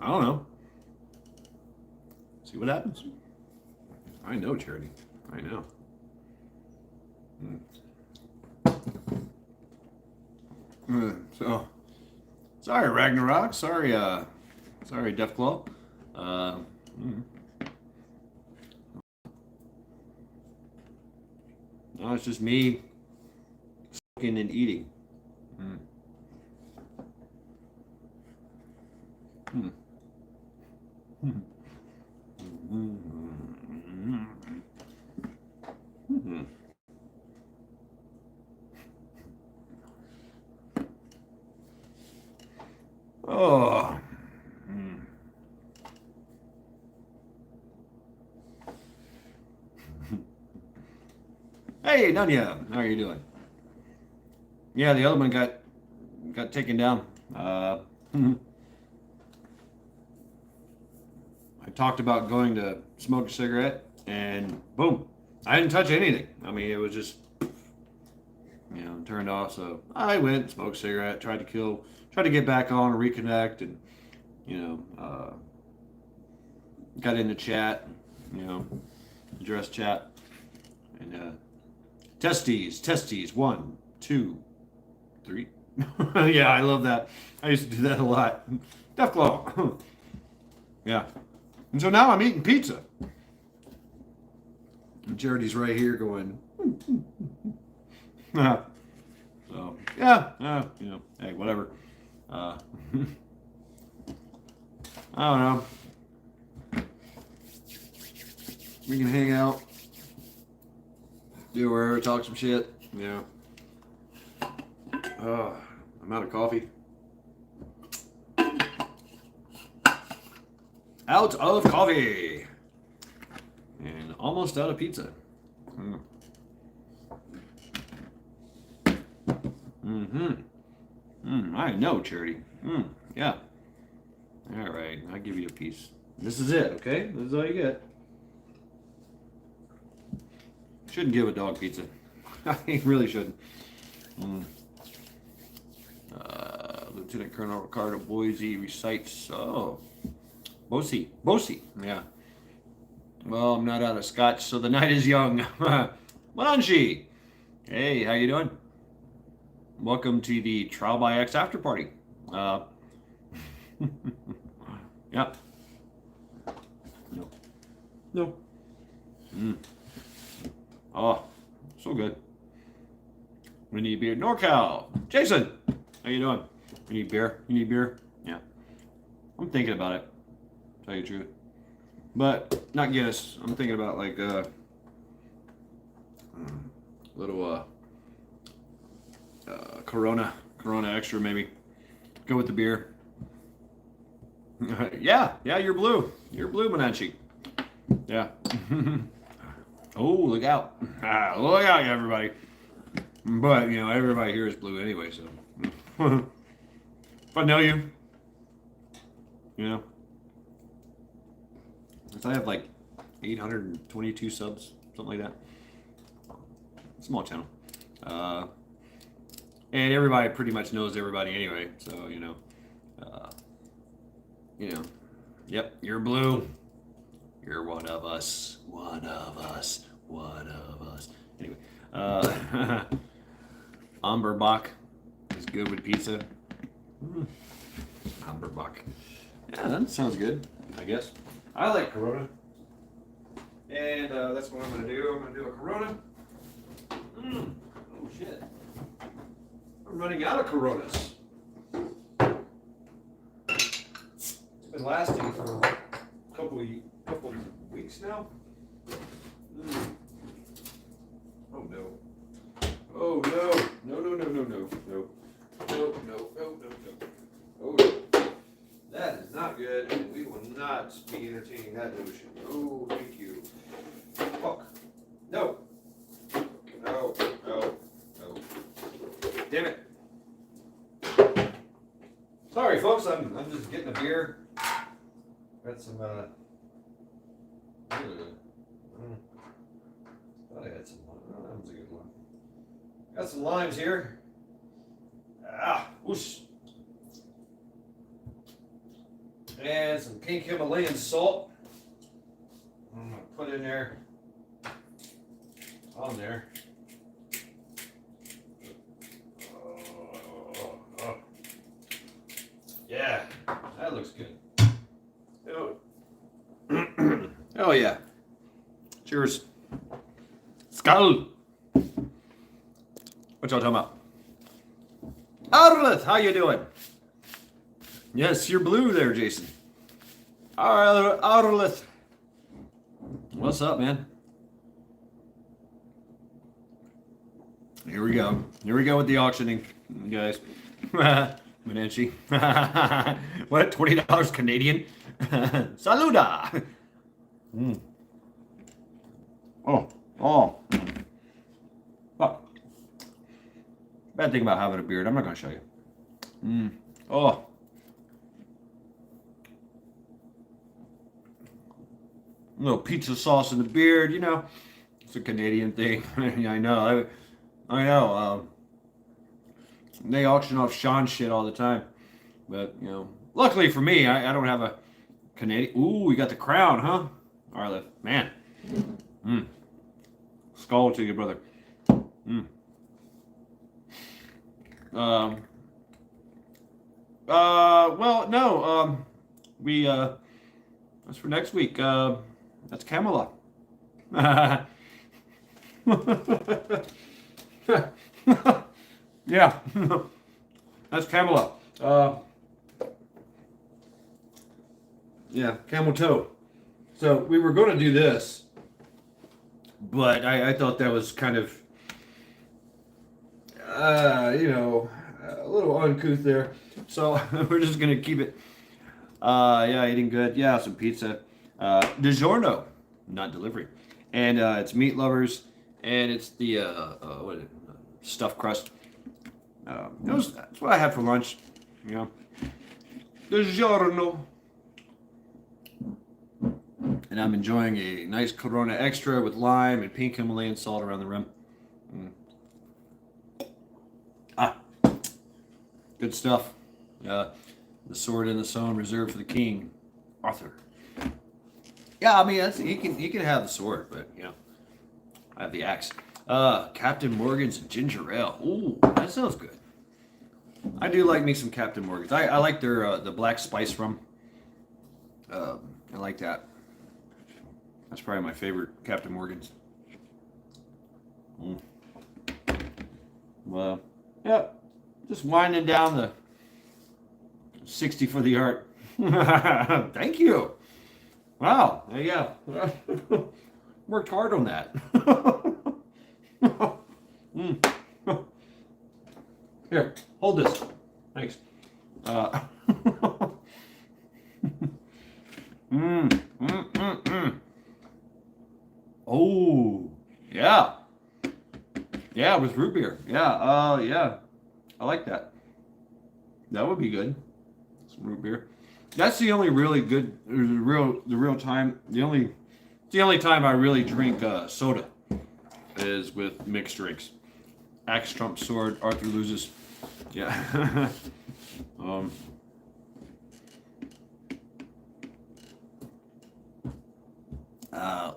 I don't know. See what happens. I know, Charity. I know. So, sorry, Ragnarok. Sorry, Deathclaw. Mm. No, it's just me smoking and eating. Mm. Mm. Mm. Mm. Mm. Oh. Mm. Hey, Nunya, how are you doing? Yeah, the other one got taken down. I talked about going to smoke a cigarette, and boom, I didn't touch anything. I mean, it was just turned off. So I went, smoked a cigarette, tried to get back on, reconnect, and you know, got in the chat, you know, address chat, and testes, 1, 2, 3. Yeah, I love that. I used to do that a lot. Deathclaw. Yeah. And so now I'm eating pizza. And Charity's right here going. So yeah, hey, whatever. I don't know. We can hang out, do whatever, talk some shit. Yeah. I'm out of coffee. Out of coffee. And almost out of pizza. Mm. Mm-hmm. I know, Charity. Yeah. All right, I'll give you a piece. This is it, okay? This is all you get. Shouldn't give a dog pizza. I really shouldn't. Lieutenant Colonel Ricardo Boise recites. Oh, Bosie. Yeah. Well, I'm not out of scotch, so the night is young. Mananji. Hey, how you doing? Welcome to the Trial by X after party. Yep. No. No. Oh, so good. We need beer. NorCal. Jason, how you doing? You need beer? You need beer? Yeah. I'm thinking about it. Tell you the truth. But not Guinness. I'm thinking about like little Corona Extra maybe. Go with the beer. Yeah, you're blue. You're blue, Menachie. Yeah. Oh, look out. Look out, everybody. But, everybody here is blue anyway, so. If I know you, if I have like 822 subs, something like that. Small channel. And everybody pretty much knows everybody anyway, so, yep, you're blue. You're one of us. One of us. One of us. Anyway, Amberbach is good with pizza. Amberbach. Yeah, that sounds good, I guess. I like Corona. And that's what I'm going to do. I'm going to do a Corona. Oh, shit. I'm running out of Coronas. It's been lasting for a couple of weeks now. Oh, no. Oh, no. No. Oh, no. That is not good, and we will not be entertaining that notion. Oh, thank you. Fuck. No. No. Damn it. Sorry, folks. I'm just getting a beer. Got some. Thought I had some. Oh, that was a good one. Got some limes here. Whoosh. And some pink Himalayan salt. I'm going to put in there. On there. Yeah, that looks good. Oh, oh yeah. Cheers. Skull. What y'all talking about? Arleth, how you doing? Yes, you're blue there, Jason. Arleth. What's up, man? Here we go. Here we go with the auctioning, guys. Menenchi. What? $20 Canadian? Saluda. Mm. Oh. Fuck. Bad thing about having a beard. I'm not going to show you. Oh. A little pizza sauce in the beard, you know. It's a Canadian thing. I know. I know. They auction off Sean shit all the time. But, you know, luckily for me, I don't have a Canadian. Ooh, we got the crown, huh? Arleth. Man. Skull to you, brother. Well, no. That's for next week. That's Kamala. Yeah. That's Kamala. Yeah, camel toe. So we were going to do this, but I thought that was kind of, you know, a little uncouth there. So we're just going to keep it. Yeah, eating good. Yeah, some pizza. DiGiorno, not delivery. And it's Meat Lovers, and it's the what is it? Stuffed crust. That's what I had for lunch. You know, DiGiorno. And I'm enjoying a nice Corona Extra with lime and pink Himalayan salt around the rim. Good stuff. The sword and the stone reserved for the king, Arthur. Yeah, I mean he can have the sword, but you know, I have the axe. Captain Morgan's ginger ale. Ooh, that sounds good. I do like me some Captain Morgan's. I like their the black spice rum. I like that. That's probably my favorite Captain Morgan's. Well, yeah, just winding down the 60 for the art. Thank you. Wow, there you go. Worked hard on that. Here, hold this. Thanks. Oh, yeah. Yeah, with root beer. Yeah, yeah. I like that. That would be good. Some root beer. That's the only really good, the only time I really drink soda is with mixed drinks. Axe trumps sword, Arthur loses. Yeah.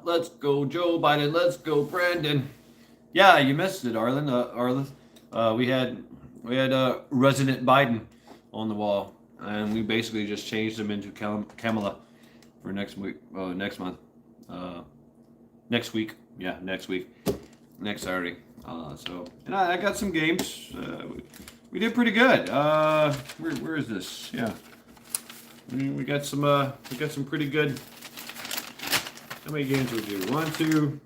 Let's go Joe Biden. Let's go Brandon. Yeah, you missed it, Arlen. We had Resident Biden on the wall, and we basically just changed him into Kamala for next week. Next month. Next week. Yeah, next week. Next Saturday. So, and I got some games. We did pretty good. Where is this? Yeah, we got some pretty good. How many games did we do? 1, 2,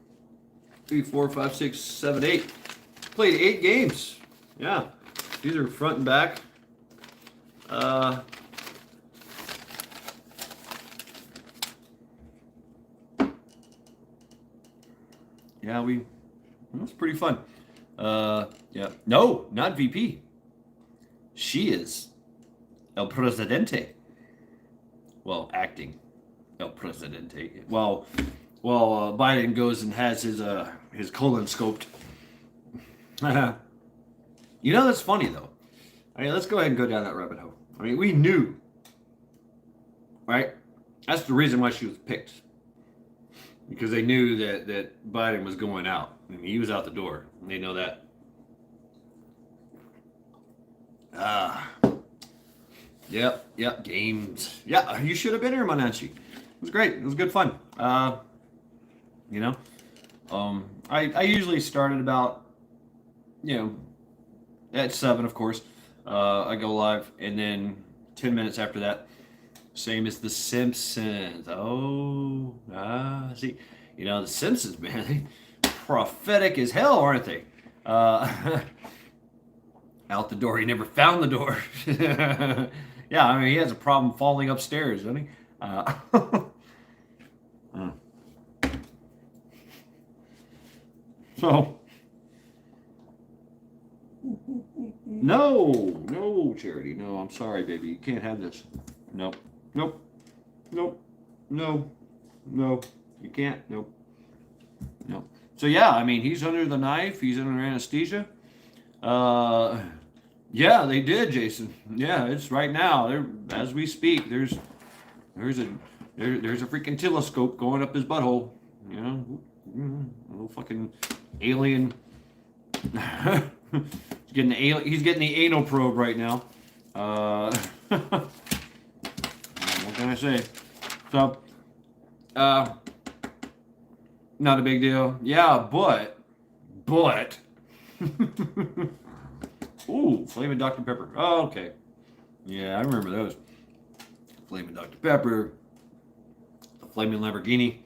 3, 4, 5, 6, 7, 8. Played 8 games. Yeah, these are front and back. Yeah, that's pretty fun. Yeah. No, not VP. She is El Presidente. Well, acting El Presidente. Well, Biden goes and has his colon scoped. You know, that's funny though. I mean, let's go ahead and go down that rabbit hole. I mean, we knew right? That's the reason why she was picked, because they knew that Biden was going out. I mean, he was out the door. And they know that. Ah, yep, games. Yeah, you should have been here, Mananchi. It was great. It was good fun. You know, I usually started about, at 7, of course. I go live, and then 10 minutes after that, same as The Simpsons. Oh, see, The Simpsons, man, they prophetic as hell, aren't they? Out the door. He never found the door. Yeah, I mean, he has a problem falling upstairs, doesn't he? So, no, Charity. No, I'm sorry, baby. You can't have this. Nope. Nope. Nope. No. No. You can't. Nope. No. So, yeah, I mean, he's under the knife. He's under anesthesia. Yeah, they did, Jason. Yeah, it's right now. There, as we speak. There's a freaking telescope going up his butthole. A little fucking alien. He's getting the anal probe right now. What can I say? So, not a big deal. Yeah, but. Ooh, Flamin' Dr. Pepper. Oh, okay. Yeah, I remember those. Flamin' Dr. Pepper, the Flamin' Lamborghini,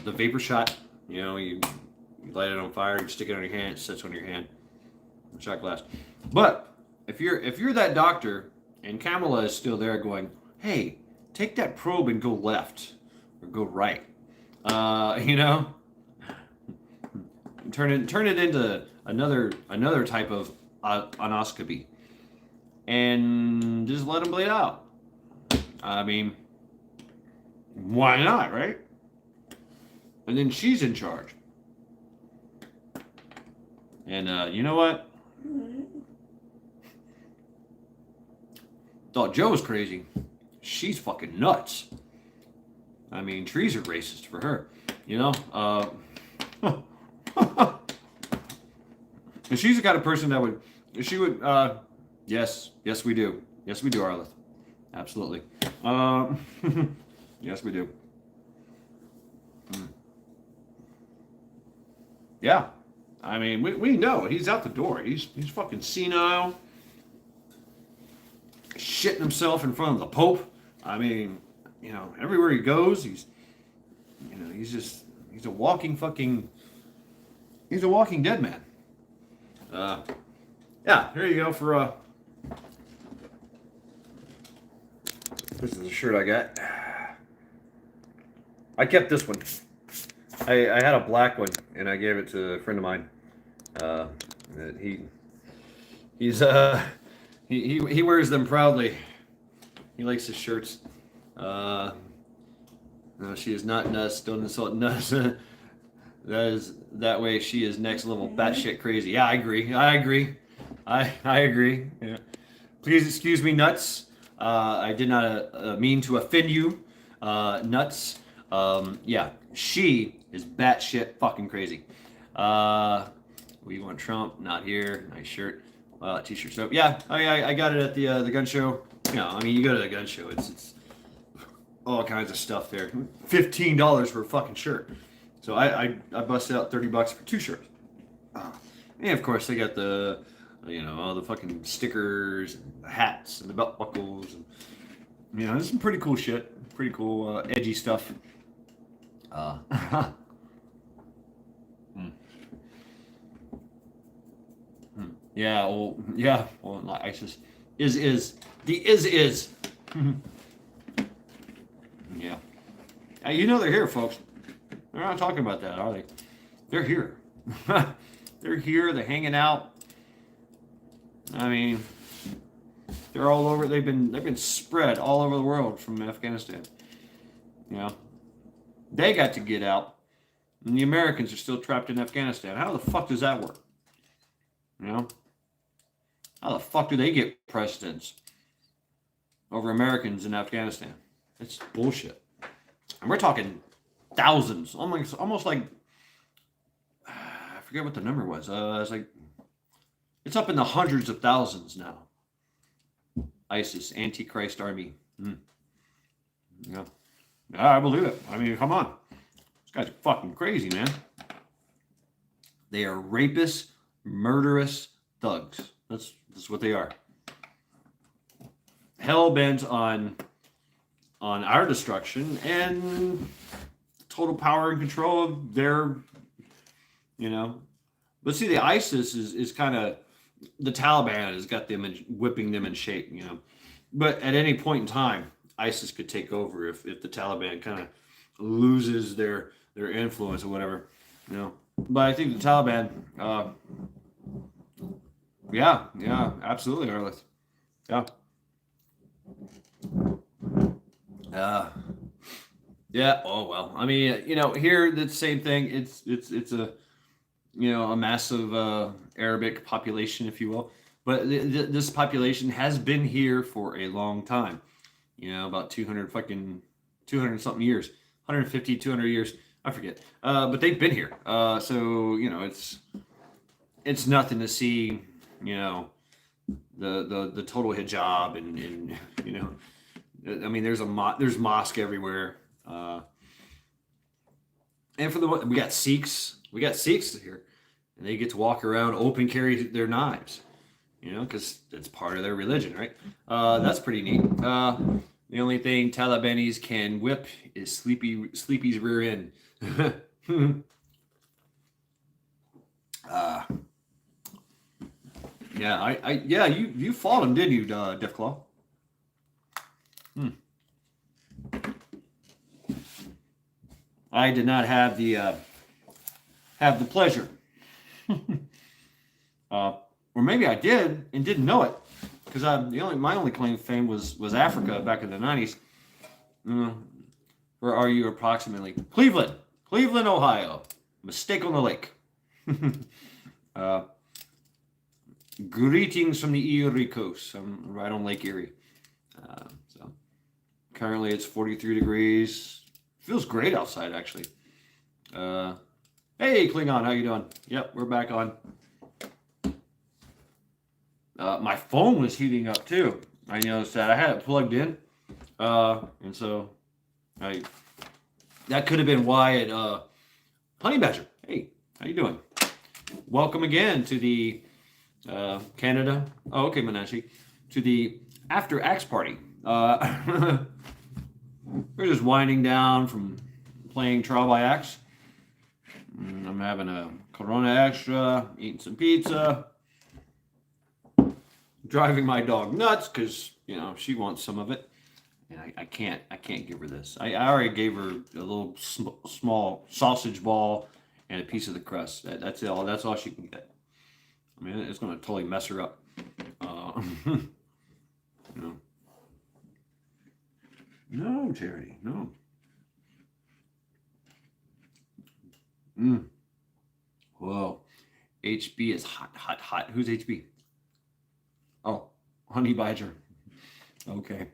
the vapor shot. You light it on fire, you stick it on your hand, it sits on your hand. Shot glass. But if you're that doctor and Kamala is still there going, hey, take that probe and go left or go right. Turn it into another type of anoscopy, and just let them bleed out. I mean, why not, right? And then she's in charge. And you know what? Thought Joe was crazy. She's fucking nuts. I mean, trees are racist for her. And she's the kind of person that would, yes, we do. Yes, we do, Arleth. Absolutely. Yes, we do. Yeah. I mean, we know he's out the door. He's fucking senile, shitting himself in front of the Pope. I mean, everywhere he goes, he's a walking dead man. Yeah, here you go for this is the shirt I got. I kept this one. I had a black one and I gave it to a friend of mine. He wears them proudly. He likes his shirts. No, she is not nuts. Don't insult nuts. That way she is next level batshit crazy. Yeah, I agree. I agree. Yeah. Please excuse me, nuts. I did not mean to offend you, nuts. Yeah, she is batshit fucking crazy. We want Trump, not here. Nice shirt, t-shirt. So yeah, I got it at the gun show. I mean, you go to the gun show, it's all kinds of stuff there. $15 for a fucking shirt. So I busted out $30 for 2 shirts. And of course they got the all the fucking stickers and the hats and the belt buckles and there's some pretty cool shit. Pretty cool edgy stuff. Yeah, well, ISIS is the is. Yeah. They're here, folks. They're not talking about that, are they? They're here. They're here. They're hanging out. I mean, they're all over. They've been spread all over the world from Afghanistan. They got to get out, and the Americans are still trapped in Afghanistan. How the fuck does that work? How the fuck do they get presidents over Americans in Afghanistan? It's bullshit. And we're talking thousands, almost like I forget what the number was. It's like it's up in the hundreds of thousands now. ISIS, Antichrist Army. Yeah, I believe it. I mean, come on, this guy's fucking crazy, man. They are rapists, murderous thugs. That's what they are. Hell bent on our destruction and total power and control of their, But see, the ISIS is kind of, the Taliban has got them whipping them in shape, But at any point in time, ISIS could take over if the Taliban kind of loses their influence or whatever, But I think the Taliban, yeah, absolutely, Arliss. Yeah. Yeah. Oh well. I mean, here the same thing. It's a a massive Arabic population, if you will. But this population has been here for a long time. About 200 something years, 150, 200 years. I forget. But they've been here. So it's nothing to see. The total hijab and I mean, there's mosque everywhere. And we got Sikhs here, and they get to walk around open carry their knives, because it's part of their religion, right? That's pretty neat. The only thing Talibanis can whip is Sleepy's rear end. Yeah, you fought him, didn't you, Deathclaw? I did not have the pleasure, or maybe I did and didn't know it, because my only claim to fame was Africa back in the 90s. Where are you approximately? Cleveland, Ohio. Mistake on the lake. Greetings from the Erie Coast. I'm right on Lake Erie. So currently it's 43 degrees. Feels great outside, actually. Hey, Klingon, how you doing? Yep, we're back on. My phone was heating up too. I noticed that. I had it plugged in, and so that could have been why it. Honey Badger, hey, how you doing? Welcome again to the Canada. Oh, okay, Menashe, to the After Axe Party. We're just winding down from playing Trial by Axe. I'm having a Corona Extra, eating some pizza, driving my dog nuts because she wants some of it, and I can't give her this. I already gave her a little small sausage ball and a piece of the crust. That's it. That's all she can get. I mean, it's going to totally mess her up. No, Charity, no. Whoa. HB is hot. Who's HB? Oh, Honey Badger. Okay.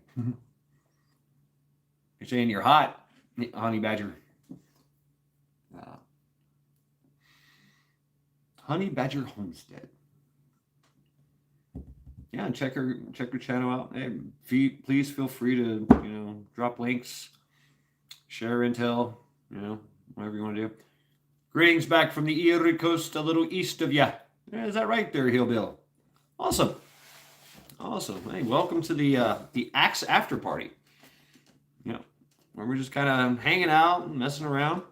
You're saying you're hot, Honey Badger. Honey Badger Homestead. Yeah, check her channel out. Hey, please feel free to drop links, share intel, whatever you want to do. Greetings back from the Erie Coast, a little east of ya. Yeah, is that right there, Hillbill? Awesome. Hey, welcome to the Axe After Party. Where we're just kind of hanging out and messing around.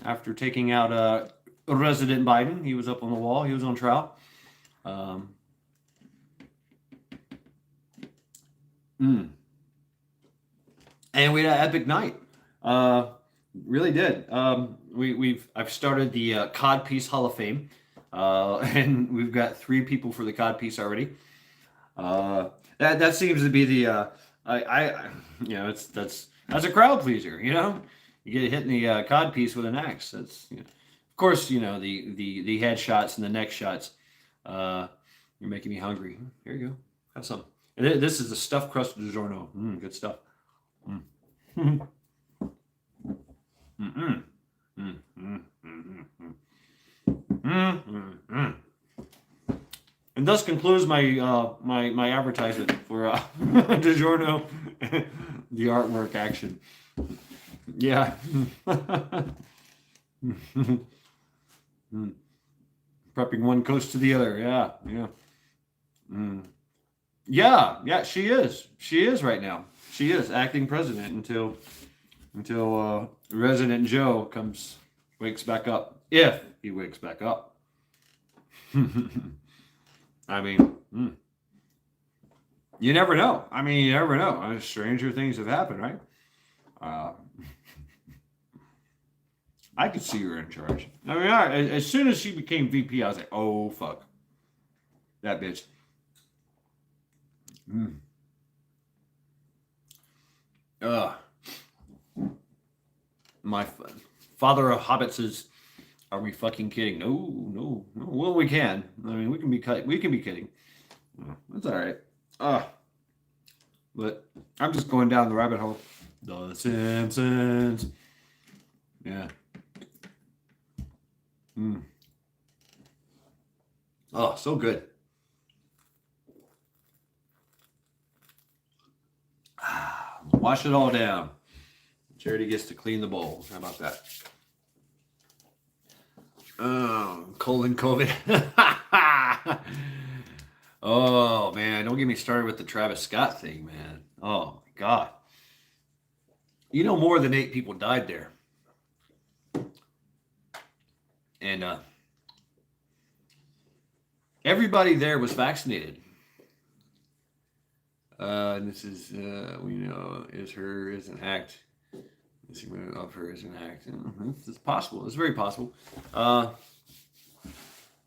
After taking out President Biden, he was up on the wall. He was on trial. And we had an epic night. Really did. I've started the Codpiece Hall of Fame, and we've got 3 people for the Codpiece already. That seems to be the that's a crowd pleaser. You get hit in the Codpiece with an axe. That's of course the headshots and the neck shots. You're making me hungry. Here you go. Have some. And this is a stuffed crust DiGiorno. Good stuff. Mm. Mm-mm. Mm, mm, mm, mm, mm, mm, mm. And thus concludes my my advertisement for DiGiorno, the artwork action. Yeah. Prepping one coast to the other. Yeah, yeah. Mm. Yeah, she is. She is right now. She is acting president until Resident Joe wakes back up. If he wakes back up. I mean, you never know. I mean, you never know. Stranger things have happened, right? Uh, I could see her in charge. I mean, as soon as she became VP, I was like, oh, fuck. That bitch. My father of hobbits is. Are we fucking kidding? No. Well, we can. I mean, we can be kidding. That's all right. But I'm just going down the rabbit hole. The Simpsons. Yeah. Oh, so good. Wash it all down. Charity gets to clean the bowl. How about that? Colon COVID. Oh, man. Don't get me started with the Travis Scott thing, man. Oh, my God. You know, more than 8 people died there. And everybody there was vaccinated. And this is, we know, is an act. Of her is an act. It's possible. It's very possible.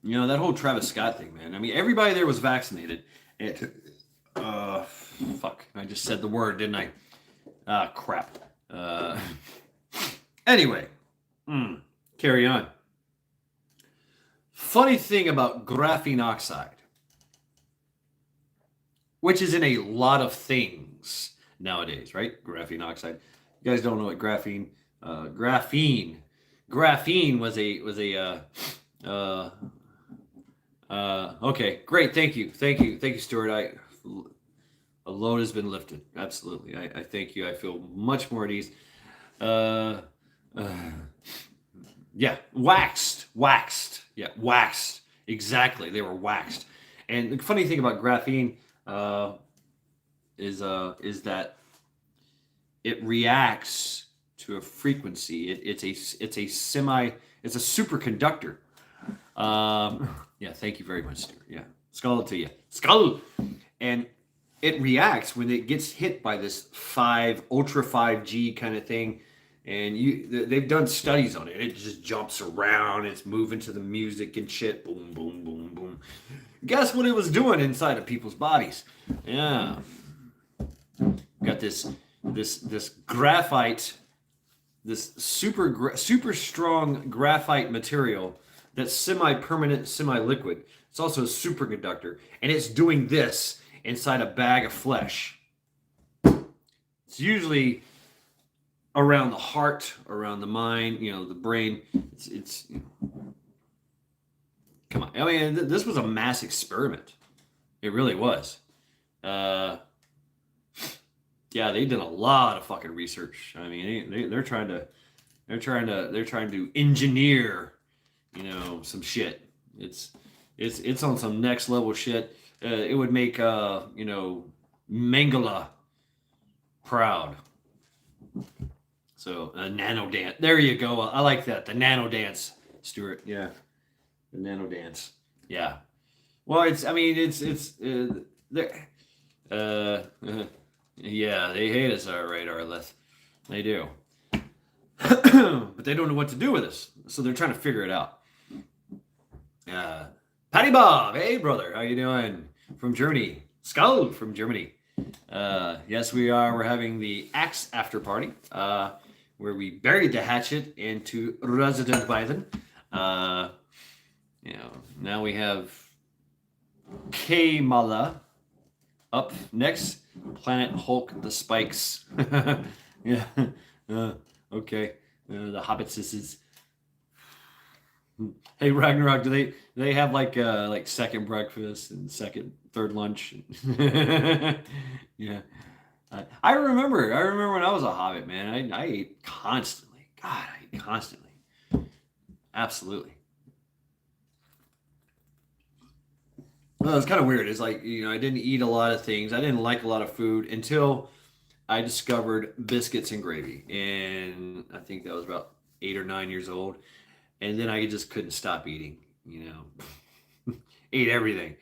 You know, that whole Travis Scott thing, man. I mean, everybody there was vaccinated. Fuck. I just said the word, didn't I? Crap. Anyway. Carry on. Funny thing about graphene oxide, which is in a lot of things nowadays, right? Graphene oxide. You guys don't know what graphene was okay, great. Thank you, Stuart. A load has been lifted. Absolutely. I thank you. I feel much more at ease. Yeah, waxed. Yeah, waxed. Exactly. They were waxed. And the funny thing about graphene is that it reacts to a frequency. It's a superconductor. Yeah, thank you very much, Stuart. Yeah, skull to you, skull. And it reacts when it gets hit by this ultra 5G kind of thing. And they've done studies on it. It just jumps around. It's moving to the music and shit. Boom, boom, boom, boom. Guess what it was doing inside of people's bodies? Yeah, got this graphite, this super strong graphite material that's semi-permanent, semi-liquid. It's also a superconductor, and it's doing this inside a bag of flesh. It's usually around the heart, around the mind, the brain. It's come on. I mean, this was a mass experiment. It really was. Yeah, they did a lot of fucking research. I mean, they're trying to engineer, some shit. It's on some next level shit. It would make Mengele proud. So a nano dance. There you go. I like that. The nano dance, Stuart. Yeah, the nano dance. Yeah. Well, yeah, they hate us, all right, Arleth. They do. But they don't know what to do with us, so they're trying to figure it out. Patty Bob, hey brother, how you doing? From Germany. Skull from Germany. Yes, we are. We're having the Axe after party, where we buried the hatchet into Resident Biden. Now we have Kamala Up next, Planet Hulk, the Spikes. Yeah. Okay. The Hobbits. This is. Hey Ragnarok, do they have like second breakfast and second third lunch? Yeah. I remember when I was a hobbit, man. I ate constantly. God, I ate constantly. Absolutely. Well, it's kind of weird. It's like, I didn't eat a lot of things. I didn't like a lot of food until I discovered biscuits and gravy. And I think that was about 8 or 9 years old. And then I just couldn't stop eating, you know. Ate everything.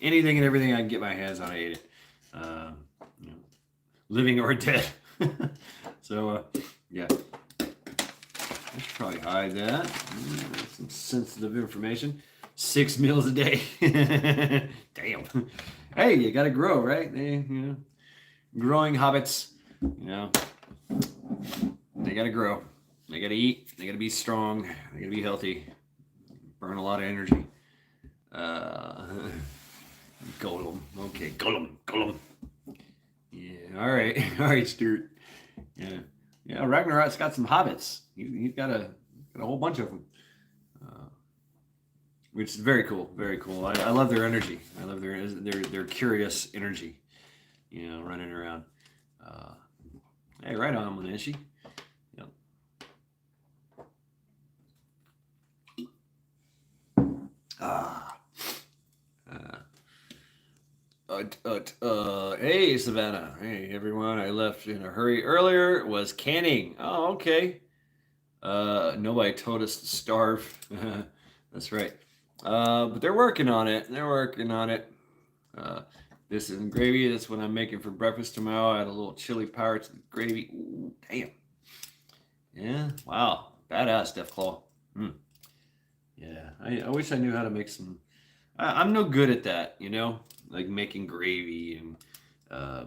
Anything and everything I can get my hands on, I ate it. Uh, you know, living or dead. So, yeah. I should probably hide that. Some sensitive information. 6 meals a day. Damn. Hey, you gotta grow, right? Growing hobbits, they gotta grow. They gotta eat. They gotta be strong. They gotta be healthy. Burn a lot of energy. Uh, Golem. Okay, Golem. Yeah. All right. All right, Stuart. Yeah. Yeah. Ragnarok's got some hobbits. He's got a whole bunch of them, which is very cool. Very cool. I love their energy. I love their curious energy. Running around. Hey, right on, Manashi. Yep. Hey, Savannah. Hey, everyone. I left in a hurry earlier. Was canning. Oh, okay. Nobody told us to starve. That's right. But they're working on it. They're working on it. This is gravy. That's what I'm making for breakfast tomorrow. I had a little chili powder to the gravy. Ooh, damn. Yeah. Wow. Badass, Deathclaw. Yeah. I wish I knew how to make some. I'm no good at that, like making gravy and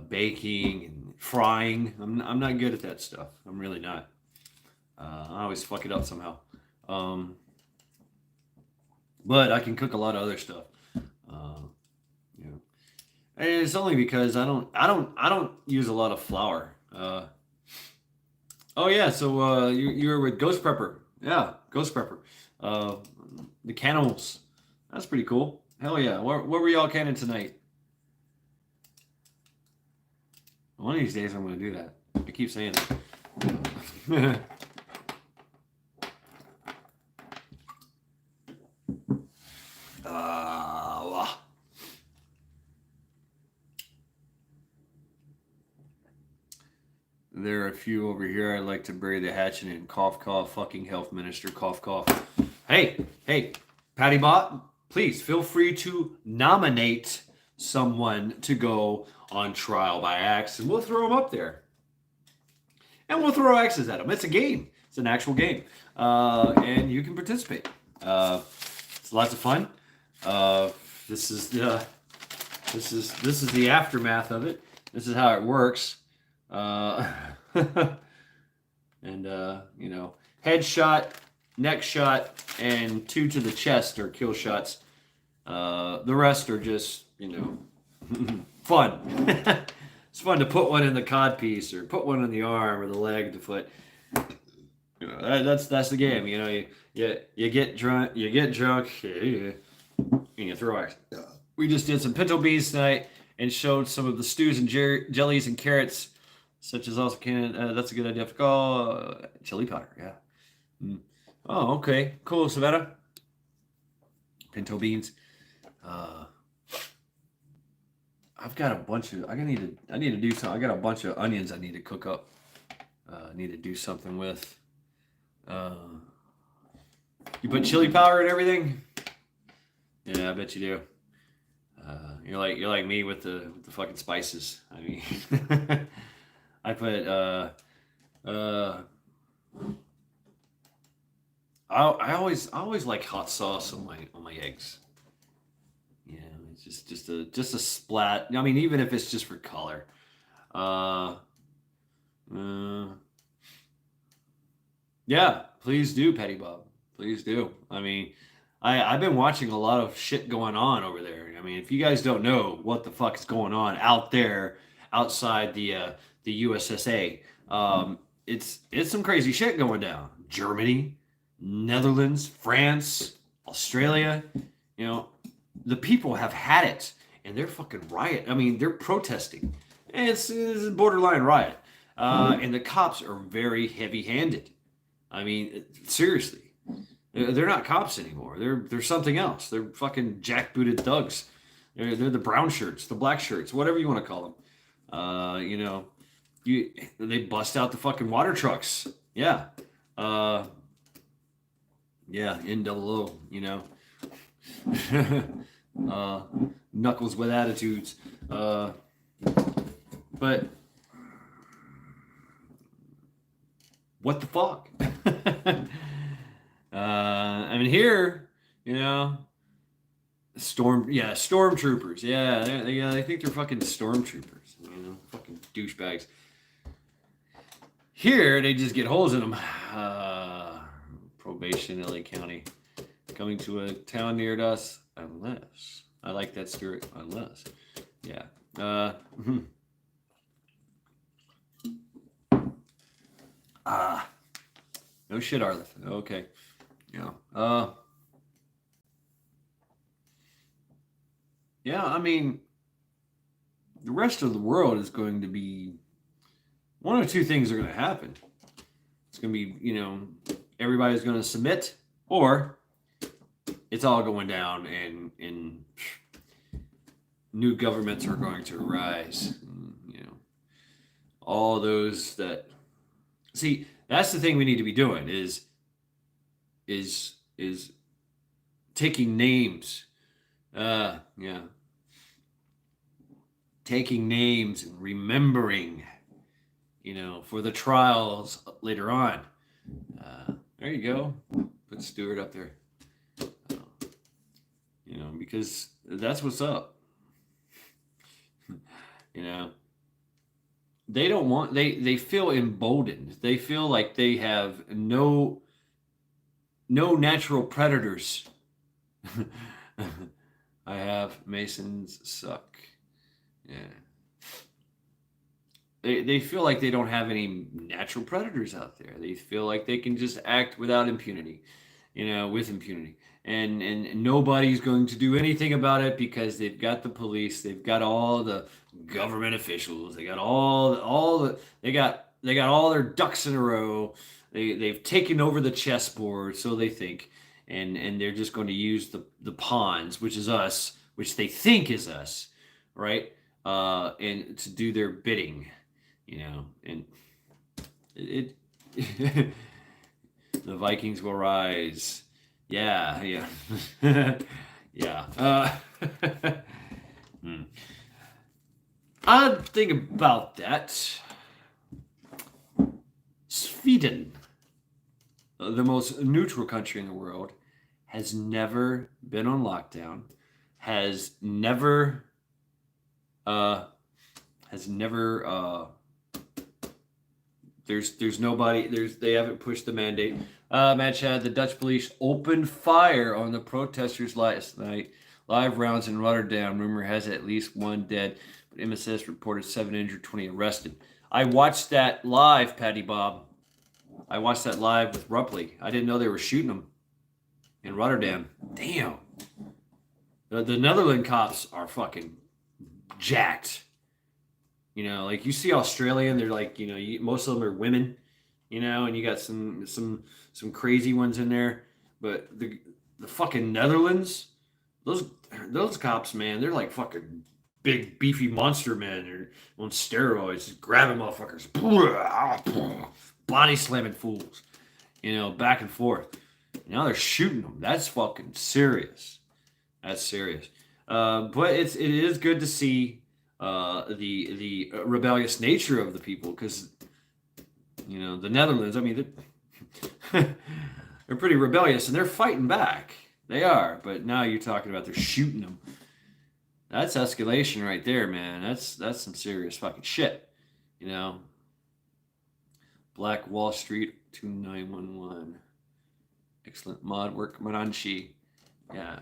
baking and frying. I'm not good at that stuff. I'm really not. I always fuck it up somehow. But I can cook a lot of other stuff. And it's only because I don't use a lot of flour. Oh yeah, so you were with Ghost Prepper. Yeah, Ghost Prepper. Uh, the Cannibals. That's pretty cool. Hell yeah. What were y'all canning tonight? One of these days I'm gonna do that. I keep saying it. Wow. There are a few over here I'd like to bury the hatchet in. Cough, cough, fucking health minister. Cough, cough. Hey, Patty Bot, please feel free to nominate someone to go on trial by axe, and we'll throw them up there. And we'll throw axes at them. It's a game. It's an actual game. And you can participate. It's lots of fun. This is the aftermath of it. This is how it works. And headshot, neck shot, and 2 to the chest are kill shots. The rest are just fun. It's fun to put one in the cod piece or put one in the arm or the leg, the foot. That's the game. You get drunk, and you throw ice. We just did some pinto beans tonight and showed some of the stews and jellies and carrots, such as also that's a good idea to call chili powder. Yeah. Oh, okay, cool, Savannah. Pinto beans. I've got a bunch of. I need to do something. I got a bunch of onions I need to cook up. I need to do something with. You put chili powder and everything. Yeah, I bet you do. You're like me with the fucking spices. I mean, I put I always like hot sauce on my eggs. Yeah, it's just a splat. I mean, even if it's just for color. Yeah, please do, Petty Bob. Please do. I mean, I've been watching a lot of shit going on over there. I mean, if you guys don't know what the fuck is going on out there outside the USSA, it's some crazy shit going down. Germany, Netherlands, France, Australia, you know, the people have had it, and they're fucking riot. I mean, they're protesting, and it's a borderline riot, and the cops are very heavy-handed. I mean, seriously. They're not cops anymore. They're something else. They're fucking jackbooted thugs. They're the brown shirts, the black shirts, whatever you want to call them. You know, they bust out the fucking water trucks. Yeah, uh, yeah, NOO. You know, knuckles with attitudes. But what the fuck? I mean, here, you know, stormtroopers. Yeah, they think they're fucking stormtroopers. You know, fucking douchebags. Here, they just get holes in them. Probation, LA County, coming to a town near us, unless I like that, Stuart. Unless, yeah. No shit, Arliff. Okay. Yeah. Yeah, I mean, the rest of the world is going to be one or two things are going to happen. It's going to be, you know, everybody's going to submit, or it's all going down, and new governments are going to arise. And, you know, all those that see. That's the thing we need to be doing is taking names. Yeah, taking names and remembering, you know, for the trials later on. There you go. Put Stuart up there. You know, because that's what's up. You know, they don't want they feel emboldened. They feel like they have no natural predators. I have Masons suck. Yeah. They feel like they don't have any natural predators out there. They feel like they can just act without impunity, you know, with impunity. And nobody's going to do anything about it because they've got the police, they've got all the government officials, they got all the they got all their ducks in a row. They've taken over the chessboard, so they think, and they're just going to use the pawns, which is us, which they think is us, right? And to do their bidding, you know, and it the Vikings will rise. Yeah, yeah, yeah. Odd thing about that, Sweden, the most neutral country in the world, has never been on lockdown, has never, uh, has never, there's nobody, they haven't pushed the mandate. Matt Chad, the Dutch police opened fire on the protesters last night. Live rounds in Rotterdam. Rumor has it at least one dead, but MSS reported 7 injured, 20 arrested. I watched that live, Patty Bob. I watched that live with Rupley. I didn't know they were shooting them in Rotterdam. Damn. The Netherlands cops are fucking jacked. You know, like you see Australian, they're like, you know, most of them are women, you know, and you got some crazy ones in there. But the fucking Netherlands, those cops, man, they're like fucking big beefy monster men. They're on steroids, just grabbing motherfuckers, body slamming fools, you know, back and forth. Now they're shooting them. That's fucking serious. That's serious. But it is good to see the rebellious nature of the people, because you know the Netherlands. I mean, they're pretty rebellious and they're fighting back. They are. But now you're talking about they're shooting them. That's escalation right there, man. That's some serious fucking shit. You know. Black Wall Street 2911. Excellent mod work, Mananchi. Yeah.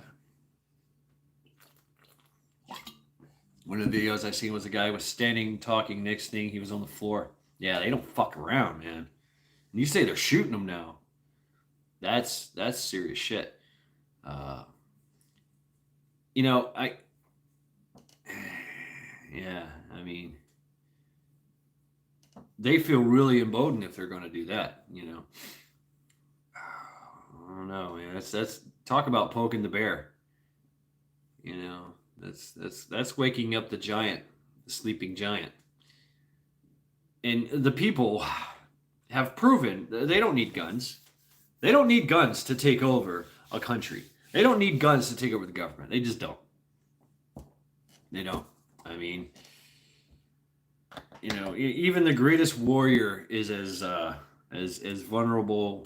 One of the videos I seen was a guy was standing talking. Next thing he was on the floor. Yeah, they don't fuck around, man. And you say they're shooting them now. That's serious shit. Uh, I yeah, I mean, they feel really emboldened if they're going to do that. I don't know, man. That's talk about poking the bear. That's waking up the giant, the sleeping giant. And the people have proven they don't need guns. They don't need guns to take over a country. They don't need guns to take over the government. They just don't. They don't. I mean, even the greatest warrior is as vulnerable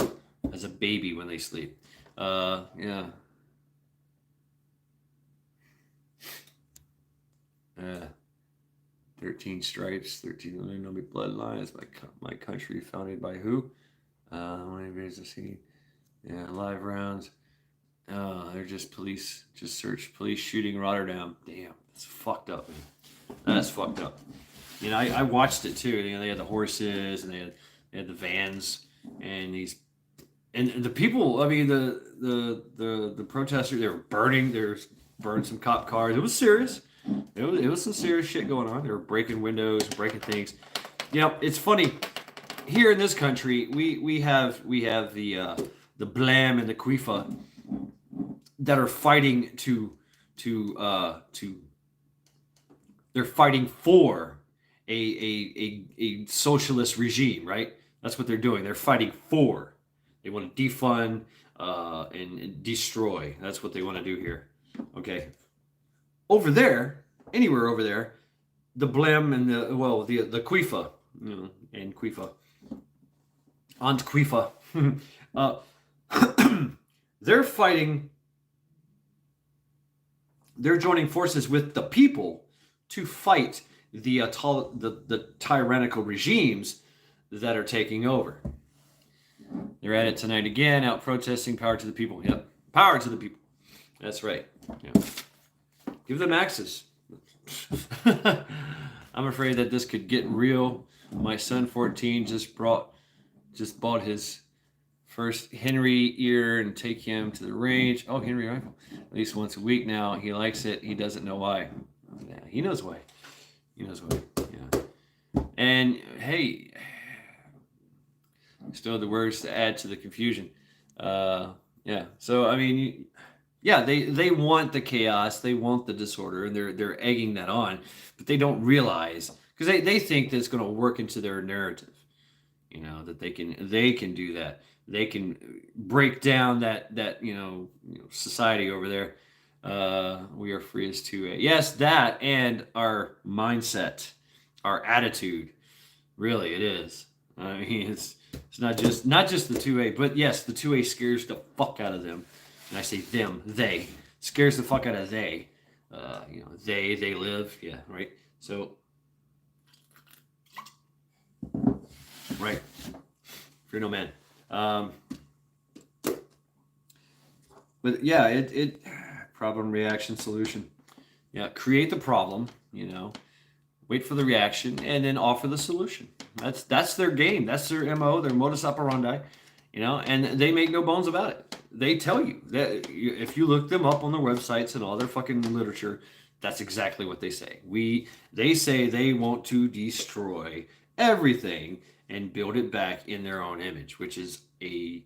as a baby when they sleep. Yeah. 13 stripes, 13 Illuminati bloodlines. My country founded by who? How many days I've seen? Yeah, live rounds. They're just police. Just search police shooting Rotterdam. Damn, that's fucked up. That's fucked up. I watched it too. They had the horses and they had the vans and the people. I mean, the protesters. They were burning. They were burning some cop cars. It was serious. It was some serious shit going on. They were breaking windows, breaking things. It's funny. Here in this country, we have the Blam and the Quifa that are fighting they're fighting for a socialist regime, right? That's what they're doing. They're fighting for. They want to defund and destroy. That's what they want to do here. Okay. Over there, anywhere over there, the Blam and the Quifa, and Quifa, Aunt Quifa, they're fighting. They're joining forces with the people to fight the tyrannical regimes that are taking over. They're at it tonight again, out protesting. Power to the people. Yep, power to the people. That's right. Yeah. Give them access. I'm afraid that this could get real. My son, 14, just bought his first Henry ear and take him to the range. Oh, Henry rifle. At least once a week now. He likes it. He doesn't know why. Yeah, he knows why. He knows why. Yeah. And hey, still the words to add to the confusion. Yeah. So I mean, yeah, they want the chaos, they want the disorder, and they're egging that on, but they don't realize because they think that it's going to work into their narrative. That they can do that. They can break down that society over there. We are free as 2A. Yes, that and our mindset, our attitude. Really, it is. I mean, it's not just the 2A, but yes, the 2A scares the fuck out of them. And I say them, they scares the fuck out of they. They live, yeah, right. So, right, fear no man. But yeah, it problem, reaction, solution. Yeah, create the problem. Wait for the reaction, and then offer the solution. That's their game. That's their MO. Their modus operandi. And they make no bones about it. They tell you that if you look them up on their websites and all their fucking literature, that's exactly what they say. They say they want to destroy everything and build it back in their own image, which is a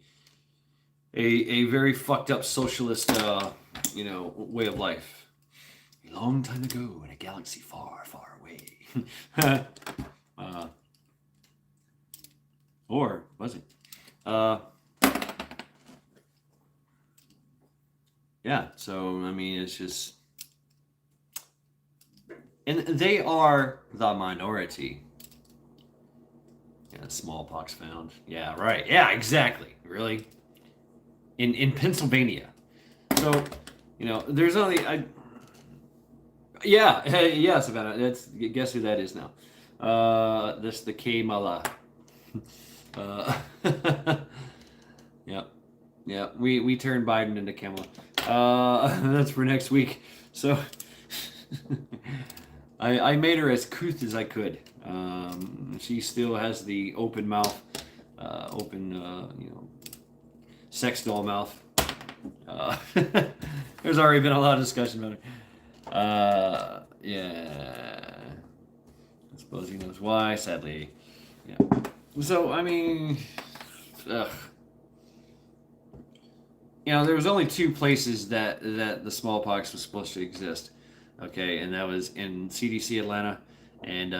very fucked up socialist, way of life. A long time ago in a galaxy far, far away. Or was it? Yeah, so I mean, it's just, and they are the minority. Yeah, smallpox found. Yeah, right. Yeah, exactly. Really, in Pennsylvania. So, there's only yeah, yeah, Savannah. Guess who that is now. That's the Kamala. Yep. Yeah, we turned Biden into Kamala. That's for next week. So I made her as couth as I could. She still has the open mouth, sex doll mouth. There's already been a lot of discussion about it. Yeah. I suppose he knows why, sadly. Yeah. So, I mean, ugh. There was only two places that the smallpox was supposed to exist. Okay, and that was in CDC Atlanta and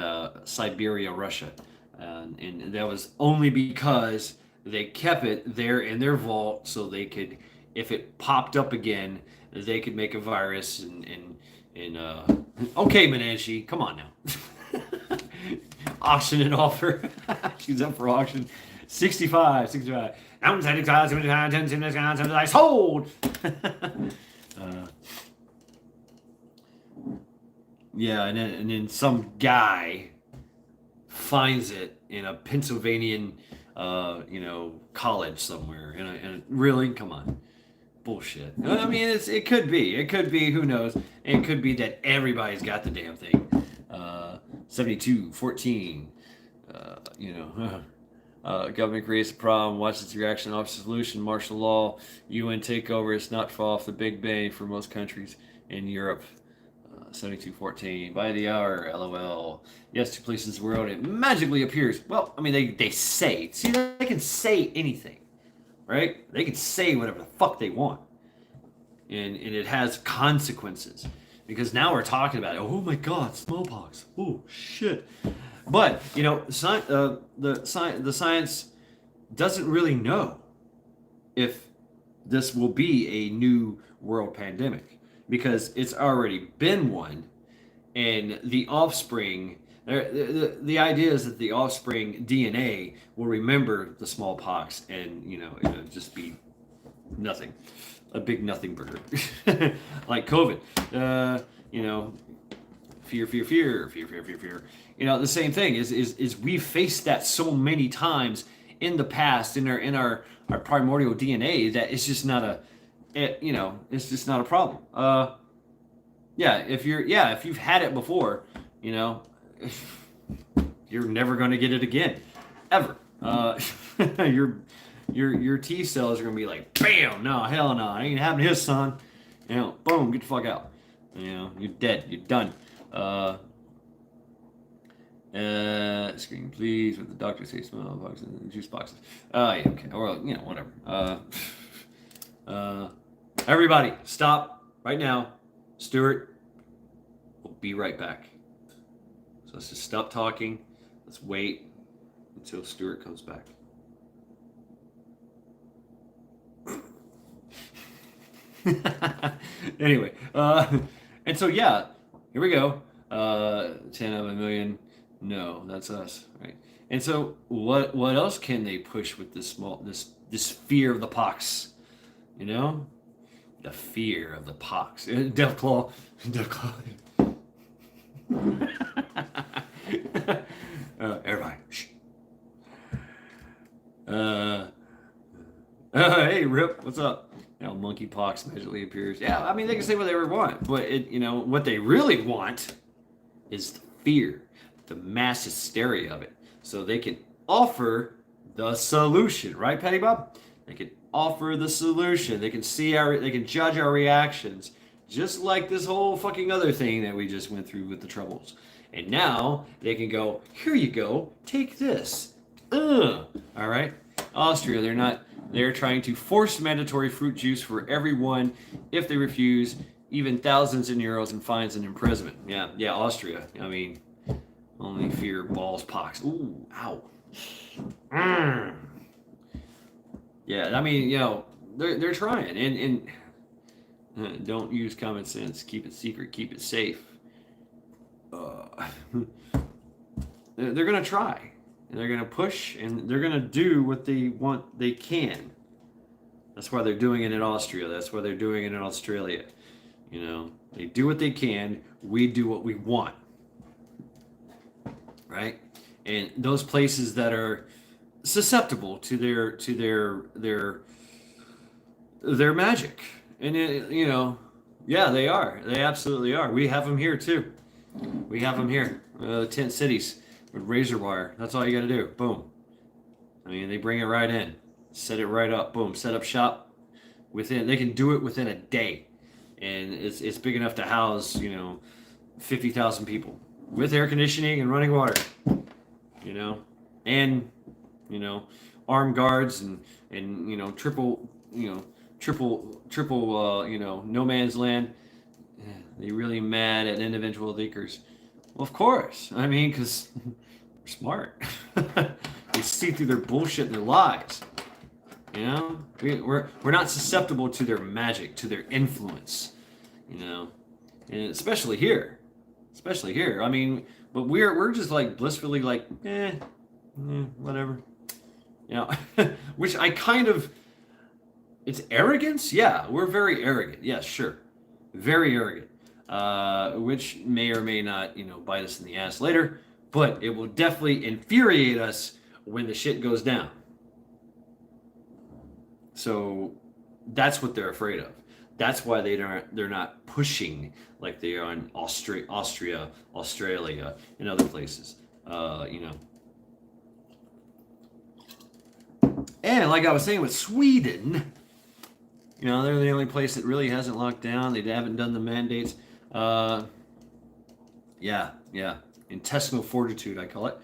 Siberia, Russia. And that was only because they kept it there in their vault so they could, if it popped up again, they could make a virus okay, Menenshi, come on now. Auction it off her. She's up for auction. 65. I sold. Yeah, and then some guy finds it in a Pennsylvanian, college somewhere. And really, come on, bullshit. I mean, it could be. Who knows? It could be that everybody's got the damn thing. 72-14. Government creates a problem, watches its reaction, offers a solution, martial law, UN takeover. It's not far off the Big Bang for most countries in Europe. 72-14. By the hour, LOL. Yes, to places in the world, it magically appears. Well, I mean, they say. See, they can say anything, right? They can say whatever the fuck they want. And it has consequences. Because now we're talking about it. Oh my God, smallpox. Oh, shit. But, the science doesn't really know if this will be a new world pandemic because it's already been one, and the offspring, the idea is that the offspring DNA will remember the smallpox and, it'll just be nothing, a big nothing burger, like COVID, fear. The same thing is we've faced that so many times in the past in our primordial DNA that it's just not it's just not a problem. If you've had it before, you're never going to get it again, ever. Your T cells are going to be like, bam, no, hell no, it ain't happening to his son. Boom, get the fuck out. You're dead. You're done. Screen, please, with the doctor say smallpox and juice boxes. Yeah, okay. Or, whatever. Everybody, stop right now. Stuart, we'll be right back. So let's just stop talking. Let's wait until Stuart comes back. Anyway, and so, yeah, here we go. 10 out of a million. No, that's us, right? And so, what else can they push with this fear of the pox? The fear of the pox. Deathclaw. Everybody, shh. Hey, Rip, what's up? Monkeypox magically appears. Yeah, I mean, they can say what they want, but what they really want is the fear, the mass hysteria of it, so they can offer the solution, right, Patty Bob? They can offer the solution. They can they can judge our reactions, just like this whole fucking other thing that we just went through with the troubles. And now they can go, here you go, take this. All right, Austria, they're trying to force mandatory fruit juice for everyone. If they refuse, even thousands in euros in fines and imprisonment. Yeah, Austria. I mean, only fear balls pox. Ooh, ow. Yeah, I mean, they're trying, and don't use common sense. Keep it secret. Keep it safe. They're gonna try. And they're going to push, and they're going to do what they want they can. That's why they're doing it in Austria. That's why they're doing it in Australia. They do what they can. We do what we want. Right? And those places that are susceptible to their magic And yeah, they are. They absolutely are. We have them here too. We have them here. Tent cities with razor wire. That's all you got to do. Boom. I mean, they bring it right in, set it right up. Boom. Set up shop. They can do it within a day, and it's big enough to house 50,000 people with air conditioning and running water. And armed guards and triple no man's land. They really mad at individual leakers. Well, of course. I mean, because they're smart. They see through their bullshit and their lies. We're not susceptible to their magic, to their influence. And especially here. I mean, but we're just like blissfully like, whatever. Which I kind of. It's arrogance? Yeah, we're very arrogant. Yeah, sure. Very arrogant. Which may or may not, bite us in the ass later, but it will definitely infuriate us when the shit goes down. So that's what they're afraid of. That's why they're not pushing like they are in Austria, Australia, and other places. And like I was saying with Sweden, they're the only place that really hasn't locked down. They haven't done the mandates. Yeah. Intestinal fortitude, I call it.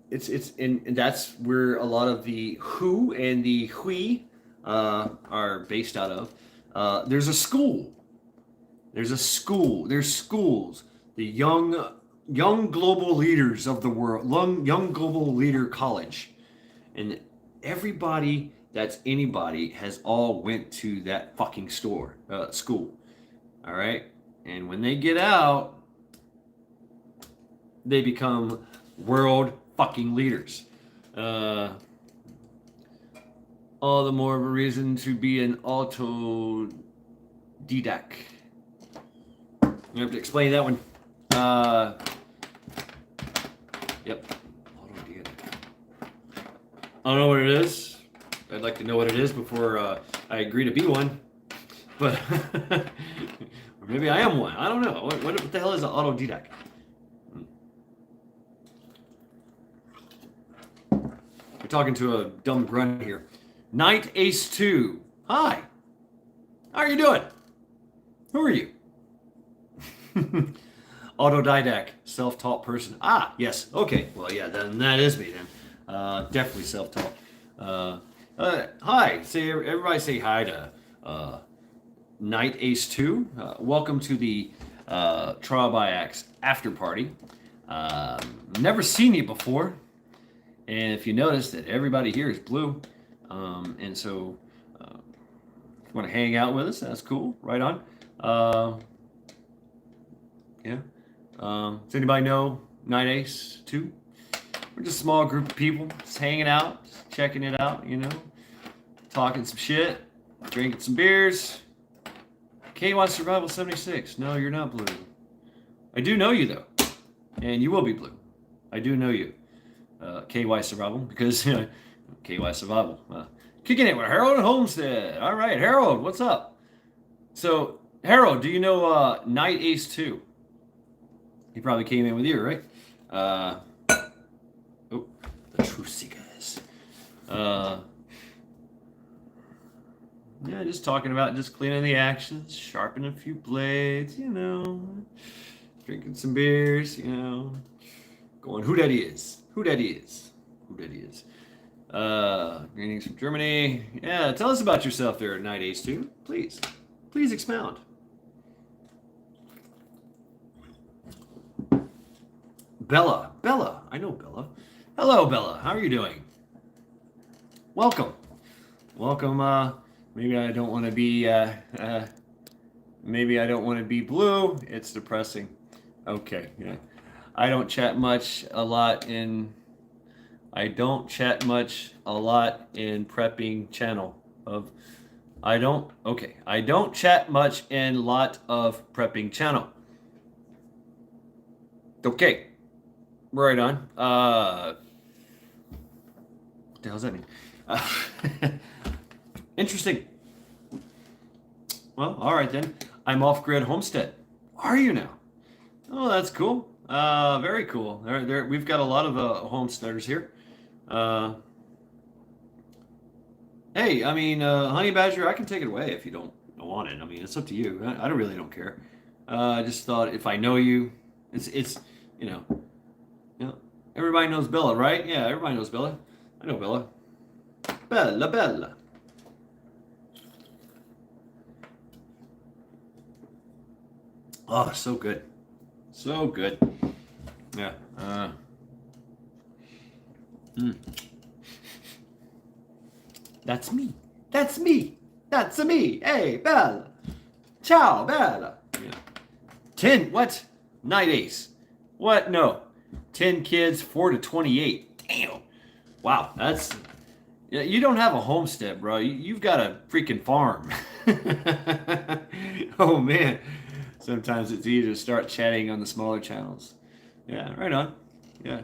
And that's where a lot of the WHO and the Hui are based out of. There's a school. There's schools. The young global leaders of the world. Young global leader college. And everybody that's anybody has all went to that fucking school. All right? And when they get out, they become world fucking leaders. All the more of a reason to be an autodidact. You have to explain that one. Yep. I don't know what it is. I'd like to know what it is before I agree to be one. But or maybe I am one. I don't know. What the hell is an autodidact? We're talking to a dumb grunt here. Knight Ace 2. Hi. How are you doing? Who are you? Autodidact, self-taught person. Ah, yes. Okay. Well, yeah, then that is me then. Definitely self-taught. Hi. Everybody say hi to Knight Ace 2. Welcome to the Trial by Axe after party. Never seen you before. And if you notice that everybody here is blue, and so if you want to hang out with us, that's cool. Right on. Yeah. Does anybody know Knight Ace 2? We're just a small group of people, just hanging out, just checking it out, talking some shit, drinking some beers. KY Survival 76. No, you're not blue. I do know you though, and you will be blue. I do know you. KY Survival, because KY Survival. Kicking it with Harold Homestead. All right, Harold, what's up? So, Harold, do you know Knight Ace 2? He probably came in with you, right? The Truth Seekers. Yeah, just talking about just cleaning the actions, sharpening a few blades, drinking some beers, going, who that is. Greetings from Germany. Yeah, tell us about yourself there, Knight Ace 2. Please expound. Bella, I know Bella. Hello, Bella. How are you doing? Welcome. Maybe I don't want to be. Maybe I don't want to be blue. It's depressing. Okay. Yeah. I don't chat much a lot in prepping channel of. I don't chat much in lot of prepping channel. Okay. Right on. What the hell does that mean? Uh, interesting. Well, all right then. I'm off-grid homestead. Are you now? Oh, that's cool. Very cool. We've got a lot of homesteaders here. Uh, hey, I mean, Honey Badger, I can take it away if you don't want it. I mean, it's up to you. I don't really don't care. I just thought if I know you, it's you know, you know, everybody knows Bella, right? Yeah, everybody knows Bella. I know Bella. Bella, Bella. Oh, so good. So good. Yeah. Mm. That's me. That's me. That's me. Hey, Bella. Ciao, Bella. Yeah. 10, what? Night Ace. What? No. 10 kids, 4 to 28. Damn. Wow, that's... You don't have a homestead, bro. You've got a freaking farm. Oh, man. Sometimes it's easy to start chatting on the smaller channels. Yeah, right on. Yeah.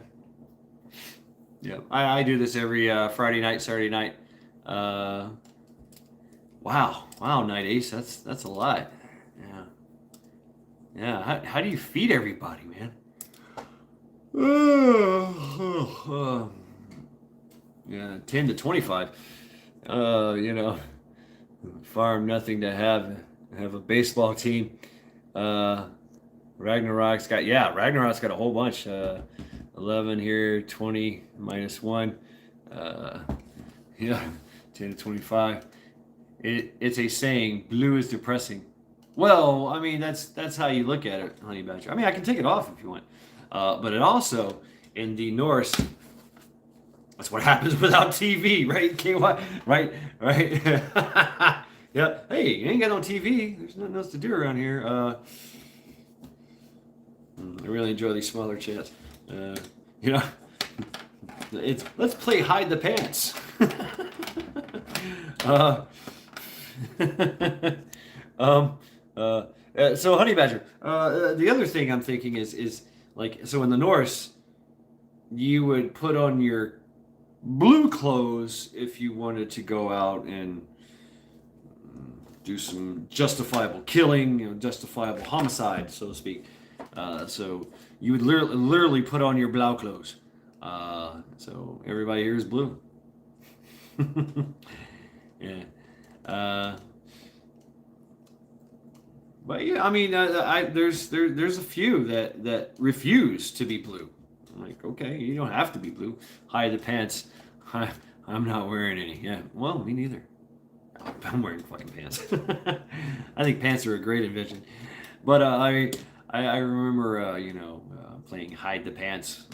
Yeah. I do this every Friday night, Saturday night. Wow. Wow, Night Ace. That's a lot. Yeah. Yeah. How do you feed everybody, man? Yeah, 10 to 25. You know, farm nothing to have a baseball team. Ragnarok's got a whole bunch. 11 here, 20 minus 1. Yeah, 10 to 25. It's a saying, blue is depressing. Well, I mean that's how you look at it, Honey Badger. I mean I can take it off if you want. But it also in the Norse, that's what happens without TV, right? KY, right? Yeah. Hey, you ain't got no TV. There's nothing else to do around here. I really enjoy these smaller chats. You know, let's play hide the pants. So Honey Badger. The other thing I'm thinking is like so in the Norse, you would put on your blue clothes if you wanted to go out and do some justifiable killing, justifiable homicide, so to speak. So you would literally put on your blau clothes. So everybody here is blue. Yeah. But yeah, I mean, there's a few that refuse to be blue. I'm like, okay, you don't have to be blue. Hide the pants. I'm not wearing any. Yeah, well, me neither. I'm wearing fucking pants. I think pants are a great invention. But I remember playing hide the pants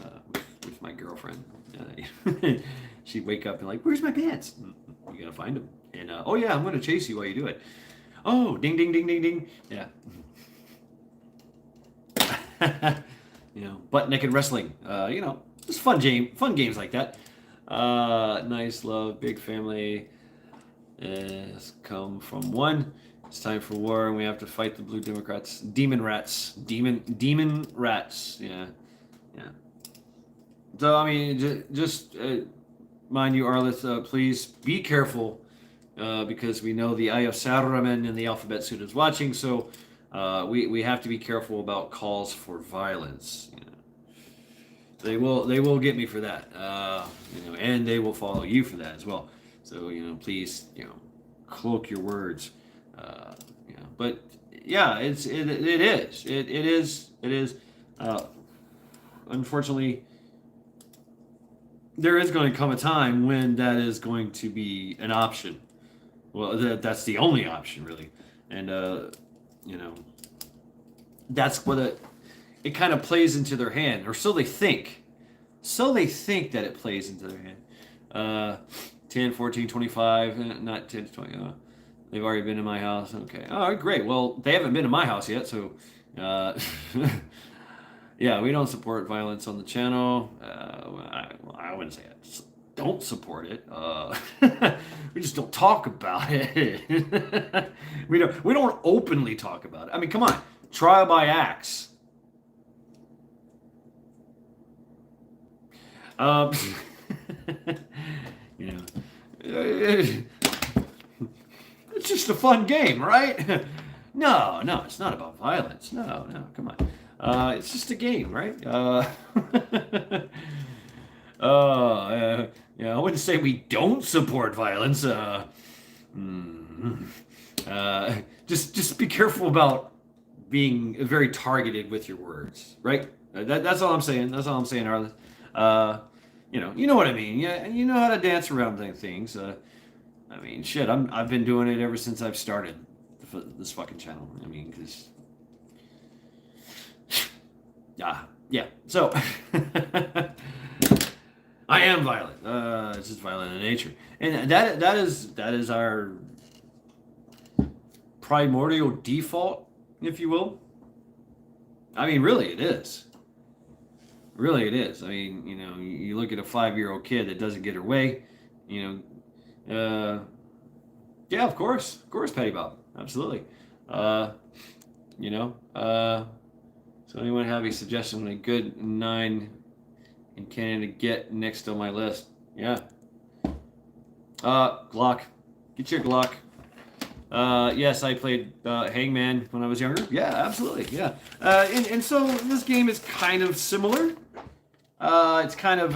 with my girlfriend. She'd wake up and like, where's my pants? You gotta find them. And oh yeah, I'm gonna chase you while you do it. Oh, ding ding ding ding ding. Yeah. Butt naked wrestling. Just fun games like that. Nice love, big family. Has come from one. It's time for war, and we have to fight the blue Democrats. Demon rats. Demon rats. Yeah. So I mean, just mind you, Arlith, please be careful, because we know the Eye of Saruman in the alphabet suit is watching. So we have to be careful about calls for violence. They will get me for that. And they will follow you for that as well. So please cloak your words. But yeah, it is. Unfortunately, there is going to come a time when that is going to be an option. Well, that's the only option, really, and that's what it kind of plays into their hand, or so they think. So they think that it plays into their hand. 10, 14, 25, not 10 to 20. They've already been in my house. Okay. All right, great. Well, they haven't been in my house yet, so yeah, we don't support violence on the channel. I wouldn't say it. Don't support it. We just don't talk about it. We don't openly talk about it. I mean, come on, trial by axe. It's just a fun game, right? No, it's not about violence. No, come on. It's just a game, right? Yeah, I wouldn't say we don't support violence. Mm, just be careful about being very targeted with your words, right? That's all I'm saying. That's all I'm saying, Arlen. You know what I mean. Yeah, you know how to dance around things. I mean, shit. I've been doing it ever since I've started this fucking channel. I mean, because yeah. So I am violent. It's just violent in nature, and that is our primordial default, if you will. I mean, really, it is. Really, it is. I mean, you look at a 5-year-old kid that doesn't get her way. Yeah, of course, Patty Bob, absolutely. Uh, you know. So anyone have a suggestion on a good 9 in Canada to get next on my list? Yeah. Glock. Get your Glock. Yes, I played Hangman when I was younger. Yeah, absolutely. Yeah. And so this game is kind of similar. It's kind of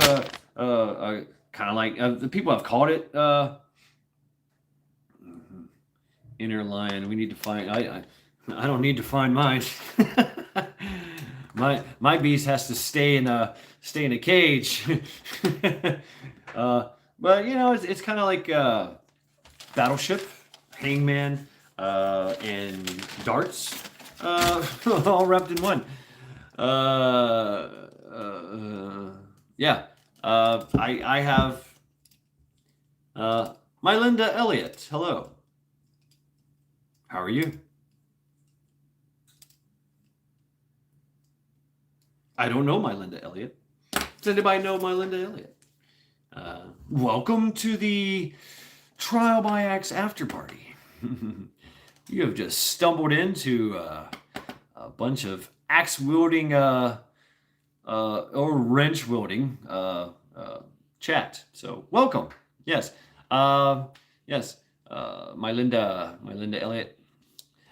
kind of like the people have called it Inner Lion. We need to find. I don't need to find mine. my beast has to stay in a cage. But it's kind of like Battleship, Hangman, and darts, all wrapped in one. Yeah. I have my Linda Elliott. Hello. How are you? I don't know my Linda Elliott. Does anybody know my Linda Elliott? Welcome to the Trial by Axe after party. You have just stumbled into a bunch of axe wielding or wrench wielding chat. So welcome. Yes. Yes. My Linda Elliott.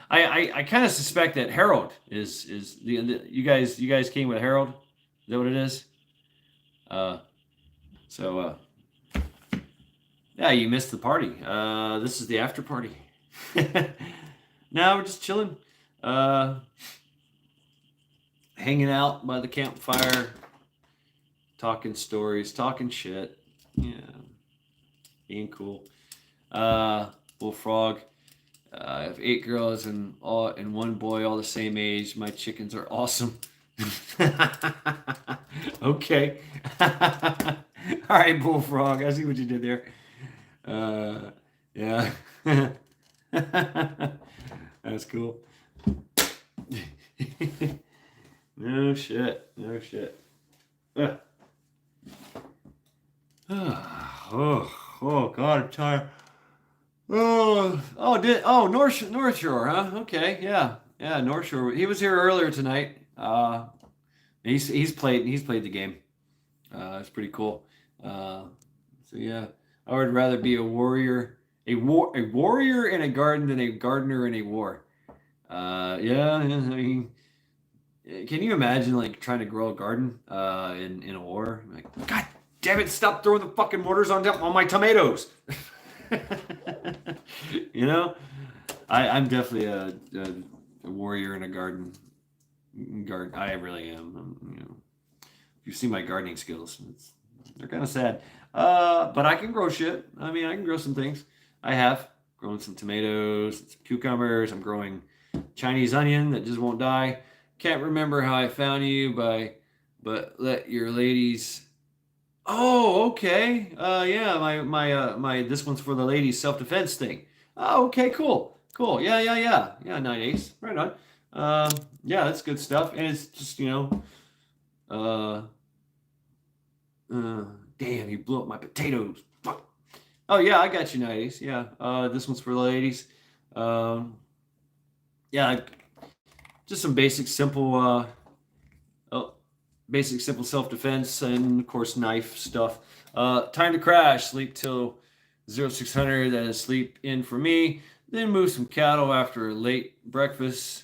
I kind of suspect that Harold is the you guys came with Harold. Is that what it is? Yeah, you missed the party. This is the after party. Now we're just chilling, hanging out by the campfire, talking stories, talking shit. Yeah, being cool. Bullfrog. I have 8 girls and 1 boy, all the same age. My chickens are awesome. Okay. All right, Bullfrog. I see what you did there. Yeah. That's cool. No shit. Oh, God, I'm tired. North Shore, huh? Okay, yeah, North Shore. He was here earlier tonight. He's played the game. It's pretty cool. So yeah, I would rather be a warrior in a garden than a gardener in a war. Yeah, I mean, can you imagine like trying to grow a garden in a war? Like, God damn it! Stop throwing the fucking mortars on my tomatoes. I'm definitely a warrior in a garden. I really am. If you see my gardening skills, they're kind of sad. But I can grow shit. I mean, I can grow some things. I have grown some tomatoes, some cucumbers. I'm growing Chinese onion that just won't die. Can't remember how I found you but let your ladies. Oh, okay. Yeah, my this one's for the ladies self-defense thing. Oh, okay, cool. Yeah, 9 Ace. Right on. Yeah, that's good stuff. And it's just, damn, you blew up my potatoes. Fuck. Oh yeah, I got you, 9 Ace. Yeah. This one's for the ladies. Yeah, just some basic simple self-defense and of course knife stuff. Time to crash, sleep till 0600, that is sleep in for me. Then move some cattle after a late breakfast.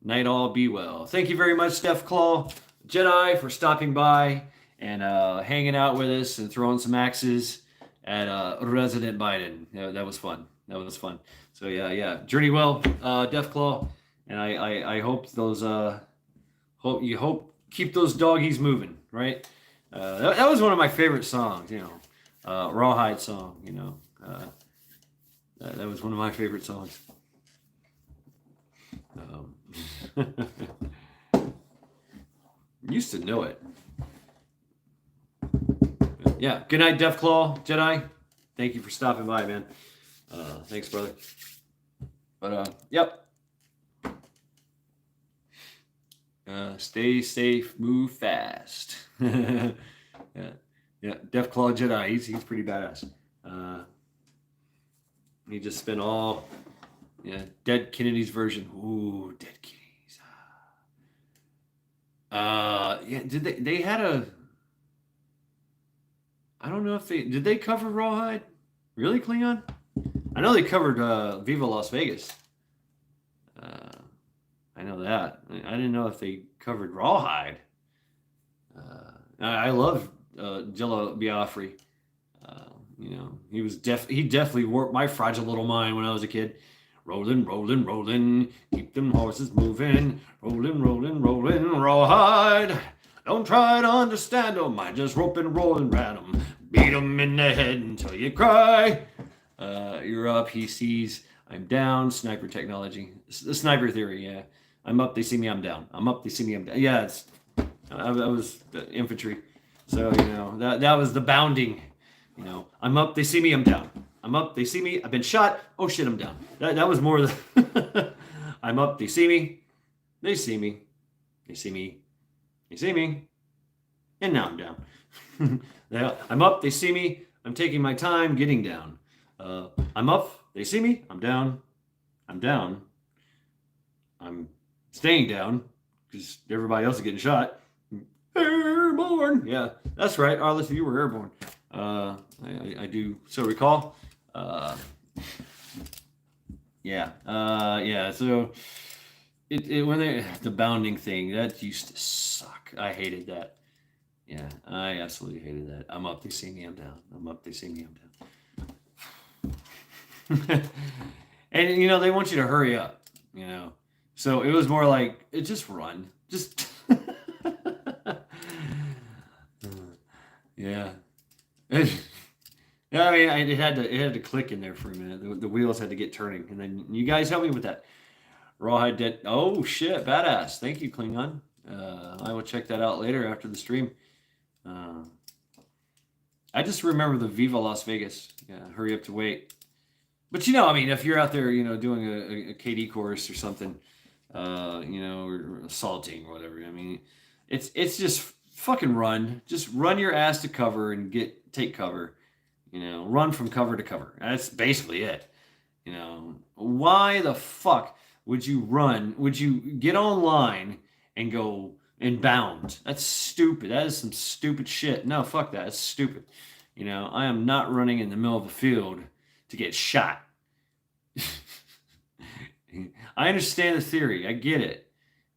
Night all be well. Thank you very much, Steph Claw Jedi, for stopping by and hanging out with us and throwing some axes at Resident Biden. Yeah, that was fun. That was fun. So yeah. Journey well, Deathclaw, and I hope those keep those doggies moving, right? That was one of my favorite songs, Rawhide song, that was one of my favorite songs. Used to know it. Yeah. Good night, Deathclaw Jedi. Thank you for stopping by, man. Thanks, brother. But yep. Stay safe, move fast. Yeah. Deathclaw Jedi. He's pretty badass. He just spent all Dead Kennedy's version. Ooh, Dead Kennedys. Did they had a I don't know if did they cover Rawhide? Really, Klingon? I know they covered Viva Las Vegas. I know that. I didn't know if they covered Rawhide. I love Jello Biafra. He definitely warped my fragile little mind when I was a kid. Rolling, rolling, rolling, keep them horses moving. Rolling, rolling, rolling, Rawhide. Don't try to understand them. I just rope and roll and rat them. Beat them in the head until you cry. You're up, he sees. I'm down. Sniper technology. The sniper theory, yeah. I'm up, they see me, I'm down. I'm up, they see me, I'm down. Yeah, I was infantry. So, that was the bounding. I'm up, they see me, I'm down. I'm up, they see me, I've been shot. Oh shit, I'm down. That was more the I'm up, they see me, they see me, they see me, they see me, and now I'm down. I'm up, they see me, I'm taking my time getting down. I'm up, they see me, I'm down, I'm down, I'm staying down because everybody else is getting shot. Airborne. Yeah, that's right. Arliss, you were airborne. I do so recall. Yeah. So the bounding thing that used to suck. I hated that. Yeah, I absolutely hated that. I'm up, they see me, I'm down. I'm up, they see me, I'm down. And they want you to hurry up. So it was more like just run, just. Yeah. Yeah, I mean, it had to click in there for a minute. The wheels had to get turning, and then you guys help me with that. Rawhide dead. Oh shit, badass! Thank you, Klingon. I will check that out later after the stream. I just remember the Viva Las Vegas. Yeah, hurry up to wait. But I mean, if you're out there, doing a KD course or something, or assaulting or whatever. I mean, it's just fucking run. Just run your ass to cover and take cover. Run from cover to cover. That's basically it. Why the fuck would you run? Would you get online and go and bound? That's stupid. That is some stupid shit. No, fuck that. That's stupid. I am not running in the middle of the field to get shot. I understand the theory. I get it.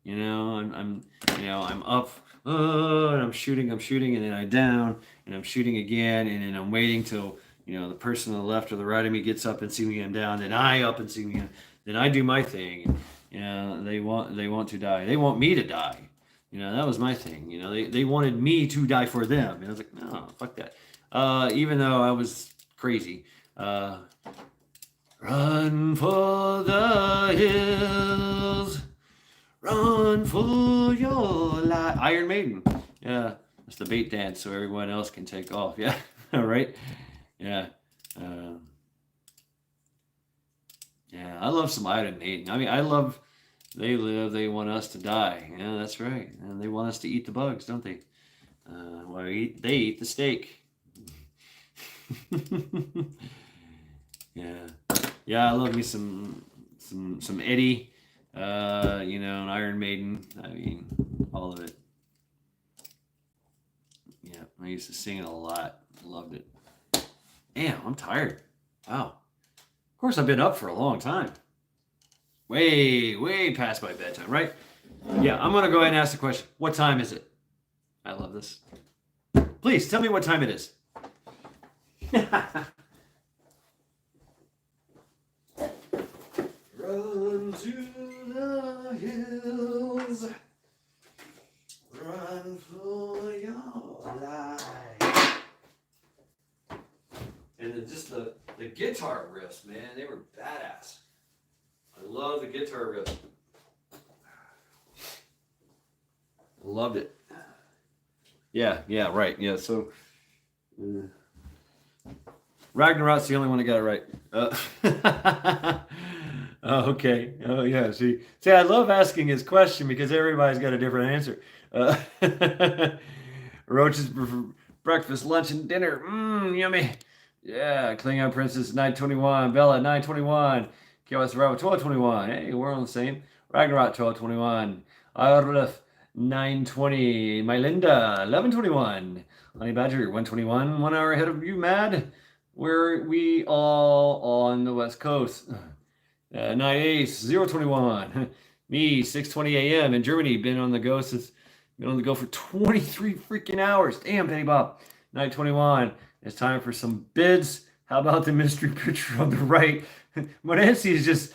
I'm up, and I'm shooting, and then I'm down, and I'm shooting again, and then I'm waiting till the person on the left or the right of me gets up and see me I'm down. Then I up and see me. Then I do my thing. They want to die. They want me to die. That was my thing. They wanted me to die for them. And I was like, no, fuck that. Even though I was crazy. Run for the hills, run for your life. Iron Maiden. Yeah, that's the bait dance so everyone else can take off. Yeah, right? Yeah. Yeah, I love some Iron Maiden. I mean, I love they live, they want us to die. Yeah, that's right. And they want us to eat the bugs, don't they? They eat the steak. Yeah, I love me some Eddie, and Iron Maiden. I mean, all of it. Yeah, I used to sing it a lot. Loved it. Damn, I'm tired. Wow. Of course, I've been up for a long time. Way past my bedtime, right? Yeah, I'm gonna go ahead and ask the question. What time is it? I love this. Please tell me what time it is. Run to the hills, run for your life. And just the guitar riffs, man, they were badass. I love the guitar riffs. I loved it. Yeah, right. Yeah, so Ragnarok's the only one that got it right. Okay. Oh, yeah. See, I love asking his question because everybody's got a different answer. Roaches for breakfast, lunch, and dinner. Yummy. Yeah. Klingon Princess 921. Bella 921. KOS Bravo 1221. Hey, we're on the same. Ragnarok 1221. Arlef 920. Mylinda 1121. Honey Badger 121. 1 hour ahead of you, Mad. Where we all on the West Coast. Night Ace 021. Me 6:20 a.m. in Germany. Been on the go for 23 freaking hours. Damn, Penny Bob. Night 21. It's time for some bids. How about the mystery picture on the right? Nancy is just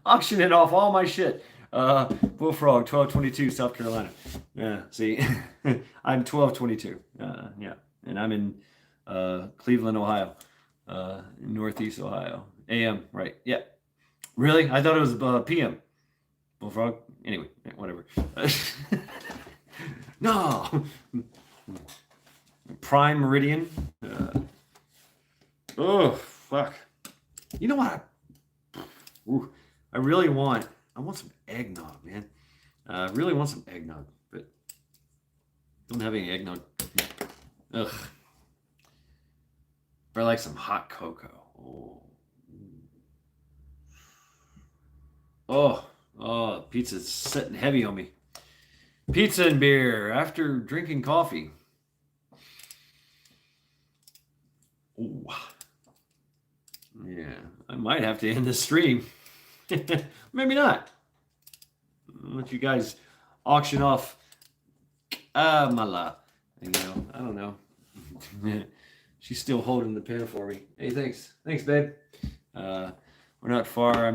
auctioning off all my shit. Bullfrog 1222 South Carolina. Yeah, see, I'm 1222. Yeah, and I'm in Cleveland, Ohio, Northeast Ohio. AM, right? Yeah. Really? I thought it was PM. Bullfrog. Anyway, whatever. No. Prime Meridian. Oh fuck. You know what? I really want. I want some eggnog, man. I really want some eggnog, but don't have any eggnog. Ugh. But I like some hot cocoa. Oh, pizza's sitting heavy on me. Pizza and beer after drinking coffee. Ooh. Yeah, I might have to end the stream. Maybe not. I'll let you guys auction off Mala. You know, I don't know. She's still holding the pen for me. Hey, thanks, babe. We're not far.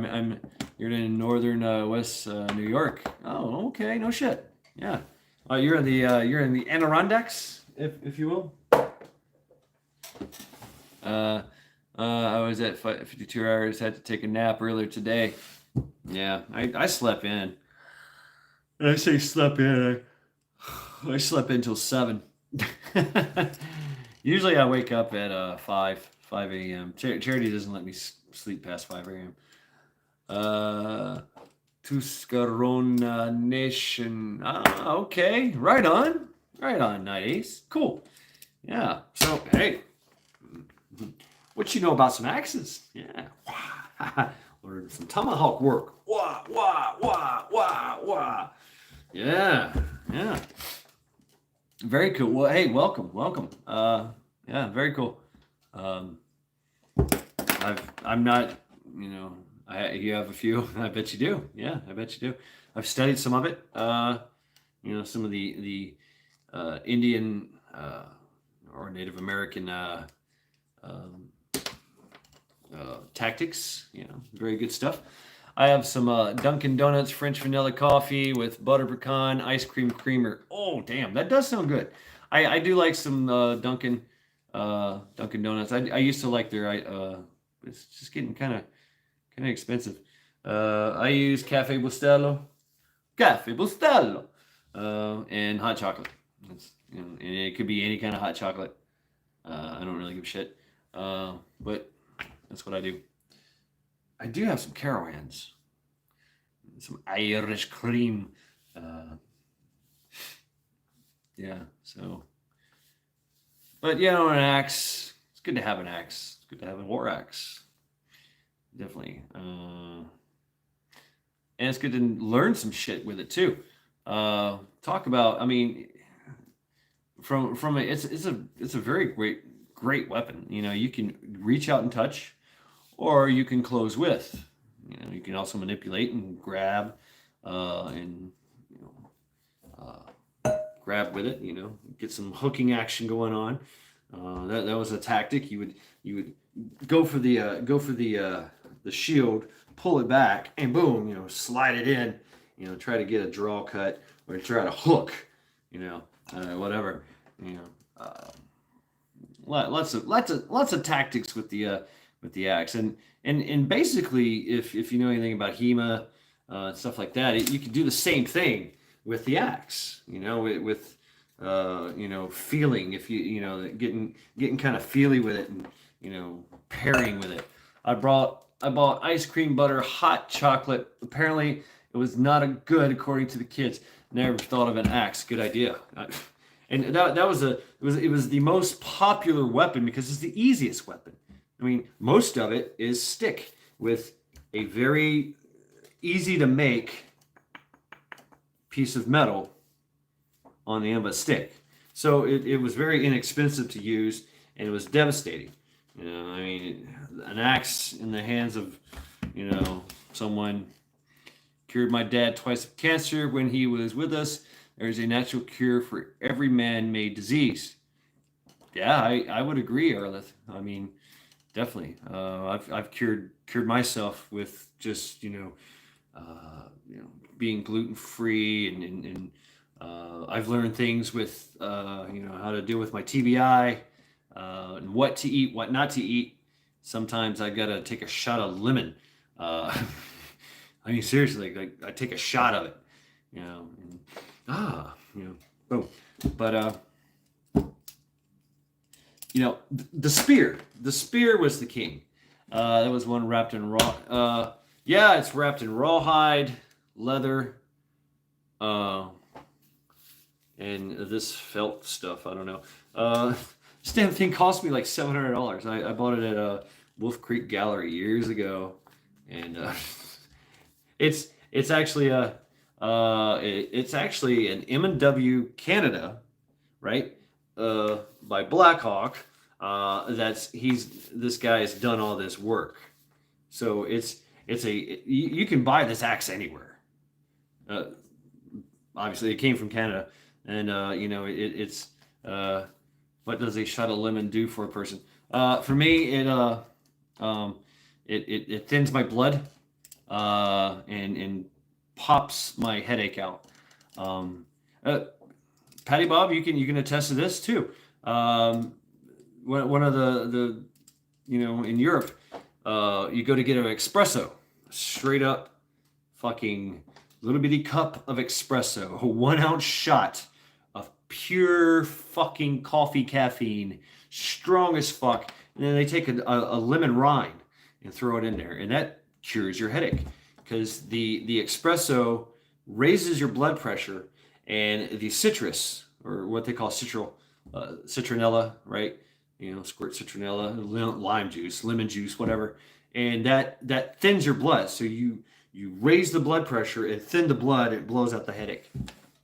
You're in northern West New York. Oh, okay, no shit. Yeah. You're in the Adirondacks, if you will. I was at 52 hours. Had to take a nap earlier today. Yeah, I slept in. I say slept in. I slept in till 7. Usually I wake up at 5 a.m. Charity doesn't let me sleep past 5 a.m. Tuscarona Nation. Okay. Right on, Night Ace. Cool. Yeah. So, hey, what you know about some axes? Yeah. Or some tomahawk work. Wah. Yeah. Very cool. Well, hey, welcome. Yeah, very cool. I'm not, you have a few. I bet you do. Yeah, I bet you do. I've studied some of it. Some of the Indian or Native American tactics. Very good stuff. I have some Dunkin' Donuts French vanilla coffee with butter pecan ice cream creamer. Oh, damn, that does sound good. I do like some Dunkin' Donuts. I used to like their. It's just getting kind of expensive. I use Cafe Bustelo, and hot chocolate. And it could be any kind of hot chocolate. I don't really give a shit, but that's what I do. I do have some Carowinds, some Irish cream. Yeah, so. But an axe. It's good to have an axe. It's good to have a war axe. Definitely. And it's good to learn some shit with it too. Talk about. I mean, from it's a very great weapon. You can reach out and touch, or you can close with. You can also manipulate and grab, and you grab with it. Get some hooking action going on. That was a tactic. You would go for the shield, pull it back, and boom, slide it in. Try to get a draw cut or try to hook. Whatever. Uh, lots of tactics with the axe, and basically, if you know anything about HEMA, stuff like that, you can do the same thing with the axe. With feeling, if getting kind of feely with it, and pairing with it. I bought ice cream butter hot chocolate. Apparently, it was not a good according to the kids. Never thought of an axe. Good idea. And it was the most popular weapon because it's the easiest weapon. I mean, most of it is stick with a very easy to make piece of metal on the end of a stick. So it was very inexpensive to use, and it was devastating. I mean, an axe in the hands of, someone cured my dad twice of cancer when he was with us. There's a natural cure for every man-made disease. Yeah, I would agree, Arleth. I mean, definitely. I've cured myself with just being gluten free, and I've learned things with how to deal with my TBI, and what to eat, what not to eat. Sometimes I gotta take a shot of lemon. I mean, seriously, like I take a shot of it, and, boom. But the spear was the king. That was one wrapped in raw. Yeah, it's wrapped in rawhide, leather, and this felt stuff. I don't know. This damn thing cost me like $700. I bought it at Wolf Creek Gallery years ago, and it's actually it's actually an M&W Canada, right? By Blackhawk. This guy has done all this work, so you can buy this axe anywhere. Obviously, it came from Canada, and it's what does a shot of lemon do for a person? For me, it thins my blood, and pops my headache out. Patty Bob, you can attest to this too. One of the in Europe, you go to get an espresso, straight up, fucking little bitty cup of espresso, a 1 ounce shot of pure fucking coffee caffeine, strong as fuck, and then they take a lemon rind and throw it in there, and that cures your headache because the espresso raises your blood pressure, and the citrus, or what they call citronella, right? Squirt citronella, lime juice, lemon juice, whatever, and that thins your blood. So you raise the blood pressure and thin the blood. It blows out the headache.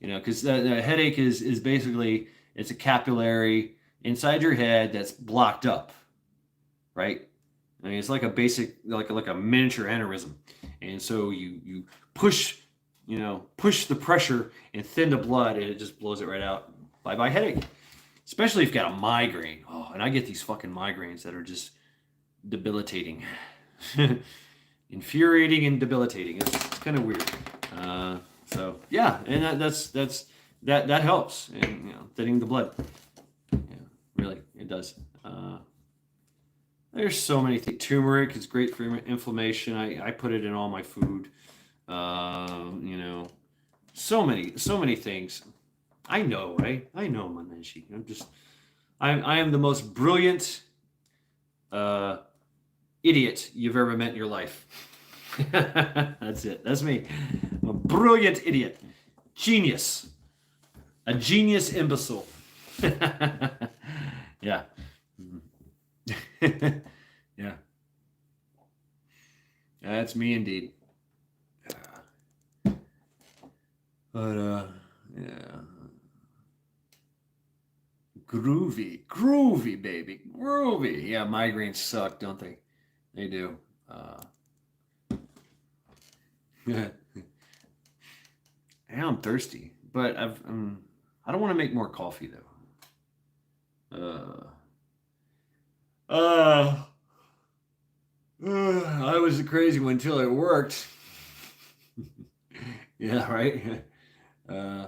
Because the headache is basically, it's a capillary inside your head that's blocked up, right? I mean, it's like a basic, like a miniature aneurysm, and so you push the pressure and thin the blood, and it just blows it right out. Bye bye headache. Especially if you've got a migraine. Oh, and I get these fucking migraines that are just debilitating, infuriating and debilitating. It's kind of weird. So yeah, and that helps, and thinning the blood. Yeah, really, it does. There's so many things. Turmeric is great for inflammation. I put it in all my food. So many things. I know, right? I know, Manenshi. I am the most brilliant idiot you've ever met in your life. That's it. That's me. I'm a brilliant idiot. Genius. A genius imbecile. Yeah. Yeah. That's me indeed. But yeah. Groovy, baby, groovy. Yeah, migraines suck, don't they? They do. Yeah, I'm thirsty, but I don't want to make more coffee though. Uh, I was a crazy one until it worked. Yeah, right. Uh,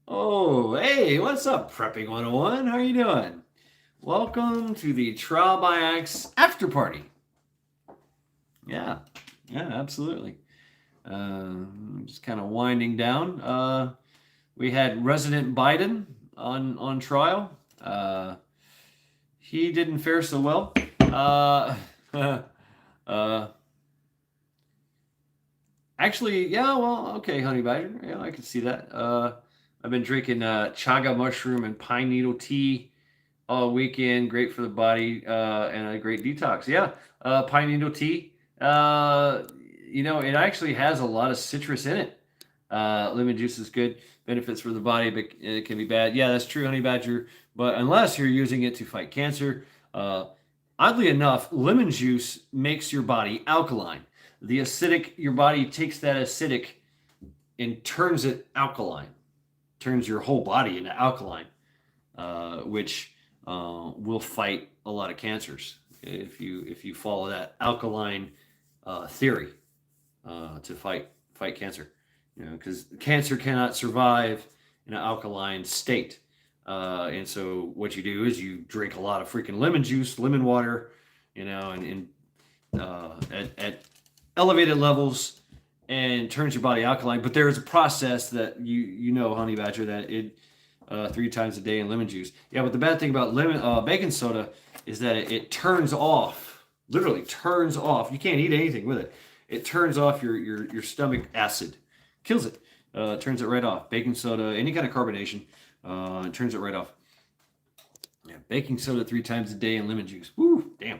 oh, hey, what's up, Prepping 101? How are you doing? Welcome to the Trial by Axe after party. Yeah, absolutely. Just kind of winding down. We had Resident Biden on trial. He didn't fare so well. Uh, Actually, yeah, well, okay, honey badger. Yeah, I can see that. I've been drinking chaga mushroom and pine needle tea all weekend. Great for the body and a great detox. Yeah, pine needle tea. It actually has a lot of citrus in it. Lemon juice is good. Benefits for the body, but it can be bad. Yeah, that's true, honey badger. But unless you're using it to fight cancer, oddly enough, lemon juice makes your body alkaline. The acidic, your body takes that acidic and turns it alkaline, turns your whole body into alkaline, which will fight a lot of cancers if you follow that alkaline theory to fight cancer. Because cancer cannot survive in an alkaline state. And so what you do is you drink a lot of freaking lemon juice, lemon water, and at elevated levels and turns your body alkaline. But there is a process that honey badger, that it 3 times a day in lemon juice. Yeah, but the bad thing about baking soda is that it turns off, literally turns off. You can't eat anything with it. It turns off your stomach acid, kills it, turns it right off. Baking soda, any kind of carbonation, it turns it right off. Yeah, baking soda 3 times a day in lemon juice. Woo, damn.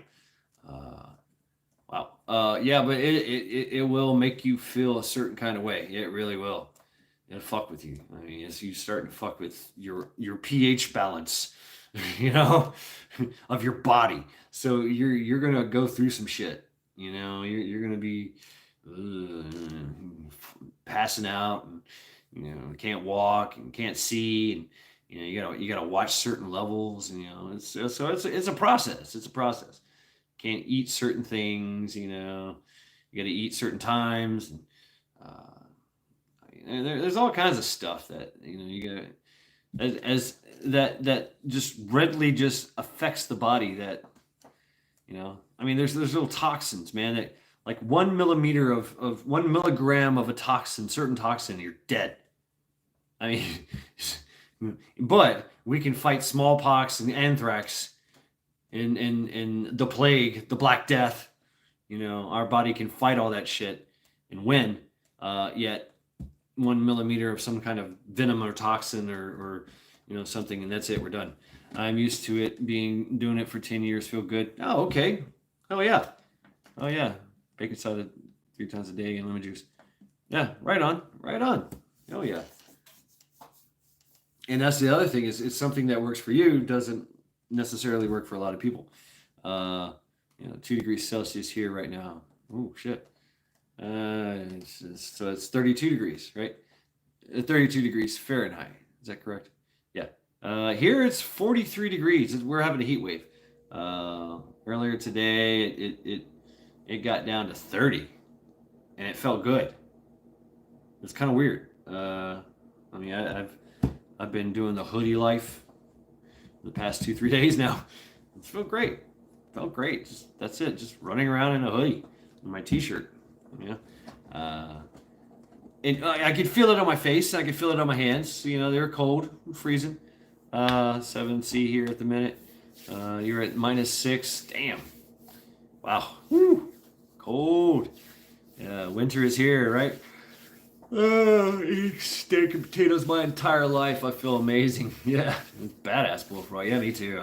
Wow. Yeah, but it will make you feel a certain kind of way. It really will. It'll fuck with you. I mean, as you start to fuck with your pH balance, of your body. So you're gonna go through some shit. You're gonna be passing out, and can't walk and can't see, and you gotta watch certain levels. It's a process. It's a process. Can't eat certain things. You got to eat certain times. And there's all kinds of stuff that you got as that just readily just affects the body. That I mean, there's little toxins, man. That like 1 millimeter of 1 milligram of a toxin, certain toxin, you're dead. I mean, but we can fight smallpox and anthrax. In the plague, the Black Death, our body can fight all that shit and win. Yet 1 millimeter of some kind of venom or toxin or something, and that's it. We're done. I'm used to it doing it for 10 years. Feel good. Oh, okay. Oh yeah. Baking soda 3 times a day and lemon juice. Yeah, right on. Oh yeah. And that's the other thing is it's something that works for you doesn't necessarily work for a lot of people. 2 degrees Celsius here right now. Oh shit. So it's 32 degrees, right? 32 degrees Fahrenheit. Is that correct? Yeah. Here it's 43 degrees. We're having a heat wave. Earlier today, it got down to 30, and it felt good. It's kind of weird. I mean, I've been doing the hoodie life the past 2-3 days now. It felt great. That's it. Just running around in a hoodie and my t-shirt. And I could feel it on my face. I could feel it on my hands. They're cold, freezing. 7°C here at the minute. You're at -6. Damn. Wow. Woo. Cold. Winter is here, right? Eat steak and potatoes my entire life. I feel amazing. Yeah, badass bullfrog. Yeah, me too.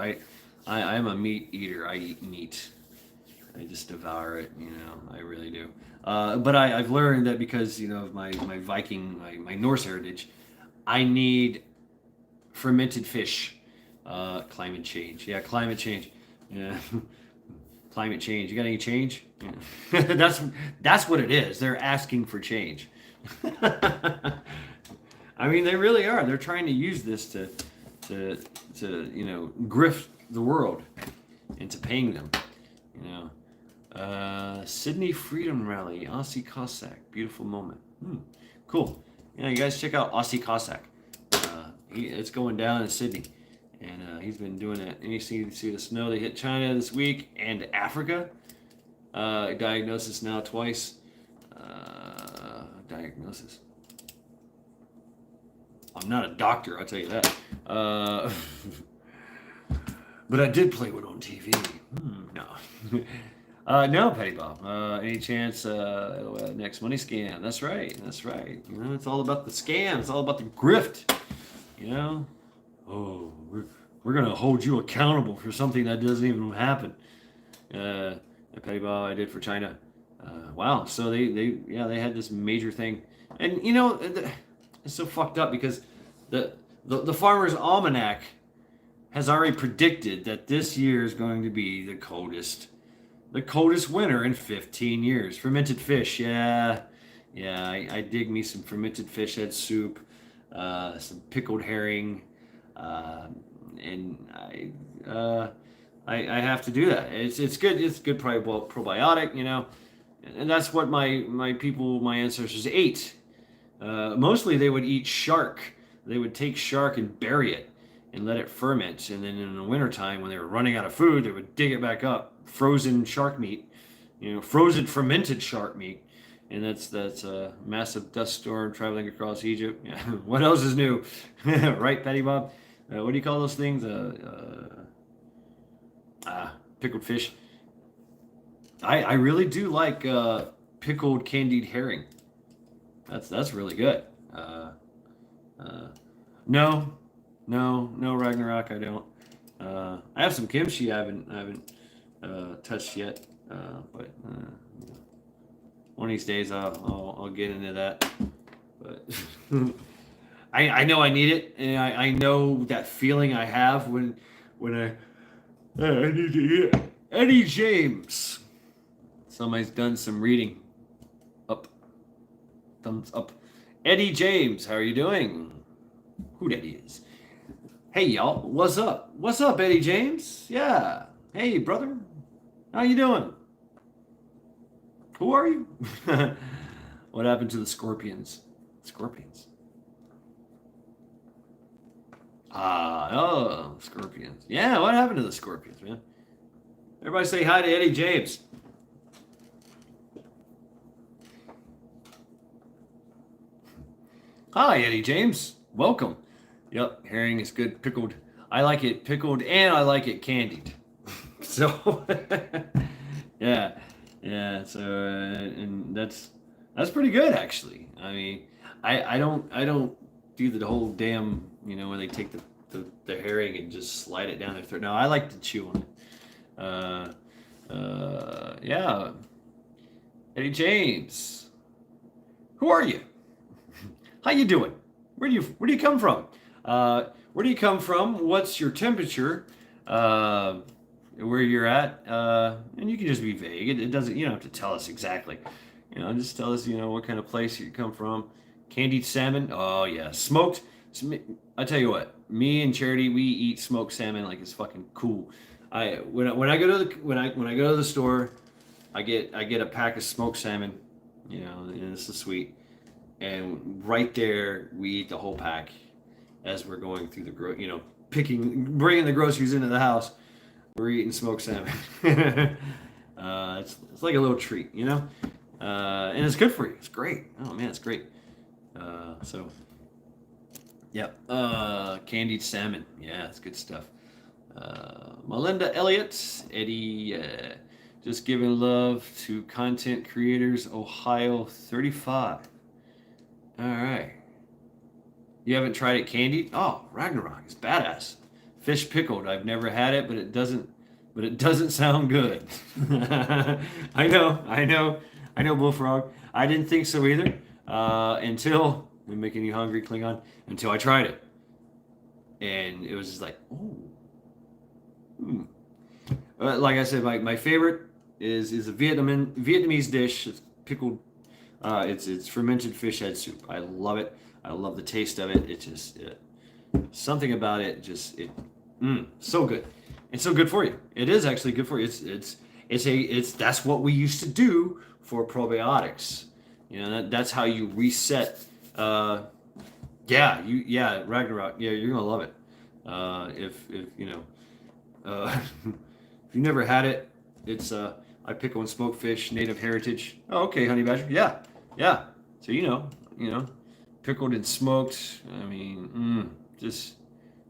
I'm a meat eater. I eat meat. I just devour it. I really do. But I've learned that because of my Viking, my Norse heritage, I need fermented fish Climate change. Yeah, climate change. Yeah. Climate change. You got any change? Yeah. That's what it is. They're asking for change. I mean, they really are. They're trying to use this to grift the world into paying them. You know, Sydney Freedom Rally, Aussie Cossack, beautiful moment. Cool. Yeah, you guys check out Aussie Cossack. It's going down in Sydney, and he's been doing it. And you see the snow that hit China this week and Africa. Diagnosis now twice. Diagnosis. I'm not a doctor, I'll tell you that. But I did play one on TV. No. No, Petty Bob. Any chance next money scam? That's right. That's right. You know, it's all about the scam. It's all about the grift. You know? Oh, we're gonna hold you accountable for something that doesn't even happen. Petty Bob I did for China. Wow. So they had this major thing, and you know, it's so fucked up because the Farmer's Almanac has already predicted that this year is going to be the coldest winter in 15 years. Fermented fish, yeah, I dig me some fermented fish head soup, some pickled herring, and I have to do that. It's good. It's good probiotic, you know, and that's what my ancestors ate. Mostly they would eat shark. They would take shark and bury it and let it ferment. And then in the wintertime, when they were running out of food, they would dig it back up. Frozen shark meat, you know, frozen fermented shark meat. And that's a massive dust storm traveling across Egypt. Yeah. What else is new? Right, Petty Bob? What do you call those things? Pickled fish. I really do like pickled candied herring. That's really good. No, Ragnarok. I don't. I have some kimchi I haven't touched yet, but one of these days I'll get into that. But I know I need it, and I know that feeling I have when I need to eat Eddie James. Somebody's done some reading. Up. Thumbs up. Eddie James, how are you doing? Who that is? Hey, y'all. What's up? What's up, Eddie James? Yeah. Hey, brother. How you doing? Who are you? What happened to the Scorpions? Scorpions. Scorpions. Yeah, what happened to the Scorpions, man? Everybody say hi to Eddie James. Hi, Eddie James. Welcome. Yep, herring is good pickled. I like it pickled and I like it candied. So, yeah. So, and that's pretty good actually. I mean, I don't do the whole damn, you know, when they take the herring and just slide it down their throat. No, I like to chew on it. Yeah. Eddie James, who are you? How you doing? Where do you come from? Where do you come from? What's your temperature? Where you're at? And you can just be vague. It doesn't. You don't have to tell us exactly. You know, just tell us. You know what kind of place you come from. Candied salmon. Oh yeah, smoked. I tell you what. Me and Charity, we eat smoked salmon like it's fucking cool. When I go to the store, I get a pack of smoked salmon. You know, and this is sweet. And right there, we eat the whole pack as we're going through bringing the groceries into the house. We're eating smoked salmon. It's like a little treat, you know? And it's good for you. It's great. Oh, man, it's great. Candied salmon. Yeah, it's good stuff. Melinda Elliott, Eddie, just giving love to content creators, Ohio 35. All right. You haven't tried it candied? Oh, Ragnarok is badass. Fish pickled. I've never had it, but it doesn't sound good. I know, Bullfrog. I didn't think so either. I'm making you hungry, Klingon. Until I tried it, and it was just like, oh, Mm. Like I said, my favorite is a Vietnamese dish. It's pickled. It's fermented fish head soup. I love it. I love the taste of it. It just something about it just so good. It's so good for you. It is actually good for you. It's that's what we used to do for probiotics. You know that's how you reset. Yeah, Ragnarok. Yeah, you're gonna love it. If you know, if you never had it, it's I pickle and smoke fish, native heritage. Oh, okay, honey badger. Yeah, yeah. So pickled and smoked. I mean, just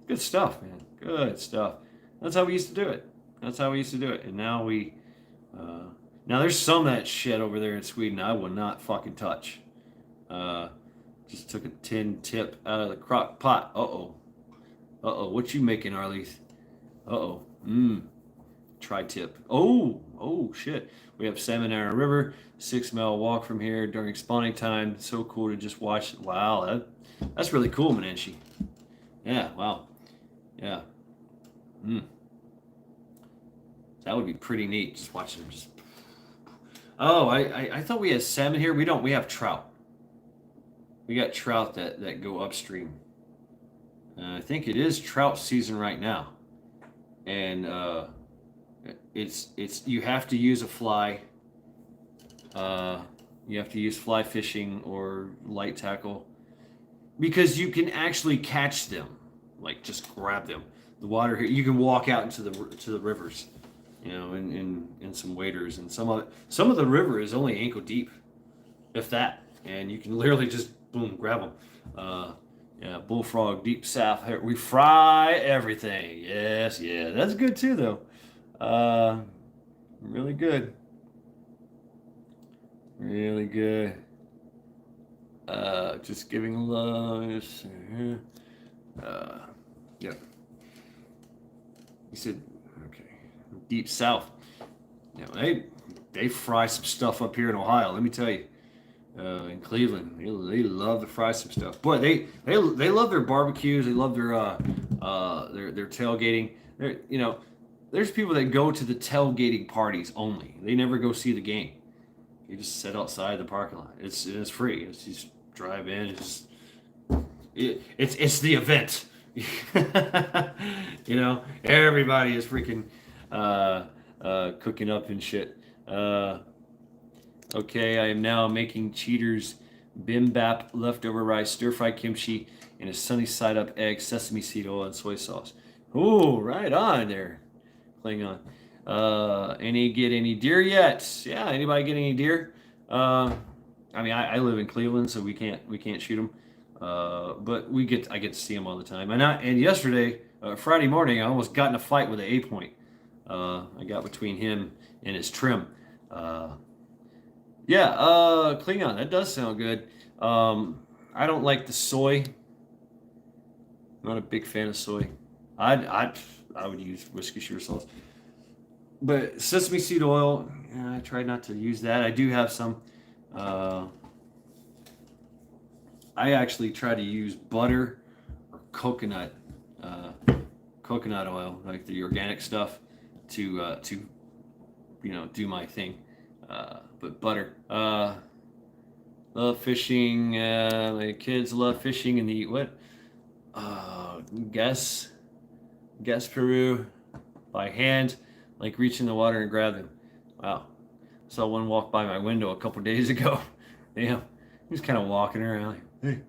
good stuff, man. Good stuff. That's how we used to do it. That's how we used to do it. And uh, now there's some of that shit over there in Sweden I will not fucking touch. Uh, just took a tin tip out of the crock pot. Uh-oh. Uh-oh. What you making, Arleth? Uh-oh. Tri-tip. Oh, shit. We have salmon in our river, 6 mile walk from here during spawning time. So cool to just watch. Wow, that's really cool, Menenshi. Yeah, wow. Yeah. That would be pretty neat. Just watching them just. Oh, I thought we had salmon here. We don't. We have trout. We got trout that go upstream. I think it is trout season right now, and it's you have to use a fly. You have to use fly fishing or light tackle because you can actually catch them, like just grab them. The water here, you can walk out into the rivers, in some waders, and some of the river is only ankle deep, if that, and you can literally just boom grab them. Yeah, bullfrog, deep south. We fry everything. Yes, yeah, that's good too, though. Really good. Really good. Just giving love. Yep. He said, okay, deep south. They fry some stuff up here in Ohio. Let me tell you, in Cleveland, they love to fry some stuff. Boy, they love their barbecues. They love their tailgating. There's people that go to the tailgating parties only. They never go see the game. You just sit outside the parking lot. It's free. It's just drive in. It's the event. Everybody is freaking cooking up and shit. Okay, I am now making Cheater's bimbap leftover rice, stir-fried kimchi, and a sunny side-up egg, sesame seed oil, and soy sauce. Ooh, right on there, Klingon. Any deer yet? Yeah, anybody get any deer? I live in Cleveland, so we can't shoot them. But I get to see them all the time. And yesterday, Friday morning, I almost got in a fight with an 8-point. I got between him and his trim. Klingon, that does sound good. I don't like the soy. Not a big fan of soy. I would use whiskey shear sauce. But sesame seed oil, I try not to use that. I do have some. I actually try to use butter or coconut oil, like the organic stuff, to do my thing. But butter. Love fishing. My kids love fishing in the what? Guess Peru by hand, like reach in the water and grab them. Wow. Saw one walk by my window a couple days ago. Damn. He was kind of walking around like, hey,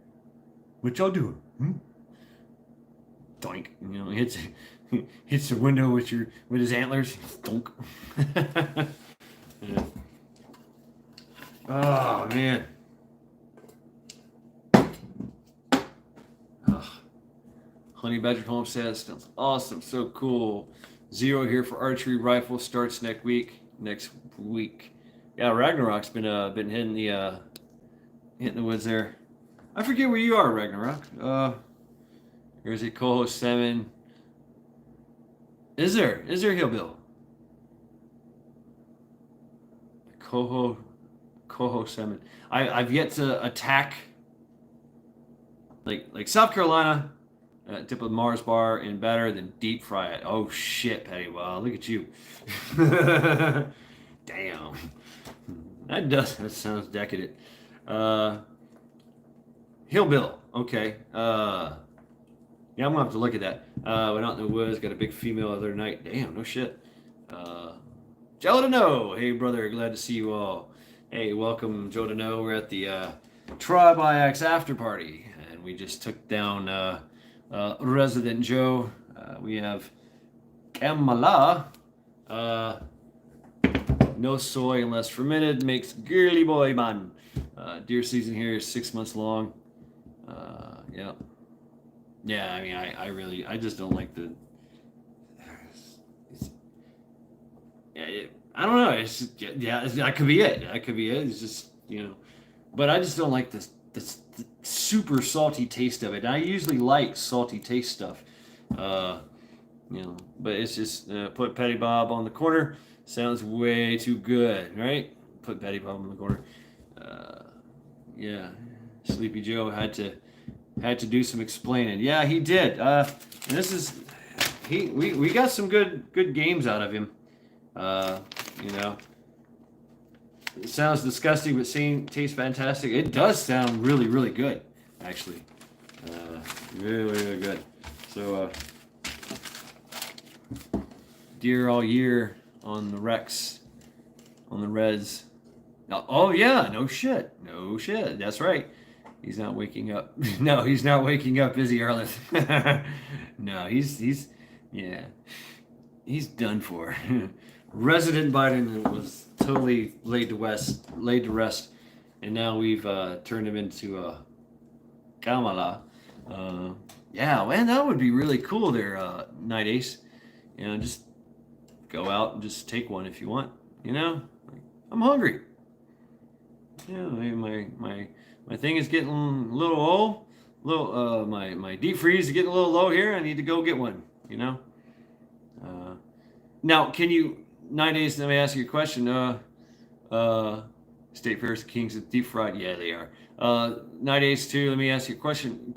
what y'all doing? Doink. Hits the window with his antlers. Donk. Yeah. Oh man. Honey Badger Homestead sounds awesome. So cool. Zero here for archery rifle starts next week. Yeah, Ragnarok's been hitting the woods there. I forget where you are, Ragnarok. Here's a Coho salmon. Is there Hillbill? Coho salmon. I've yet to attack like South Carolina. Dip with Mars bar in batter, then deep fry it. Oh shit, Petty! Wow, look at you. Damn. That sounds decadent. Hillbill. Okay. Yeah, I'm gonna have to look at that. Went out in the woods, got a big female the other night. Damn, no shit. Joe to know. Hey brother, glad to see you all. Hey, welcome Joe to know. We're at the Tribe IX after party, and we just took down Resident Joe. We have Kamala. No soy unless fermented makes girly boy man. Deer season here is 6 months long. Yeah. Yeah, I mean, I just don't like the. I don't know. It's just, yeah, that could be it. That could be it. It's just but I just don't like the super salty taste of it. And I usually like salty taste stuff, but it's just put Petty Bob on the corner. Sounds way too good, right? Put Petty Bob on the corner. Yeah, Sleepy Joe had to do some explaining. Yeah, he did. And this is we got some good games out of him. It sounds disgusting, but tastes fantastic. It does sound really, really good, actually. Really, really good. So, deer all year on the Rex, on the Reds. Oh yeah, no shit. That's right. He's not waking up. No, he's not waking up, is he, Arlen? No, he's done for. Resident Biden was totally laid to rest, and now we've turned him into Kamala. Yeah, man, that would be really cool there, Night Ace. Just go out and just take one if you want. I'm hungry. My thing is getting a little old. My deep freeze is getting a little low here. I need to go get one. Now, can you? 9 days. Let me ask you a question. State Fairs, Kings of Deep Fried. Yeah, they are. 9 days too. Let me ask you a question.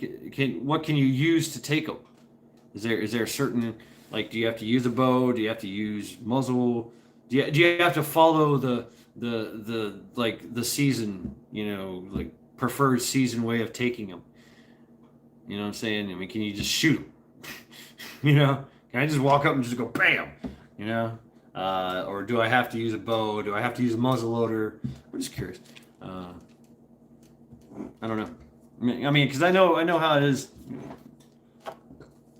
What can you use to take them? Is there a certain do you have to use a bow? Do you have to use muzzle? Do you have to follow the season? Preferred season way of taking them. You know what I'm saying? I mean, can you just shoot them? Can I just walk up and just go bam? Or do I have to use a bow? Do I have to use a muzzle loader? I'm just curious. I don't know. I mean, because I know how it is.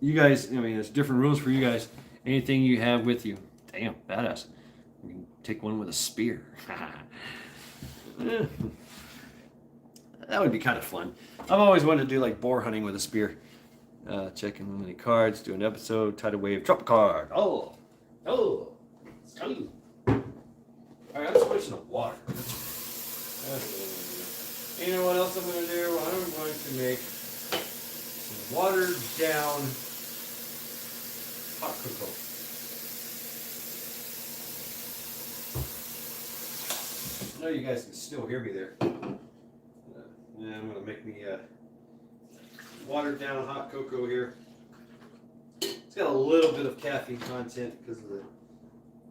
You guys, there's different rules for you guys. Anything you have with you. Damn, badass. You can take one with a spear. That would be kind of fun. I've always wanted to do boar hunting with a spear. Checking how many cards, do an episode, tidal wave, drop a card. Oh. Scully. Alright, I'm switching to water. You know what else I'm going to do? I'm going to make some watered down hot cocoa. I know you guys can still hear me there. Yeah, I'm going to make me watered down hot cocoa here. It's got a little bit of caffeine content because of the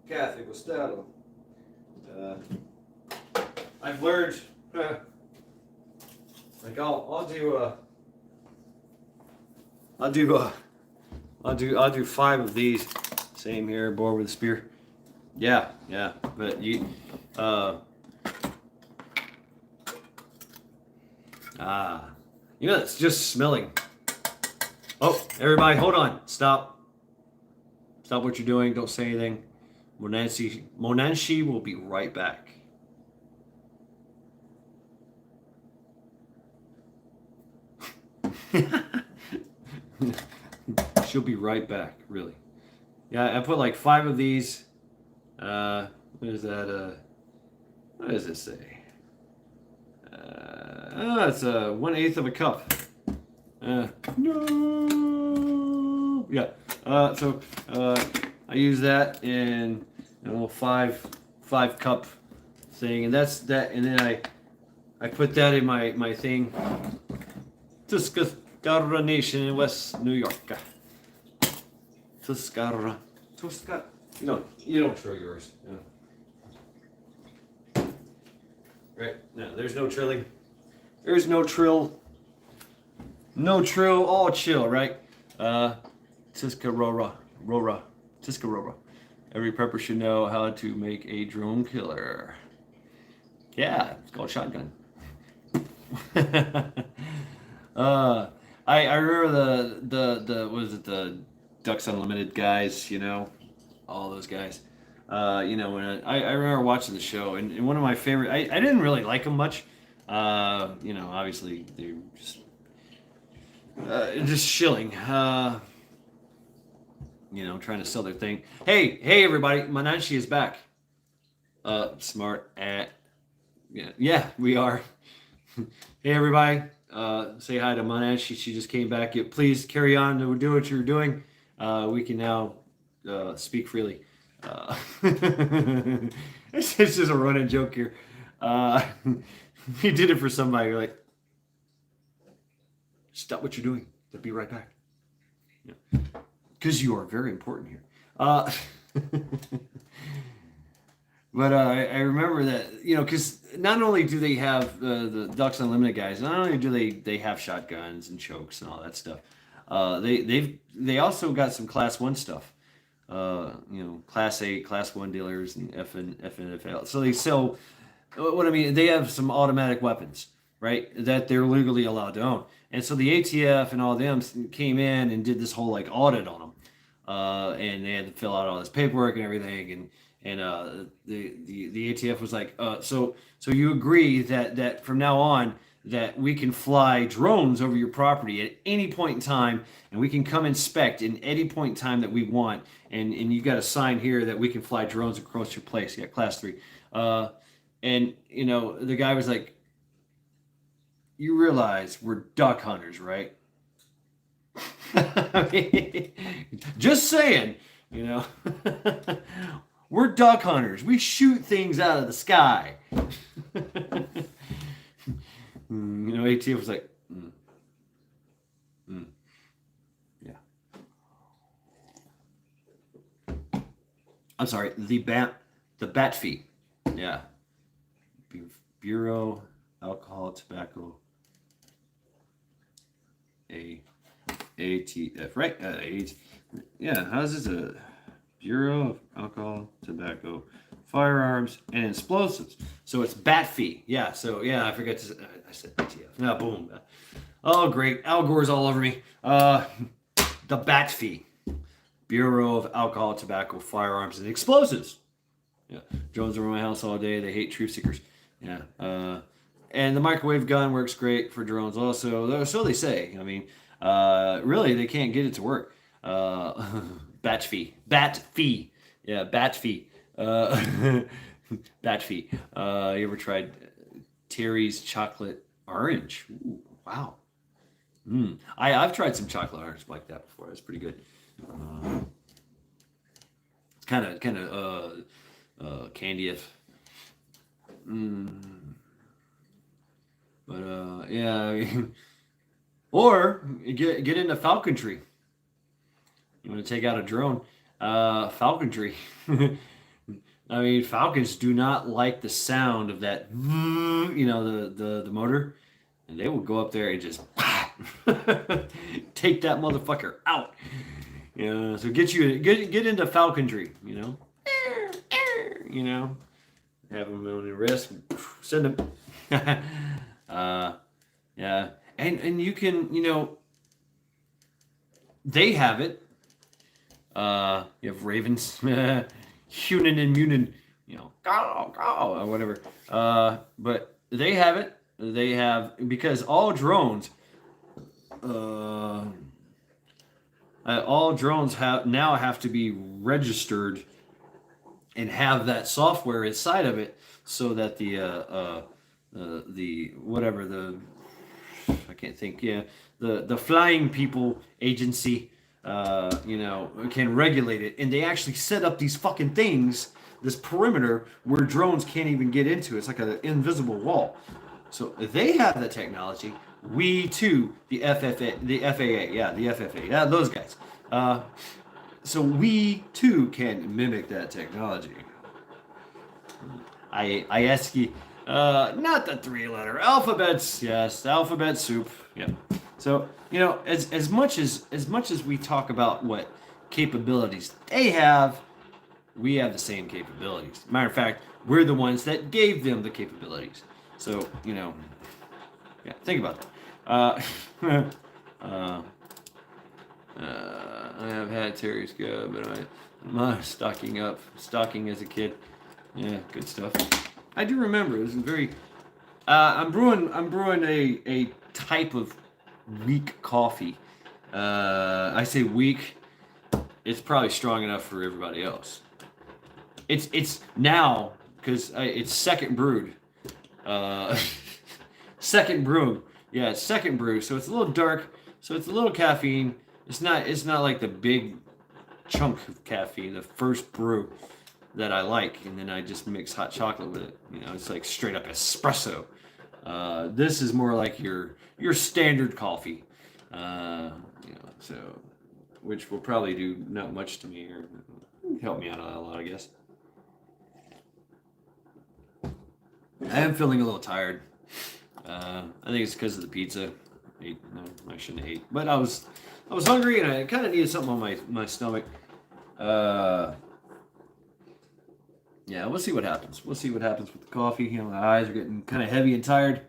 Cafe Gustato. I've learned, I'll do 5 of these. Same here, boar with a spear. Yeah, but it's just smelling. Oh, everybody, hold on. Stop what you're doing. Don't say anything. Monanshi will be right back. She'll be right back, really. Yeah, I put 5 of these. What is that? What does it say? It's 1/8 of a cup. No. Yeah. So I use that in a little 5 cup thing, and that's that. And then I put that in my thing. Just Tuscarora Nation in West New York. Tuscarora. You don't trill yours. Yeah. Right? No, there's no trilling. There's no trill. No trill, all chill, right? Tuscarora. Tuscarora. Every prepper should know how to make a drone killer. Yeah, it's called shotgun. I remember the was it the Ducks Unlimited guys, all those guys. When I remember watching the show, and one of my favorite, I didn't really like them much. Obviously they just shilling. Trying to sell their thing. Hey everybody, Mananshi is back. Smart at yeah, we are. Hey everybody, say hi to Mananshi. She just came back. Please carry on to do what you're doing. We can now speak freely. It's just a running joke here. You did it for somebody. You're like, stop what you're doing. I'll be right back. Because you are very important here. But I remember that, because not only do they have the Ducks Unlimited guys, not only do they have shotguns and chokes and all that stuff, they also got some Class 1 stuff. Class 8, Class 1 dealers and FNFL. So they sell, what I mean, they have some automatic weapons, right, that they're legally allowed to own. And so the ATF and all them came in and did this whole audit on them. And they had to fill out all this paperwork and everything, and the ATF was like, so you agree that from now on that we can fly drones over your property at any point in time, and we can come inspect in any point in time that we want, and you got a sign here that we can fly drones across your place. Yeah, Class 3. And the guy was like, you realize we're duck hunters, right? Just saying, we're duck hunters. We shoot things out of the sky. ATF was like, yeah. I'm sorry, the bat fee. Yeah. Bureau, Alcohol, Tobacco, ATF, right? Yeah, how's this a Bureau of Alcohol, Tobacco, Firearms, and Explosives. So it's bat fee. Yeah, so yeah, I forgot to I said ATF. No, boom. Oh, great. Al Gore's all over me. The bat fee. Bureau of Alcohol, Tobacco, Firearms, and Explosives. Yeah, drones are in my house all day. They hate truth seekers. Yeah. And the microwave gun works great for drones also. So they say. I mean, really, they can't get it to work. Bat fee. Yeah, bat fee. Bat fee. You ever tried Terry's chocolate orange? Ooh, wow. I've tried some chocolate orange like that before. It's pretty good. It's kind of candy-ish. But yeah. Or get into falconry. You want to take out a drone? Falconry. I mean, falcons do not like the sound of that, the motor, and they will go up there and just take that motherfucker out. So get into falconry. Have them on your wrist, send them. Yeah, and you can, they have it. You have ravens, Hunan and Munin, or whatever. But they have it. They have, because all drones have to be registered and have that software inside of it, so that the flying people agency can regulate it, and they actually set up these fucking things, this perimeter where drones can't even get into. It's like an invisible wall. So they have the technology. we too, the FAA, yeah, the FFA, yeah, those guys. So we too can mimic that technology. I ask you, not the three-letter alphabets. Yes, alphabet soup. Yeah. So as much as we talk about what capabilities they have, we have the same capabilities. Matter of fact, we're the ones that gave them the capabilities. So yeah, think about that. Uh, I have had Terry's good, but I'm stocking as a kid. Yeah, good stuff. I do remember it was very. I'm brewing a type of weak coffee. I say weak. It's probably strong enough for everybody else. It's now because it's second brewed. Uh, second brew. Yeah, it's second brew. So it's a little dark. So it's a little caffeine. It's not like the big chunk of caffeine. The first brew that I like, and then I just mix hot chocolate with it. It's like straight up espresso. This is more like your standard coffee. So which will probably do not much to me or help me out a lot, I guess. I am feeling a little tired. I think it's because of the pizza. No, I shouldn't have ate, but I was hungry and I kind of needed something on my stomach. Yeah, we'll see what happens. We'll see what happens with the coffee. My eyes are getting kind of heavy and tired.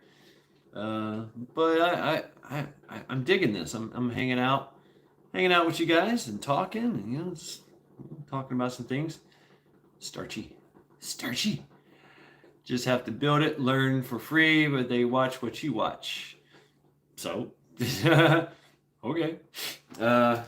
But I'm digging this. I'm hanging out with you guys and talking, and talking about some things. Starchy. Just have to build it, learn for free, but they watch what you watch. So, okay. Yeah.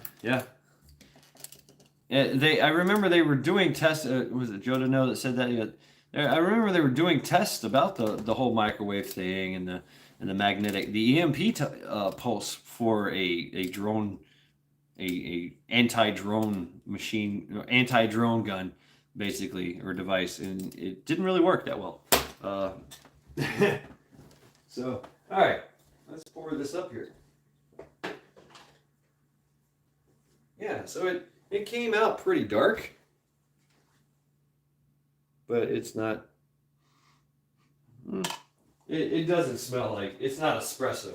I remember they were doing tests. Was it Joe DeNo that said that? Yeah. I remember they were doing tests about the whole microwave thing and the magnetic, the EMP pulse for a drone, a anti-drone machine, anti-drone gun, basically, or device, and it didn't really work that well. So, all right, let's pour this up here. Yeah, so it came out pretty dark, but it's not. It doesn't smell like it's not espresso.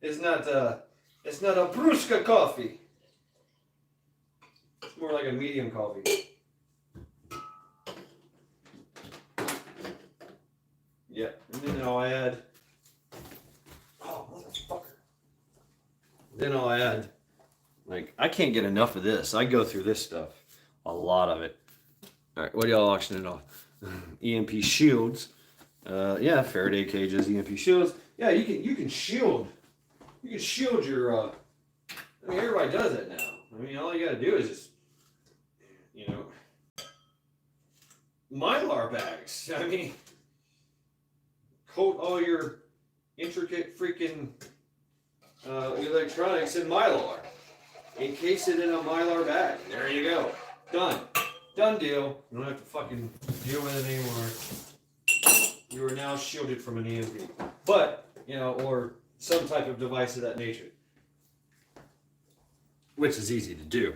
It's not a Brewska coffee. It's more like a medium coffee. Yeah, and then I'll add. Oh, motherfucker. Then I'll add. Like, I can't get enough of this. I go through this stuff. A lot of it. All right, what are y'all auctioning off? EMP shields. Yeah, Faraday cages, EMP shields. Yeah, you can shield. You can shield your. I mean, everybody does that now. I mean, all you gotta do is just, Mylar bags. I mean, coat all your intricate freaking electronics in Mylar. Encase it in a Mylar bag. There you go. Done deal. You don't have to fucking deal with it anymore. You are now shielded from an EMP. But, or some type of device of that nature. Which is easy to do.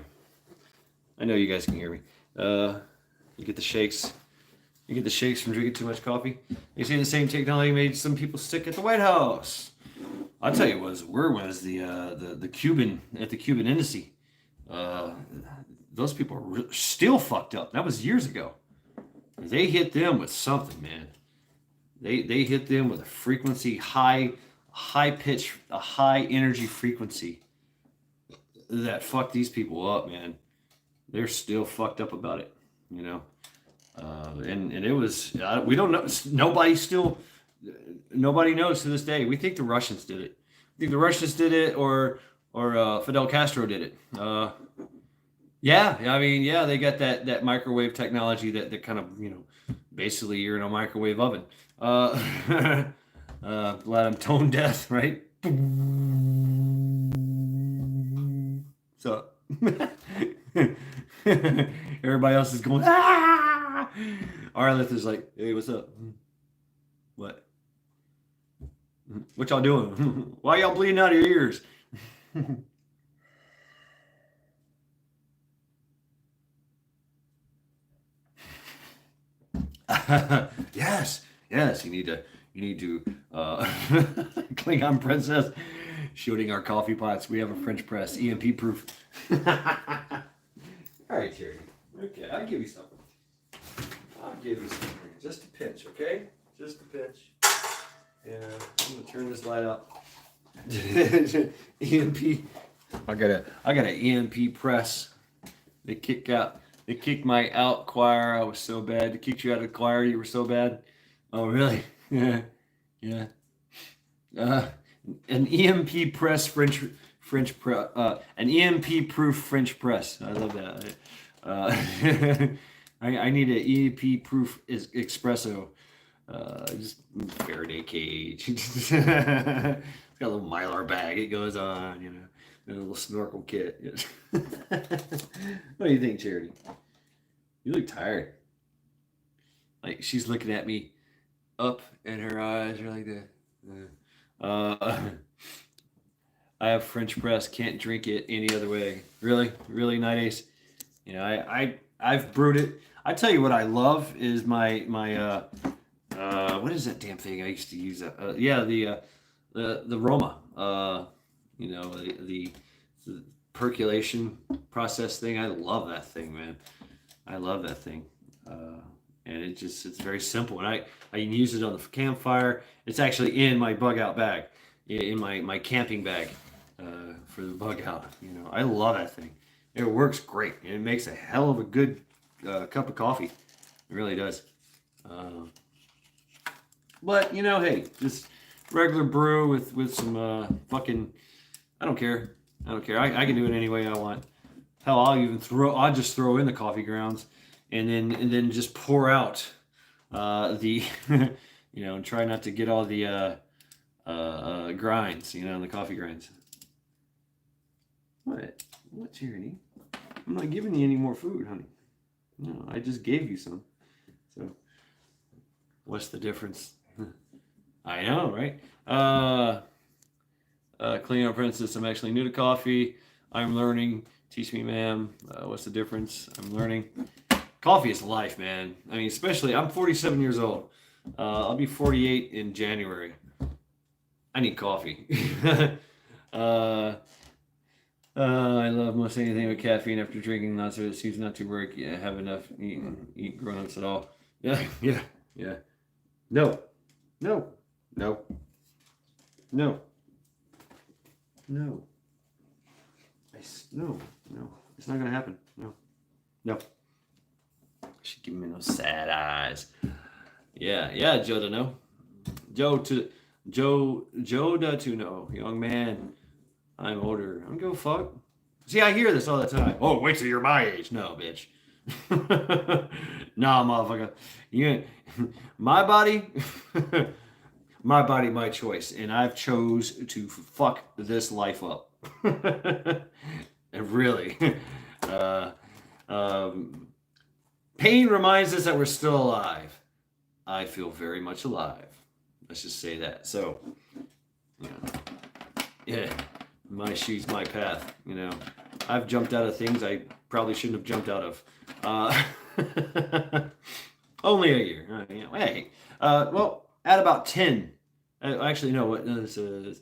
I know you guys can hear me. You get the shakes. You get the shakes from drinking too much coffee. You see the same technology made some people sick at the White House. I'll tell you what was the Cuban at the Cuban embassy. Those people are still fucked up. That was years ago. They hit them with something, man. They hit them with a frequency, high pitch, a high energy frequency that fucked these people up, man. They're still fucked up about it, and it was we don't know. Nobody knows to this day. We think the Russians did it. I think the Russians did it, or Fidel Castro did it. Yeah, I mean, yeah, they got that microwave technology that kind of, basically you're in a microwave oven. Let them tone deaf, right? So everybody else is going, Arleth is like, hey, what's up? What? What y'all doing? Why y'all bleeding out of your ears? Yes, yes. You need to Klingon princess shooting our coffee pots. We have a French press, EMP proof. All right, Charity. Okay, I'll give you something. I'll give you something. Just a pinch, okay? Just a pinch. Yeah, I'm gonna turn this light out. EMP. I got an EMP press. They kicked my out choir. I was so bad. They kicked you out of the choir. You were so bad. Oh really? Yeah, yeah. An EMP press an EMP proof French press. I love that. I need an EMP proof espresso. Just Faraday cage. It's got a little Mylar bag. It goes on, and a little snorkel kit. What do you think, Charity? You look tired. Like she's looking at me up, and her eyes are like that. I have French press. Can't drink it any other way. Really, really, Night Ace. I've brewed it. I tell you what I love is my what is that damn thing I used to use? The Roma. The percolation process thing. I love that thing, man. I love that thing. And it's very simple. And I can use it on the campfire. It's actually in my bug out bag, in my camping bag for the bug out. I love that thing. It works great. And it makes a hell of a good cup of coffee. It really does. But hey, just regular brew with some fucking. I don't care. I can do it any way I want. Hell, I'll just throw in the coffee grounds, and then just pour out the and try not to get all the grinds, the coffee grinds. What, Charity? I'm not giving you any more food, honey. No, I just gave you some. So, what's the difference? I know, right? Clean Princess, I'm actually new to coffee. I'm learning. Teach me, ma'am. What's the difference? I'm learning. Coffee is life, man. I mean, especially, I'm 47 years old. I'll be 48 in January. I need coffee. I love most anything with caffeine after drinking lots of it. Seems not to work. Yeah, have enough. Eat grown-ups at all. Yeah. No. No. No. No. No. No. It's not gonna happen. No. She giving me those sad eyes. Yeah, Joe to know. Joe to know. Young man, I'm older. I don't give a fuck. See, I hear this all the time. Oh, wait till you're my age. No, bitch. Nah, motherfucker. My body, my choice, and I've chose to fuck this life up. And really, pain reminds us that we're still alive. I feel very much alive. Let's just say that. So, yeah, my shoes, my path. I've jumped out of things I probably shouldn't have jumped out of. Only a year. Hey, well, at about 10. Actually, no. What? No, this is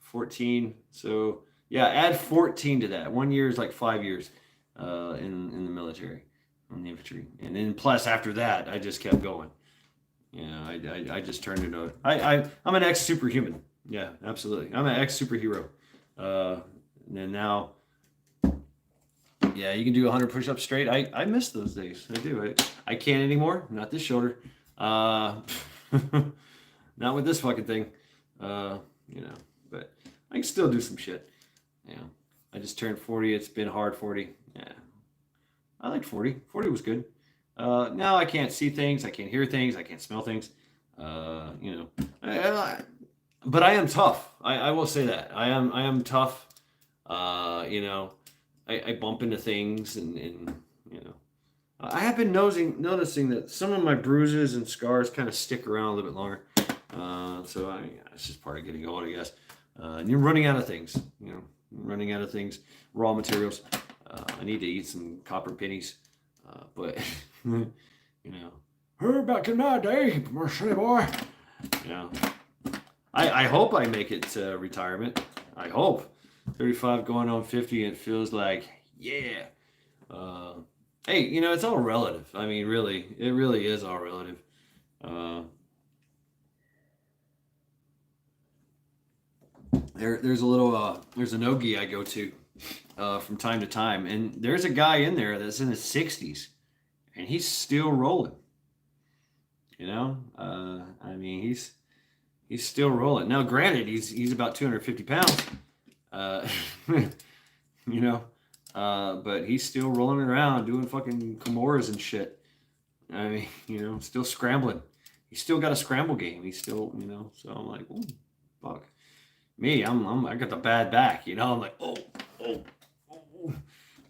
14. So yeah, add 14 to that. 1 year is like 5 years in the military, in the infantry, and then plus after that, I just kept going. I just turned into I'm an ex-superhuman. Yeah, absolutely. I'm an ex-superhero. And then now, yeah, you can do 100 push-ups straight. I miss those days. I do. I can't anymore. Not this shoulder. Not with this fucking thing. But I can still do some shit. I just turned 40. It's been hard 40. Yeah. I liked 40. 40 was good. Now I can't see things. I can't hear things. I can't smell things. But I am tough. I will say that. I am tough. I bump into things and I have been noticing that some of my bruises and scars kind of stick around a little bit longer. So I mean, it's just part of getting old, I guess. And you're running out of things, running out of things, raw materials. I need to eat some copper pennies, but her back in my day, Mercy boy. You know, I hope I make it to retirement. I hope 35 going on 50, and it feels like yeah. Hey, it's all relative. I mean, really, it really is all relative. Uh, there's a nogi I go to from time to time, and there's a guy in there that's in his 60s, and he's still rolling. I mean, he's still rolling. Now, granted, he's about 250 pounds. Uh, you know, but he's still rolling around doing fucking Kimuras and shit. I mean, still scrambling. He's still got a scramble game. He's still, so I'm like, oh, fuck. Me, I got the bad back, I'm like, oh, oh, oh.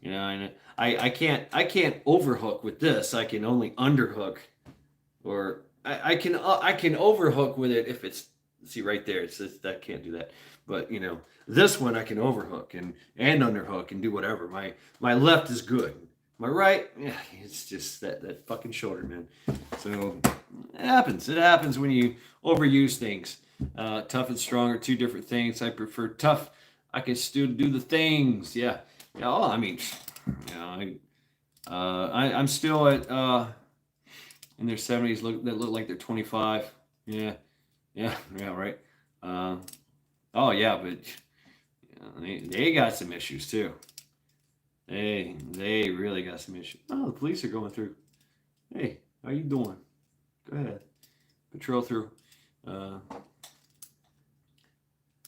And I can't overhook with this. I can only underhook, or I can overhook with it if it's, see right there, it says that can't do that. But this one I can overhook and underhook and do whatever. My left is good. My right, yeah, it's just that fucking shoulder, man. So it happens. It happens when you overuse things. Tough and strong are two different things. I prefer tough. I can still do the things. Yeah. Yeah. Oh, I mean, I'm still at in their 70s. That look like they're 25. Yeah. Yeah. Yeah. Right. Oh yeah, but they got some issues too. They really got some issues. Oh, the police are going through. Hey, how you doing? Go ahead, patrol through.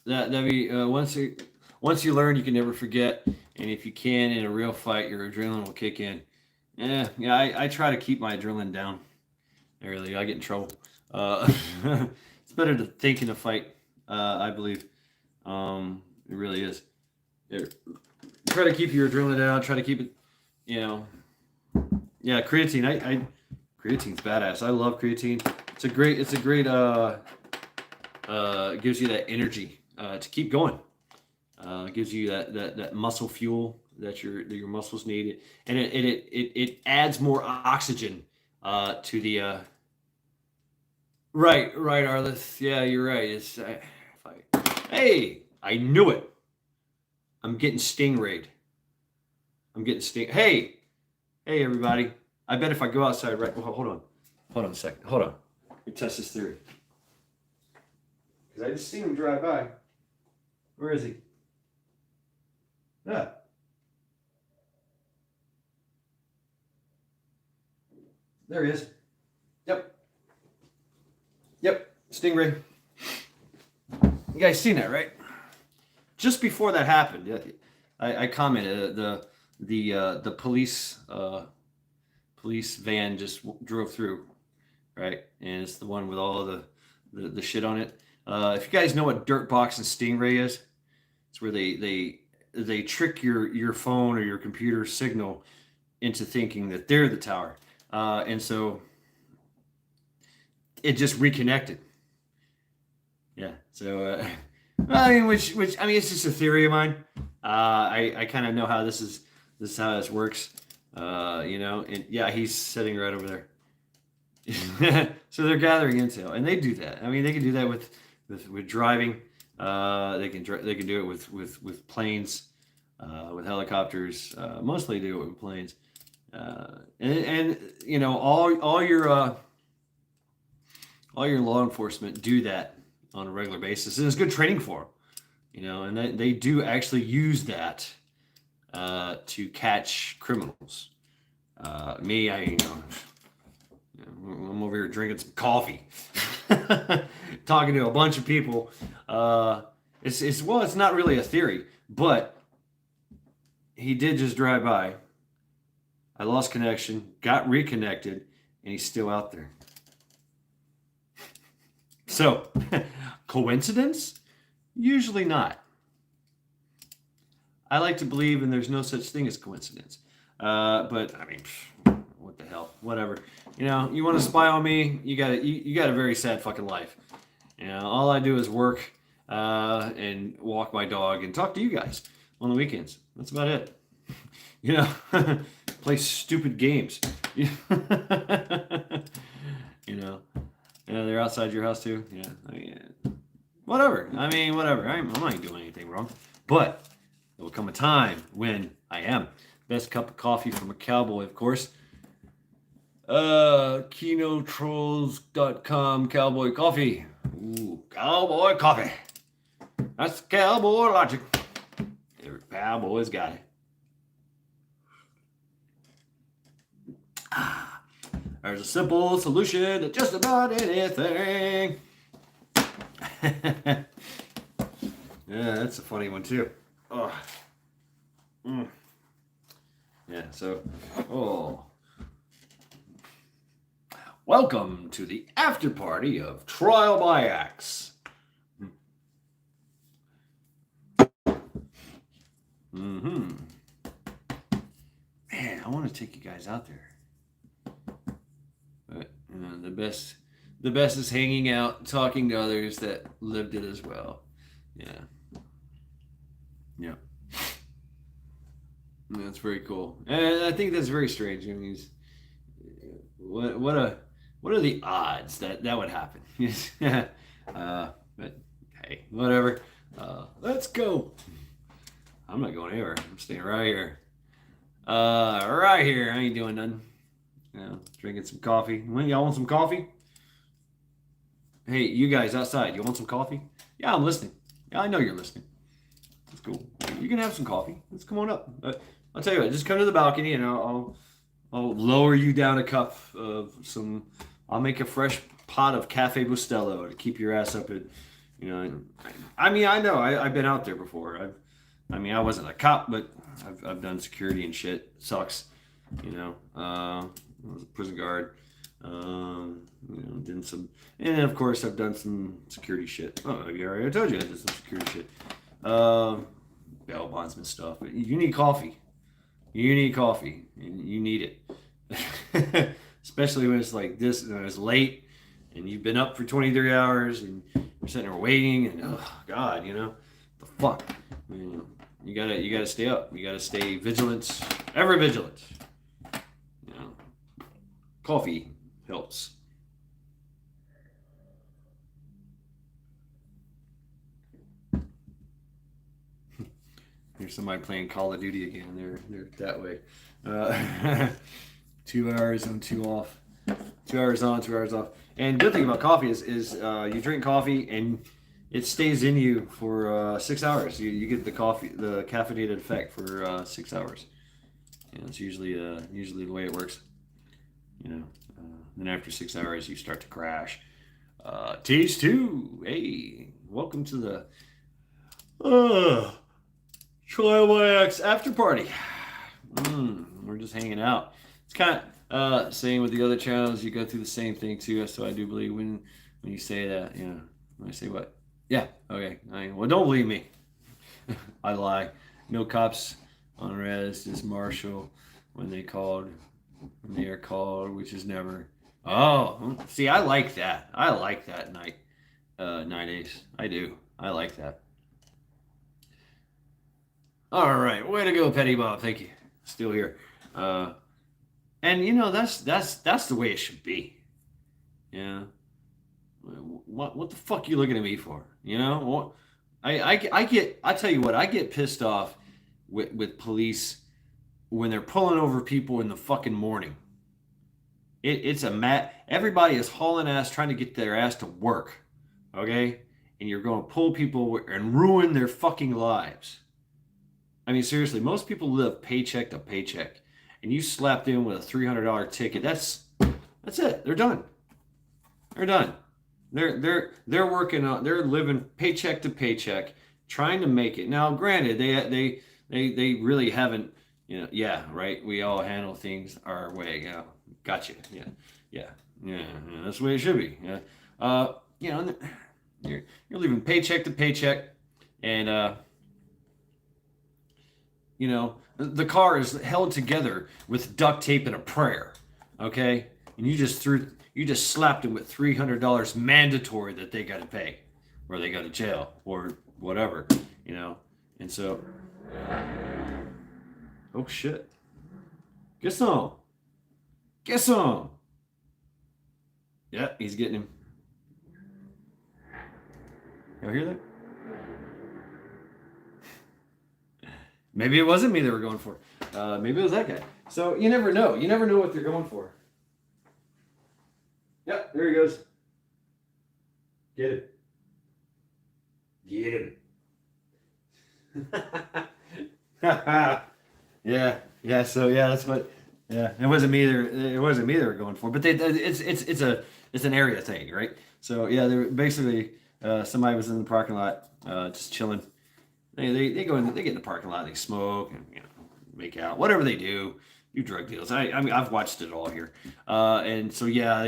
That be once you learn, you can never forget. And if you can, in a real fight, your adrenaline will kick in. Yeah. I try to keep my adrenaline down. I get in trouble. It's better to think in a fight. I believe. It really is. Try to keep your adrenaline down. Try to keep it. Yeah, creatine. Creatine's badass. I love creatine. It's a great. It gives you that energy to keep going. It gives you that muscle fuel that your muscles need, and it adds more oxygen to the. Right, Arliss. Yeah, you're right. It's hey, I knew it. I'm getting stingrayed. Hey, everybody. I bet if I go outside, right? Well, hold on a second. Hold on. Let me test this theory. Because I just seen him drive by. Where is he? Yeah. There he is. Yep. Stingray. You guys seen that, right? Just before that happened, I commented the police van just drove through, right? And it's the one with all the shit on it. If you guys know what Dirtbox and Stingray is, it's where they trick your phone or your computer signal into thinking that they're the tower, and so it just reconnected. Yeah. So. I mean, which I mean, it's just a theory of mine. I kind of know how this is how this works. And yeah, he's sitting right over there. So they're gathering intel, and they do that. I mean, they can do that with driving. They can do it with planes, with helicopters. Mostly do it with planes. And all your law enforcement do that on a regular basis, and it's good training for them, and they do actually use that to catch criminals. I'm over here drinking some coffee, talking to a bunch of people. It's not really a theory, but he did just drive by. I lost connection, got reconnected, and he's still out there. So, coincidence? Usually not. I like to believe, and there's no such thing as coincidence. But I mean, what the hell? Whatever. You want to spy on me? You got a very sad fucking life. all I do is work and walk my dog and talk to you guys on the weekends. That's about it. Play stupid games. you know, they're outside your house too. Yeah, whatever. Whatever. I'm not doing anything wrong. But there will come a time when I am. Best cup of coffee from a cowboy, of course. Kinotrolls.com cowboy coffee. Ooh, cowboy coffee. That's cowboy logic. Every cowboy's got it. There's a simple solution to just about anything. Yeah, that's a funny one too. Oh. Yeah, so, welcome to the after party of Trial by Axe. Man, I want to take you guys out there. But the best is hanging out, talking to others that lived it as well. Yeah. That's very cool, and I think that's very strange. What are the odds that would happen? But hey, whatever. Let's go. I'm not going anywhere. I'm staying right here. Right here. I ain't doing nothing. Drinking some coffee. Y'all want some coffee? Hey, you guys outside, you want some coffee? Yeah, I'm listening. Yeah, I know you're listening. That's cool. You can have some coffee. Let's come on up. I'll tell you what, just come to the balcony and I'll lower you down a cup of some. I'll make a fresh pot of Cafe Bustelo to keep your ass up at. I know. I've been out there before. I wasn't a cop, but I've done security and shit. It sucks. I was a prison guard. Did some, and of course I've done some security shit. Oh, I already told you I did some security shit. Bail bondsman stuff. But you need coffee. You need coffee. You need it. Especially when it's like this and it's late and you've been up for 23 hours and you're sitting there waiting and oh God, the fuck. You gotta stay up. You gotta stay vigilant, ever vigilant. Coffee helps. Here's somebody playing Call of Duty again. They're that way. 2 hours on, 2 off. 2 hours on, 2 hours off. And good thing about coffee is you drink coffee and it stays in you for 6 hours. You get the caffeinated effect for 6 hours. It's usually the way it works. Then after 6 hours you start to crash. Taste 2. Hey, welcome to the Trial by Axe after party. We're just hanging out. It's kind of same with the other channels. You go through the same thing too. So I do believe when you say that, when I say what? Yeah, okay. Well, don't believe me. I lie. No cops on res, just Marshall when they are called, which is never. Oh, see, I like that. I like that night ace. I do. I like that. All right, way to go, Petty Bob. Thank you. Still here. And that's the way it should be. Yeah. What the fuck you looking at me for? I tell you what, I get pissed off with police when they're pulling over people in the fucking morning. It's everybody is hauling ass trying to get their ass to work, okay? And you're going to pull people and ruin their fucking lives. Seriously, most people live paycheck to paycheck, and you slap them with a $300 ticket. That's it. They're done. They're done. They're working on. They're living paycheck to paycheck, trying to make it. Now, granted, they really haven't. Yeah, right. We all handle things our way. Gotcha. Yeah. That's the way it should be. Yeah. You're living paycheck to paycheck, and the car is held together with duct tape and a prayer. Okay, and you just threw You just slapped them with $300 mandatory that they got to pay, or they go to jail, or whatever, you know. And so, oh shit, get some, get some. Yeah, he's getting him. You hear that? Maybe it wasn't me they were going for. Maybe it was that guy. So you never know. You never know what they're going for. Yep, there he goes. Get it. Get him. yeah. So yeah, that's what. Yeah, it wasn't me. It wasn't me they were going for. But it's an area thing, right? So yeah, they were basically somebody was in the parking lot just chilling. They go in, they get in the parking lot, they smoke and make out, whatever they do drug deals. I mean I've watched it all here, and so yeah,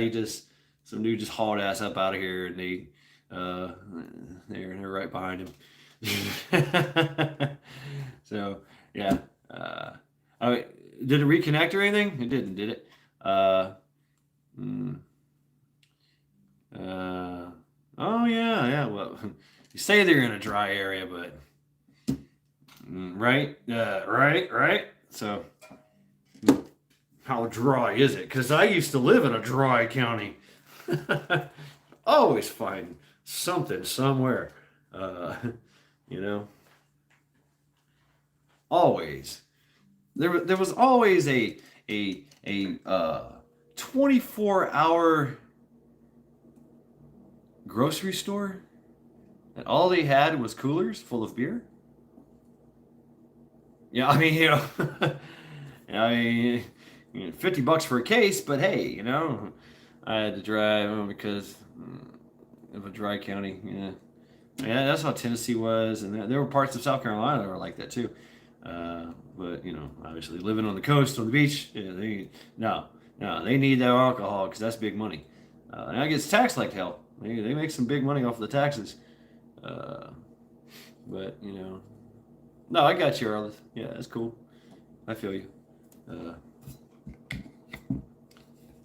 some dude just hauled ass up out of here, and they're right behind him. So yeah, did it reconnect or anything? It didn't, did it? Mm, oh yeah. Well, you say they're in a dry area, but. Right? Right. So, how dry is it? Because I used to live in a dry county. Always find something somewhere. Uh, you know, always. There was always a 24-hour grocery store, and all they had was coolers full of beer. Yeah, I mean, I mean, $50 for a case, but hey, I had to drive because of a dry county. Yeah, that's how Tennessee was, and there were parts of South Carolina that were like that too. But obviously living on the coast, on the beach, they need that alcohol because that's big money. And that gets taxed like hell. They make some big money off of the taxes. But no, I got you, Arliss. Yeah, that's cool. I feel you.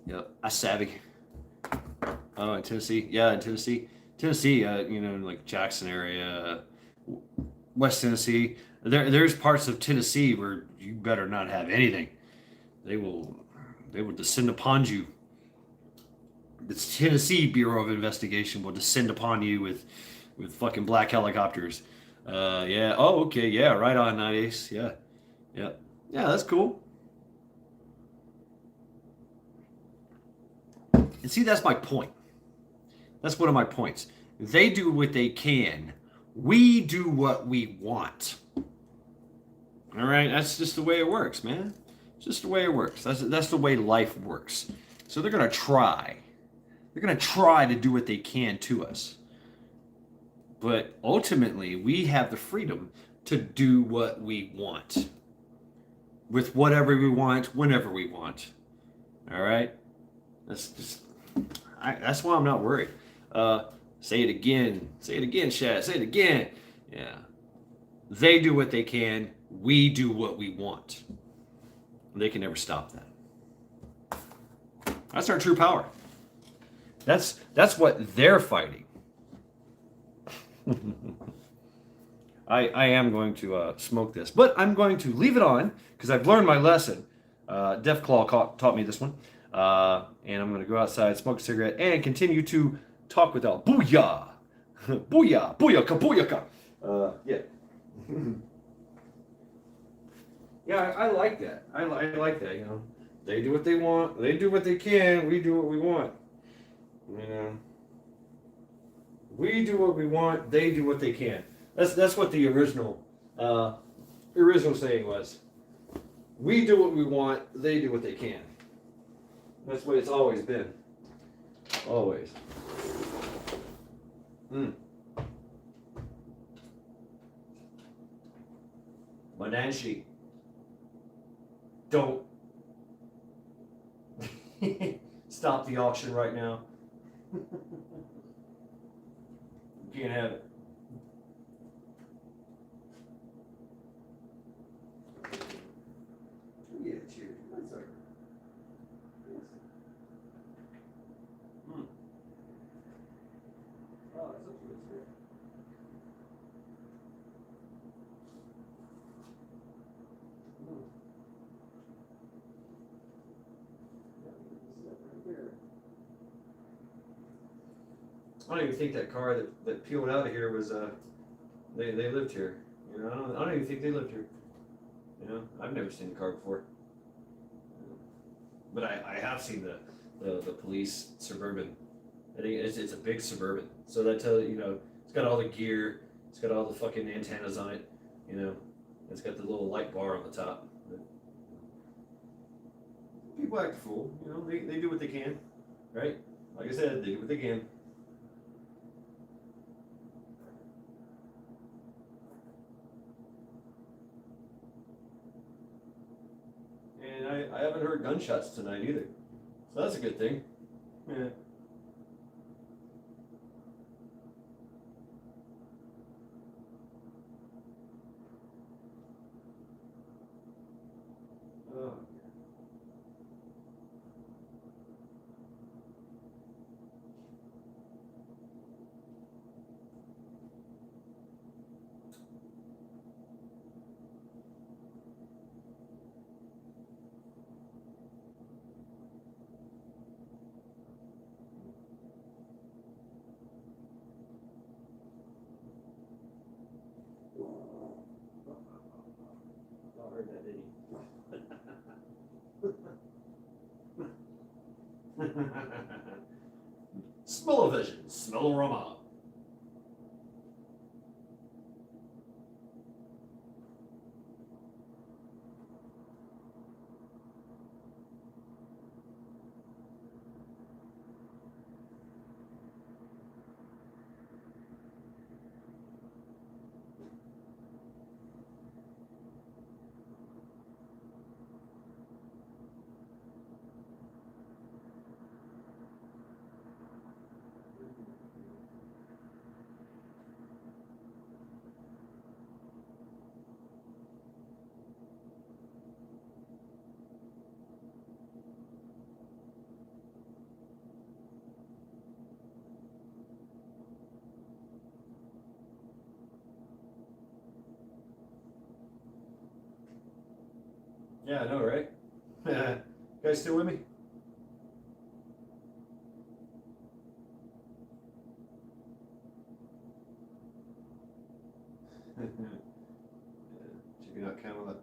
Yeah, I savvy. Oh, in Tennessee. Yeah, in Tennessee. Tennessee, like Jackson area, West Tennessee. There's parts of Tennessee where you better not have anything. They will descend upon you. The Tennessee Bureau of Investigation will descend upon you with fucking black helicopters. Yeah. Oh, okay. Yeah. Right on, nice. Yeah. Yeah. Yeah. That's cool. And see, that's my point. That's one of my points. They do what they can. We do what we want. All right. That's just the way it works, man. It's just the way it works. That's the way life works. So they're gonna try. They're gonna try to do what they can to us. But ultimately, we have the freedom to do what we want. With whatever we want, whenever we want. All right? That's why I'm not worried. Say it again. Say it again, Shad. Say it again. Yeah. They do what they can. We do what we want. They can never stop that. That's our true power. That's what they're fighting. I am going to smoke this, but I'm going to leave it on because I've learned my lesson. Def Claw taught me this one, and I'm going to go outside, smoke a cigarette, and continue to talk with Al. Booyah! Booyah! Booyaka! Booyaka! Yeah. Yeah, I like that. I like that, They do what they want. They do what they can. We do what we want. We do what we want. They do what they can. That's what the original saying was. We do what we want. They do what they can. That's the way it's always been. Always. Mananshi. Don't stop the auction right now. You can't have it. Yeah, cheers. That's all right. I don't even think that car that peeled out of here was they lived here. You know, I don't even think they lived here. You know, I've never seen the car before. But I have seen the police Suburban. I think it's a big Suburban. So that tells you, you know, it's got all the gear, it's got all the fucking antennas on it, you know. It's got the little light bar on the top. People act a fool, you know, they do what they can, right? Like I said, they do what they can. And I haven't heard gunshots tonight either. So that's a good thing. Yeah. Oh. I heard that, didn't you? Smell-o-vision, smell-o-rama. Yeah, I know, right? You guys still with me? Checking out Camelot.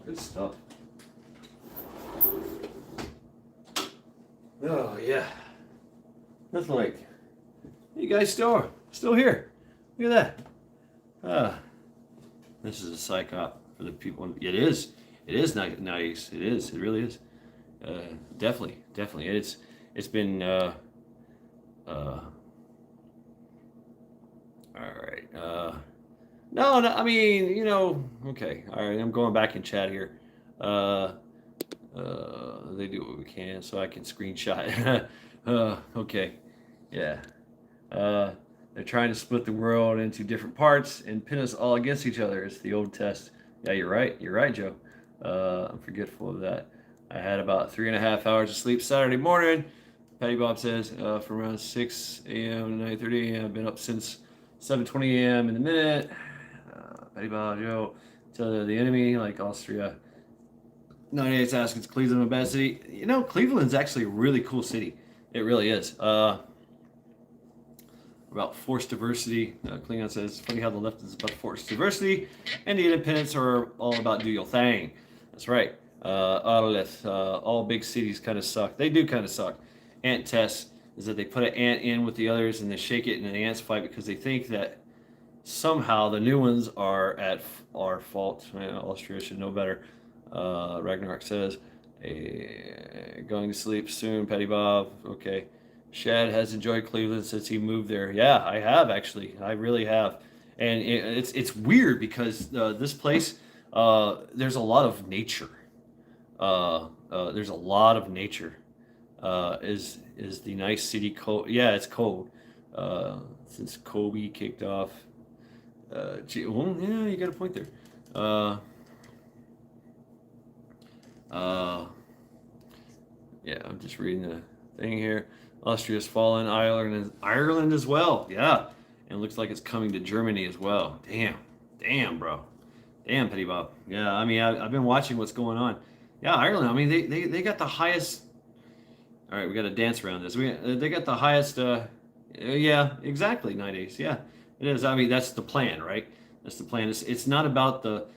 Good stuff. Oh yeah. Nothing like you guys still here. Look at that. This is a psych op for the people. It is. It is nice. It is. It really is. Definitely. It's been all right. No, I mean, you know, okay. All right, I'm going back in chat here. They do what we can, so I can screenshot. Okay, yeah. They're trying to split the world into different parts and pin us all against each other. It's the old test. Yeah, you're right. You're right, Joe. I'm forgetful of that. I had about 3.5 hours of sleep Saturday morning. Patty Bob says from around 6 a.m. to 9:30 a.m. I've been up since 7:20 a.m. in the minute. Patty Bob, Joe, tell the enemy like Austria. 98's asking, is Cleveland a bad city? You know, Cleveland's actually a really cool city. It really is. About forced diversity. Klingon says, it's funny how the left is about forced diversity, and the independents are all about do your thing. That's right. Autolith, all big cities kind of suck. They do kind of suck. Ant test is that they put an ant in with the others and they shake it and the ants fight because they think that somehow the new ones are at our fault. Austria should know better. Ragnarok says, going to sleep soon, Petty Bob. Okay. Shad has enjoyed Cleveland since he moved there. Yeah, I have actually. I really have. And it's weird because this place, there's a lot of nature. There's a lot of nature. Is the nice city cold? Yeah, it's cold. Since Kobe kicked off. Well, yeah, you got a point there. Yeah, I'm just reading the thing here. Austria's fallen. Ireland as well. Yeah, and it looks like it's coming to Germany as well. Damn, bro. Damn, Petty Bob. Yeah, I mean, I've been watching what's going on. Yeah, Ireland. I mean, they got the highest. All right, we got to dance around this. They got the highest. Yeah, exactly. 9 days. Yeah, it is. I mean, that's the plan, right? That's the plan. It's not about the.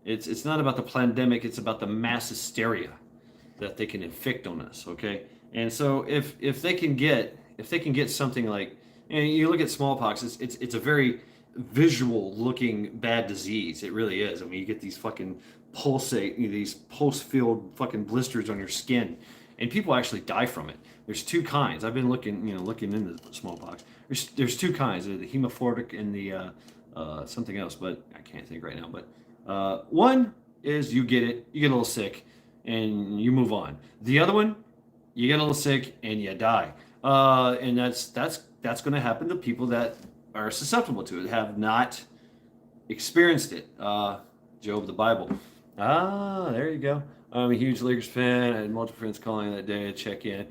It's not about the pandemic. It's about the mass hysteria that they can inflict on us. Okay, and so if they can get something like, and you look at smallpox, it's a very visual looking bad disease. It really is. I mean, you get these fucking these pulse filled fucking blisters on your skin, and people actually die from it. There's two kinds. I've been looking into smallpox. There's two kinds: the hemophoric and the something else, but I can't think right now. But one is you get it, you get a little sick, and you move on. The other one, you get a little sick and you die. And that's going to happen to people that are susceptible to it, have not experienced it. Job, the Bible. Ah, there you go. I'm a huge Lakers fan. I had multiple friends calling that day to check in.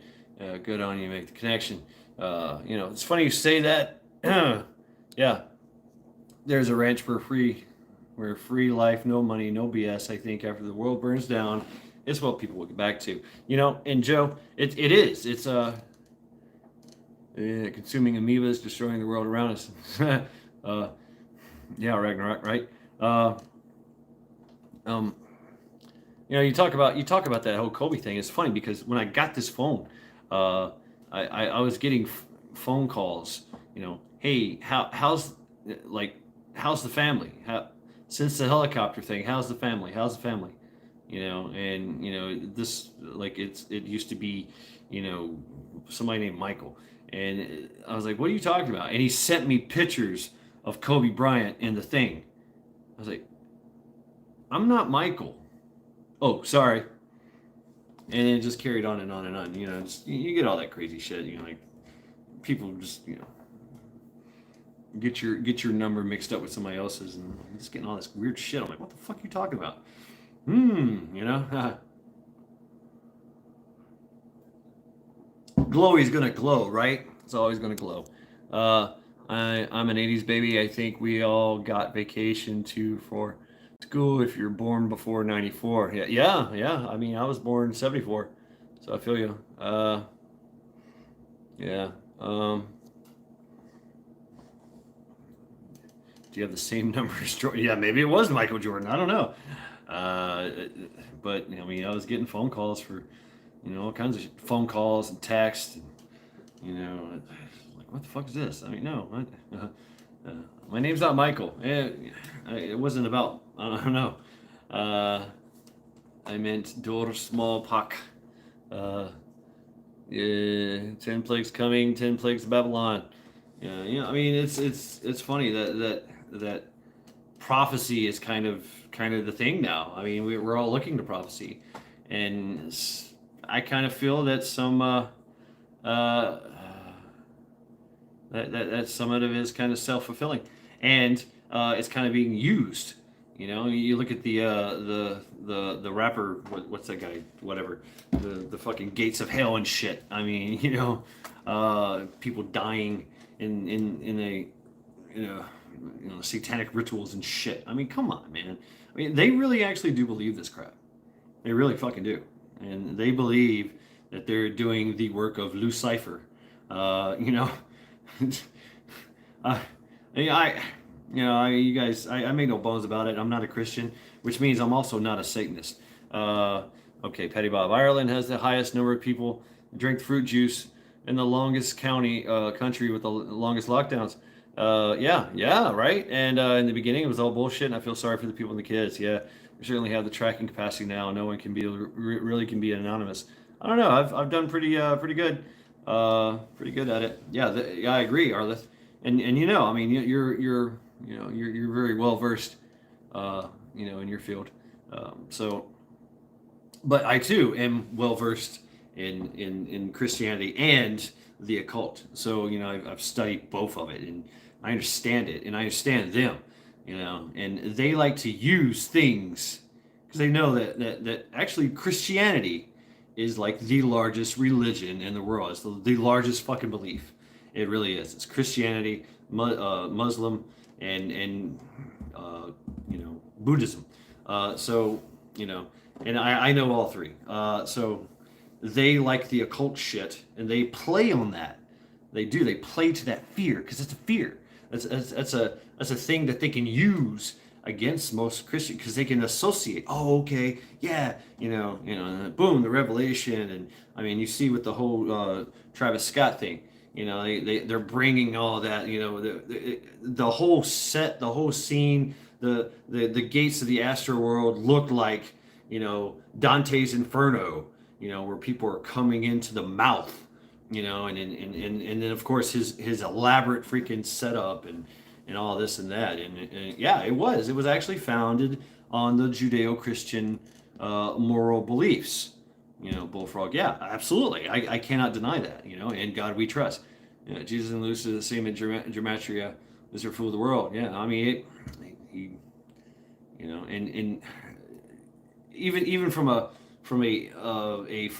Good on you, make the connection. It's funny you say that. Yeah, there's a ranch for free life, no money, no BS. I think after the world burns down, it's what people will get back to. And Joe, it is. It's consuming amoebas, destroying the world around us. Yeah, Ragnarok, right? You talk about that whole Kobe thing. It's funny because when I got this phone, I was getting phone calls. Hey, how's the family? Since the helicopter thing, how's the family? How's the family? This it used to be, somebody named Michael, and I was like, what are you talking about? And he sent me pictures of Kobe Bryant in the thing. I was like, I'm not Michael. Oh, sorry. And it just carried on and on and on. You get all that crazy shit. Like people just get your number mixed up with somebody else's, and just getting all this weird shit. I'm like, what the fuck are you talking about? Glowy's gonna glow, right? It's always gonna glow. I'm an 80s baby. I think we all got vacation for school if you're born before 94. Yeah. I mean, I was born 74, so I feel you. Yeah. Do you have the same number as Jordan? Yeah, maybe it was Michael Jordan. I don't know. But I mean, I was getting phone calls for, all kinds of phone calls and texts, and like, what the fuck is this? I mean, no, my name's not Michael. It wasn't about. I don't know. I meant door small pock. Yeah, 10 plagues coming, 10 plagues of Babylon. I mean, it's funny that prophecy is kind of the thing now. I mean, we're all looking to prophecy, and I kind of feel that some that some of it is kind of self-fulfilling, and it's kind of being used. You look at the rapper, what's that guy? Whatever, the fucking gates of hell and shit. I mean, people dying in a satanic rituals and shit. I mean, come on, man. I mean, they really actually do believe this crap. They really fucking do, and they believe that they're doing the work of Lucifer. You guys, I make no bones about it. I'm not a Christian, which means I'm also not a Satanist. Okay, Petty Bob. Ireland has the highest number of people drink fruit juice in the longest country with the longest lockdowns. Yeah, right. And in the beginning, it was all bullshit, and I feel sorry for the people and the kids. Yeah, we certainly have the tracking capacity now. No one can really can be anonymous. I don't know. I've done pretty good. Pretty good at it. Yeah, I agree, Arleth. And I mean, you're very well versed, in your field. But I too am well versed in Christianity and the occult. So I've studied both of it, and I understand it, and I understand them. And they like to use things because they know that actually Christianity is like the largest religion in the world. It's the largest fucking belief. It really is. It's Christianity, Muslim, and Buddhism. So you know, and I know all three. So they like the occult shit, and they play on that. They do. They play to that fear because it's a fear. That's a thing that they can use against most Christians because they can associate. Oh, okay, yeah, and then boom, the revelation, and I mean, you see with the whole Travis Scott thing. They're bringing all that. The whole set, the whole scene, the gates of the astral world look like Dante's Inferno. Where people are coming into the mouth. And then of course his elaborate freaking setup and all this and that and yeah, it was actually founded on the Judeo-Christian moral beliefs. Bullfrog, yeah, absolutely, I cannot deny that. In God we trust. Jesus and Lucy the same in gematria is their fool of the world. Yeah, I mean he and even from a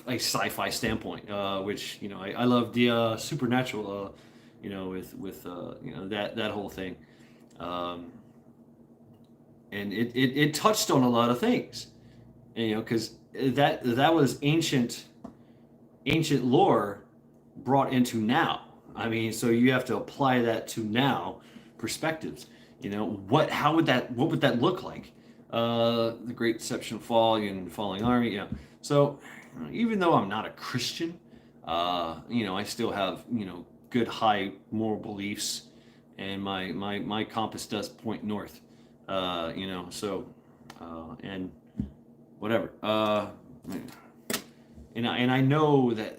sci-fi standpoint, which I love the supernatural, with that whole thing, and it touched on a lot of things, because that was ancient lore brought into now. I mean, so you have to apply that to now perspectives. What would that look like? The Great Deception Fall and Falling Army. So even though I'm not a Christian, I still have good high moral beliefs, and my compass does point north. So and whatever. And I know that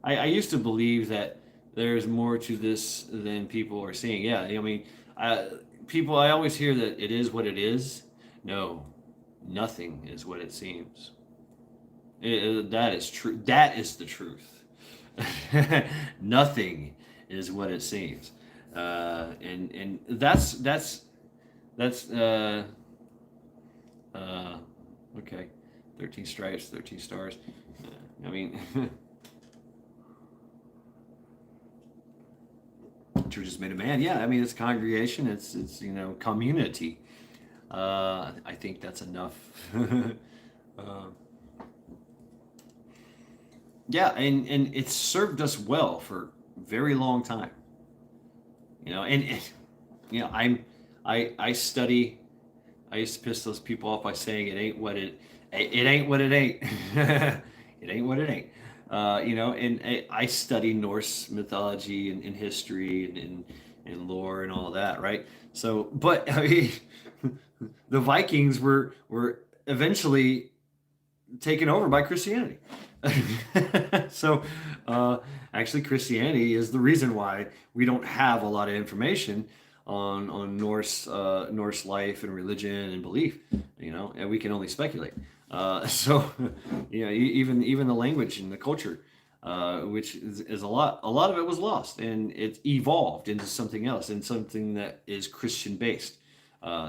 I used to believe that there's more to this than people are seeing. Yeah, I mean, I always hear that it is what it is. No, nothing is what it seems. That is true. That is the truth. Nothing is what it seems. And that's okay. 13 stripes, 13 stars. I mean, Church has made a man. Yeah, I mean, it's congregation. It's community. I think that's enough. Yeah, and it's served us well for a very long time. And I study. I used to piss those people off by saying it ain't what it ain't what it ain't. It ain't what it ain't. And I study Norse mythology and history and lore and all that, right? So, but I mean, the Vikings were eventually taken over by Christianity. So, actually, Christianity is the reason why we don't have a lot of information on Norse life and religion and belief. And we can only speculate. So, even the language and the culture, which is a lot of it was lost, and it evolved into something else, and something that is Christian based.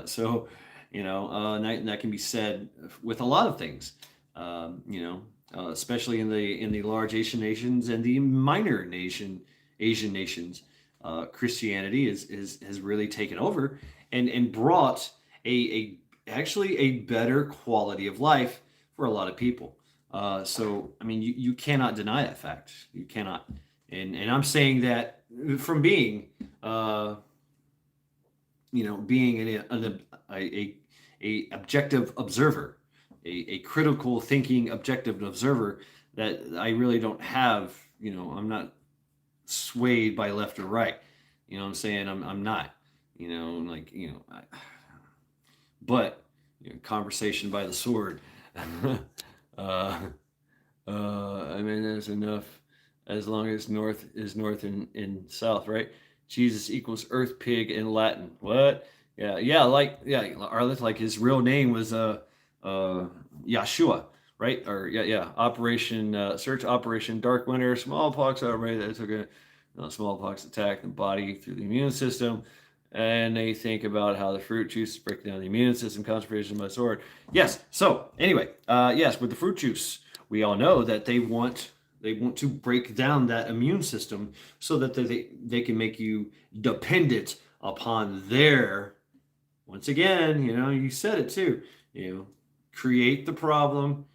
So, and that can be said with a lot of things. Especially in the large Asian nations and the minor Asian nations, Christianity has really taken over and brought actually a better quality of life for a lot of people. So I mean, you cannot deny that fact. You cannot, and I'm saying that from being being a objective observer, a critical thinking objective observer, that I really don't have. I'm not swayed by left or right. What I'm saying, I'm not. But conversation by the sword. I mean, there's enough as long as north is north and south, right? Jesus equals earth pig in Latin. What? Yeah, Arlith, like his real name was Yeshua, right? Or Operation Search Operation Dark Winter, smallpox outbreak that took a smallpox attack the body through the immune system. And they think about how the fruit juice break down the immune system, concentration by sword. Yes. So anyway, yes, with the fruit juice, we all know that they want to break down that immune system so that they can make you dependent upon their, once again, you said it too, create the problem,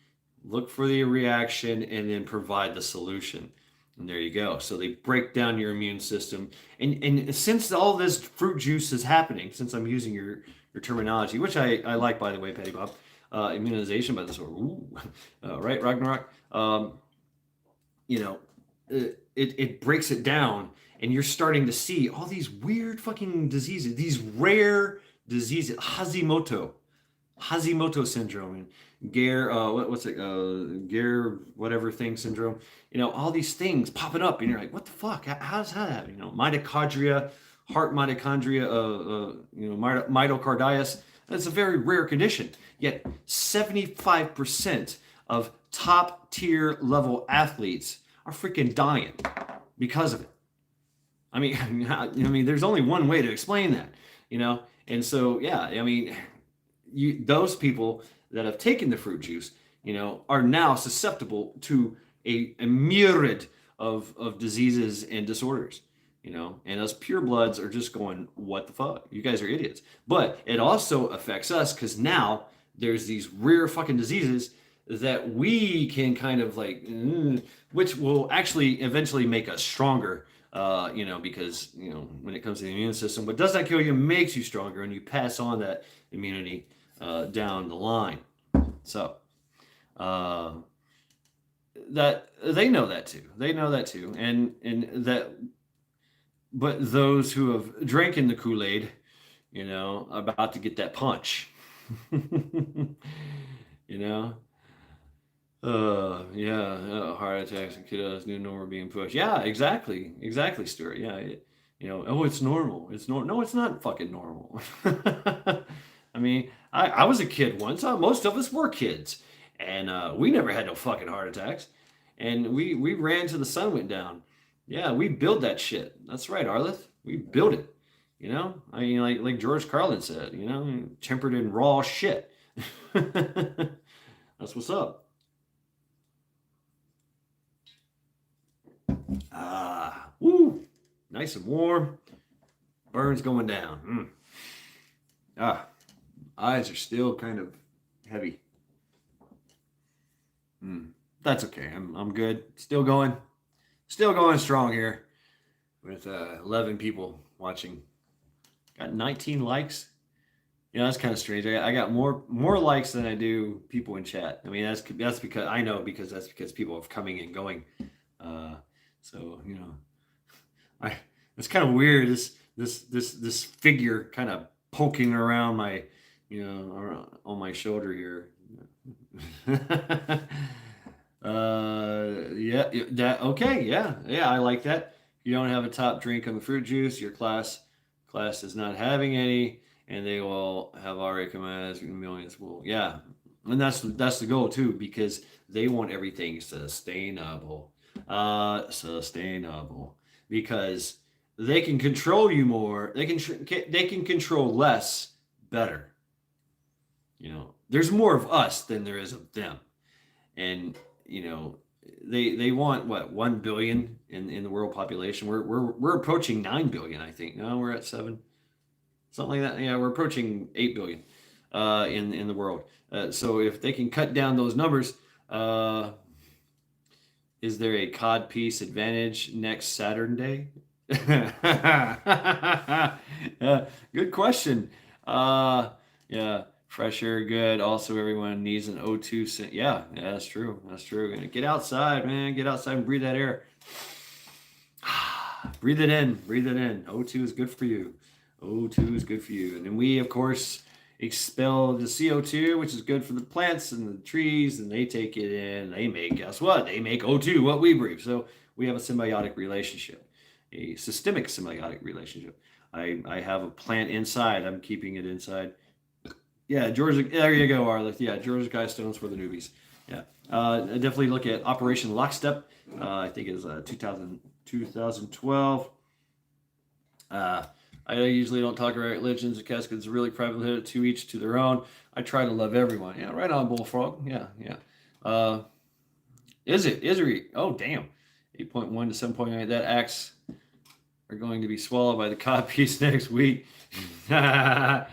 look for the reaction, and then provide the solution. And there you go. So they break down your immune system. And since all this fruit juice is happening, since I'm using your terminology, which I like, by the way, Petty Bob, immunization by the sword, right, Ragnarok? It breaks it down, and you're starting to see all these weird fucking diseases, these rare diseases, Hashimoto syndrome, and what's it, Gare whatever thing syndrome, all these things popping up, and you're like, what the fuck? How's that happen? Mitochondria, heart mitochondria, myocarditis. That's a very rare condition. Yet 75% of top tier level athletes are freaking dying because of it. I mean, there's only one way to explain that, and so those people that have taken the fruit juice, are now susceptible to a myriad of diseases and disorders, and us purebloods are just going, what the fuck? You guys are idiots. But it also affects us because now there's these rare fucking diseases that we can kind of which will actually eventually make us stronger, because, when it comes to the immune system, what does not kill you makes you stronger, and you pass on that immunity down the line. So that they know that too, and that, but those who have drinking the Kool-Aid, are about to get that punch. Heart attacks and kiddos, new normal being pushed. Yeah, exactly, Stuart. Yeah, it's normal. It's no, it's not fucking normal. I mean, I was a kid once. Most of us were kids, and we never had no fucking heart attacks, and we ran till the sun went down. Yeah, we built that shit. That's right, Arleth. We built it. I mean, like George Carlin said, tempered in raw shit. That's what's up. Woo, nice and warm. Burns going down. Eyes are still kind of heavy. That's okay. I'm good. Still going strong here with 11 people watching. Got 19 likes. That's kind of strange. I got more likes than I do people in chat. I mean, that's because I know, because that's because people are coming and going. So it's kind of weird. This figure kind of poking around my, on my shoulder here. I like that. You don't have a top drink on the fruit juice. Your class is not having any, and they will have already commanded millions. Well, yeah, and that's the goal too, because they want everything sustainable, because they can control you more. They can control less better. There's more of us than there is of them, and they want what, 1 billion in the world population. We're approaching 9 billion, I think. No, we're at 7, something like that. Yeah, we're approaching 8 billion in the world. So if they can cut down those numbers, is there a codpiece advantage next Saturn day? Good question. Yeah, fresh air, good. Also, everyone needs an O2. Yeah, that's true. Get outside, man. Get outside and breathe that air. Breathe it in. O2 is good for you. And then we, of course, expel the CO2, which is good for the plants and the trees, and they take it in. They make, guess what? They make O2, what we breathe. So we have a symbiotic relationship, a systemic symbiotic relationship. I have a plant inside. I'm keeping it inside. Yeah, Georgia. There you go, Arleth. Yeah, Georgia Guy Stones for the newbies. Yeah, definitely look at Operation Lockstep. I think it's 2012. I usually don't talk about religions. The casket's really private, to each to their own. I try to love everyone. Yeah, right on, Bullfrog. Yeah. Is it? Is it? Oh, damn. 8.1 to 7.9. That axe are going to be swallowed by the codpiece next week. Yeah,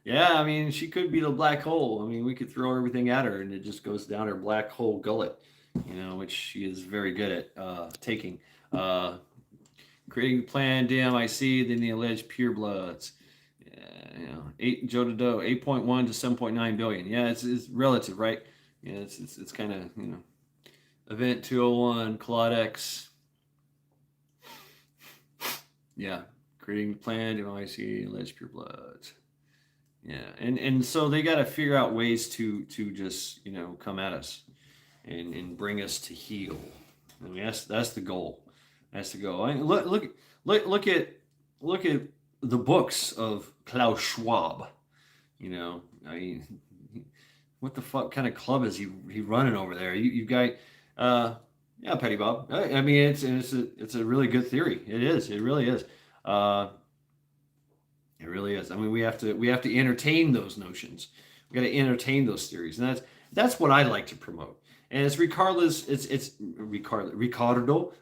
I mean, she could be the black hole. I mean, we could throw everything at her and it just goes down her black hole gullet, which she is very good at taking. Uh, Creating plan, damn, I see, then the alleged purebloods. Joe Dodo, 8.1 to 7.9 billion. Yeah, it's relative, right? Yeah, it's kind of, Event 201, Claude X. Yeah, creating plan, I see, alleged purebloods. Yeah, and so they got to figure out ways to just come at us and bring us to heel. I mean that's the goal. That's the goal. I mean, look at the books of Klaus Schwab. I mean, what the fuck kind of club is he running over there? You guy, yeah, Petty Bob. I mean, it's a really good theory. It is. It really is. It really is. I mean, we have to entertain those notions. We got to entertain those theories, and that's what I like to promote. And it's regardless. It's Ricardo, Ricardo.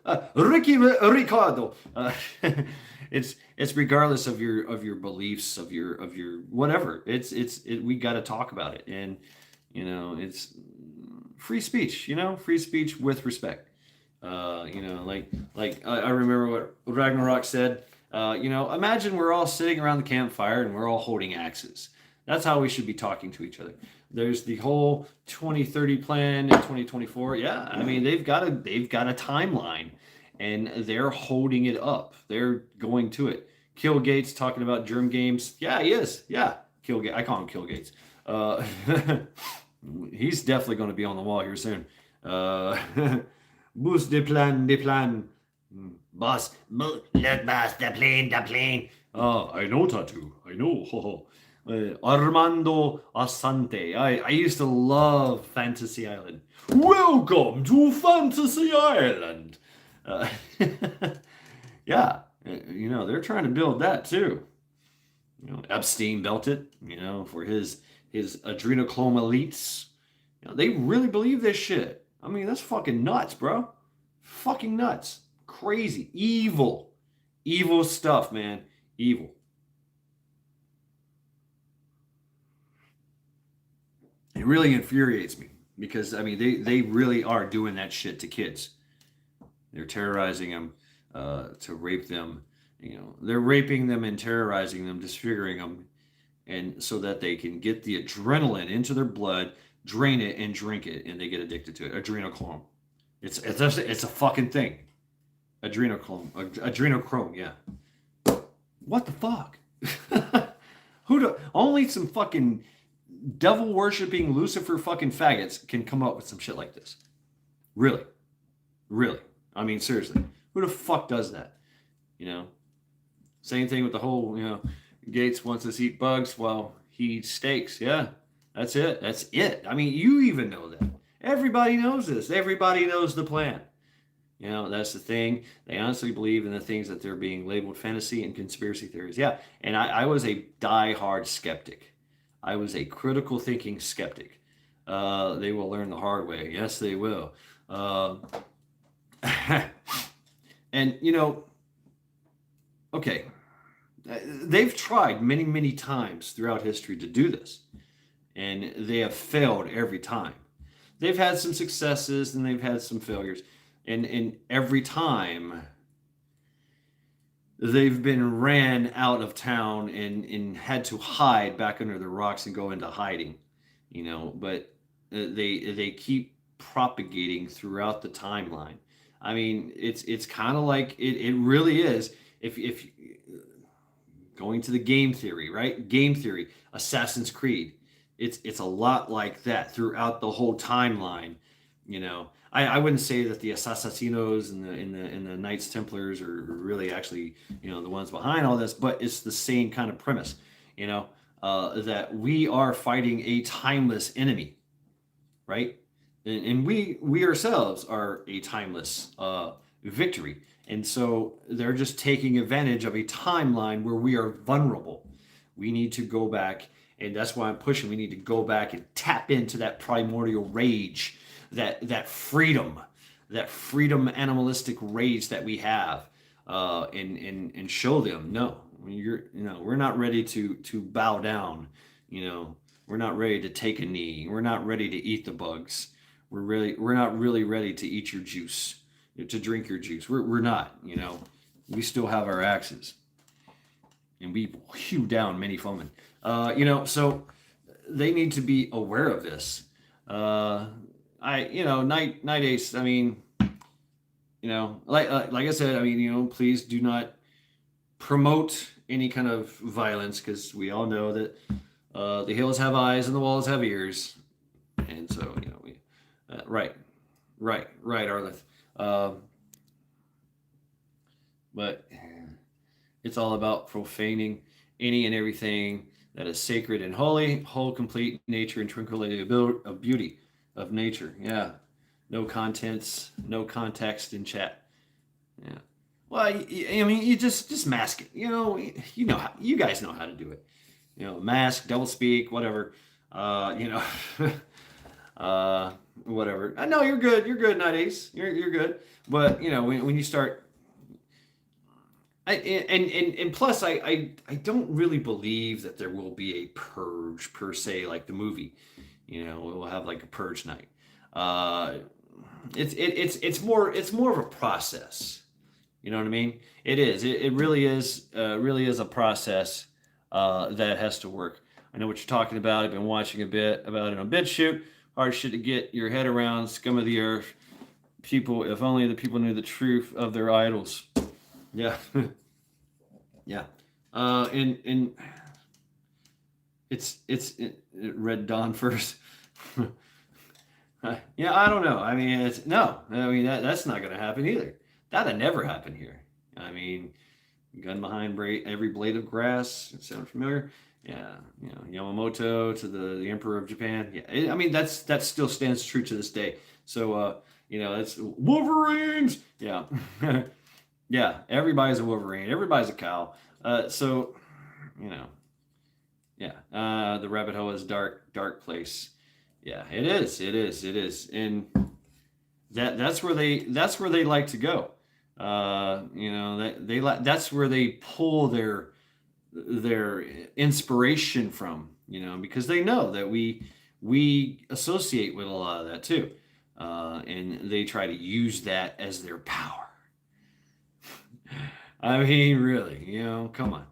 It's regardless of your beliefs, of your whatever. We got to talk about it, and it's free speech. Free speech with respect. Like I remember what Ragnarok said. Imagine we're all sitting around the campfire and we're all holding axes. That's how we should be talking to each other. There's the whole 2030 plan and 2024. Yeah, I mean they've got a timeline, and they're holding it up. They're going to it. Kill Gates talking about germ games. Yeah, he is. Yeah, Kill Gates. I call him Kill Gates. He's definitely going to be on the wall here soon. Boost the plan. Boss, look, boss, the plane. Oh, I know, Tattoo. I know. Armando Asante. I used to love Fantasy Island. Welcome to Fantasy Island. Yeah, they're trying to build that too. Epstein built it, for his adrenochrome elites. They really believe this shit. I mean, that's fucking nuts, bro. Fucking nuts. Crazy. Evil stuff, man. Evil. It really infuriates me because I mean they really are doing that shit to kids. They're terrorizing them to rape them. They're raping them and terrorizing them, disfiguring them, and so that they can get the adrenaline into their blood, drain it, and drink it, and they get addicted to it. Adrenochrome. It's a fucking thing. Adrenochrome, yeah. What the fuck? Only some fucking devil worshipping Lucifer fucking faggots can come up with some shit like this. Really. I mean, seriously. Who the fuck does that? Same thing with the whole, Gates wants us to eat bugs while he eats steaks. Yeah. That's it. I mean, you even know that. Everybody knows this. Everybody knows the plan. That's the thing. They honestly believe in the things that they're being labeled fantasy and conspiracy theories. Yeah. And I was a die-hard skeptic. I was a critical thinking skeptic. They will learn the hard way. Yes, they will. And, okay. They've tried many, many times throughout history to do this. And they have failed every time. They've had some successes and they've had some failures. And every time they've been ran out of town and had to hide back under the rocks and go into hiding, but they keep propagating throughout the timeline. I mean, it's kind of like it really is. If going to the game theory, right? Game theory, Assassin's Creed. It's a lot like that throughout the whole timeline. I wouldn't say that the Assassinos and the Knights Templars are really actually the ones behind all this, but it's the same kind of premise. That we are fighting a timeless enemy, right? And we ourselves are a timeless victory. And so they're just taking advantage of a timeline where we are vulnerable. We need to go back, and that's why I'm pushing. We need to go back and tap into that primordial rage, that freedom, that freedom animalistic rage that we have, and show them, no, we're not ready to bow down. We're not ready to take a knee. We're not ready to eat the bugs. We're not really ready to eat your juice, to drink your juice. We're not. We still have our axes, and we hew down many foemen. So they need to be aware of this. Night Ace. I mean, like I said, I mean, please do not promote any kind of violence, because we all know that the hills have eyes and the walls have ears, and so we right, Arleth. But it's all about profaning any and everything that is sacred and holy, whole, complete nature and tranquility of beauty of nature. Yeah, no contents, no context in chat. Yeah. Well, I mean, you just mask it. You guys know how to do it. Mask, double speak, whatever. Whatever. No, you're good. You're good, Night Ace. You're good. But when you start, and plus, I don't really believe that there will be a purge per se, like the movie. We'll have like a purge night. It's more of a process. You know what I mean? It is. It really is. Really is a process that has to work. I know what you're talking about. I've been watching a bit about it on BitChute. Hard shit to get your head around. Scum of the earth. People. If only the people knew the truth of their idols. Yeah. Yeah. And it's Red Dawn first. Yeah, I don't know. I mean, that's not going to happen either. That'd never happen here. I mean, gun behind every blade of grass. It sound familiar? Yeah, Yamamoto to the Emperor of Japan. Yeah, I mean that still stands true to this day. So it's Wolverines. Yeah, yeah. Everybody's a Wolverine. Everybody's a cow. Yeah. The rabbit hole is dark place. Yeah, it is, and that's where they like to go. That's where they pull their inspiration from, because they know that we associate with a lot of that too, and they try to use that as their power. I mean, really, come on.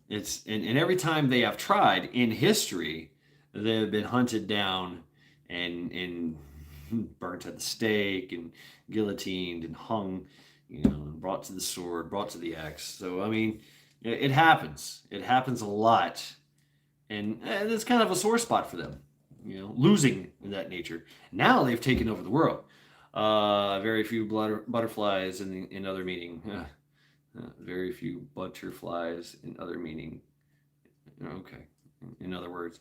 It's and every time they have tried in history, they have been hunted down and burnt at the stake and guillotined and hung, and brought to the sword, brought to the axe. So I mean, it happens. It happens a lot, and it's kind of a sore spot for them, losing that nature. Now they've taken over the world. Very few butterflies in other meaning. Very few butterflies in other meaning. Okay. In other words,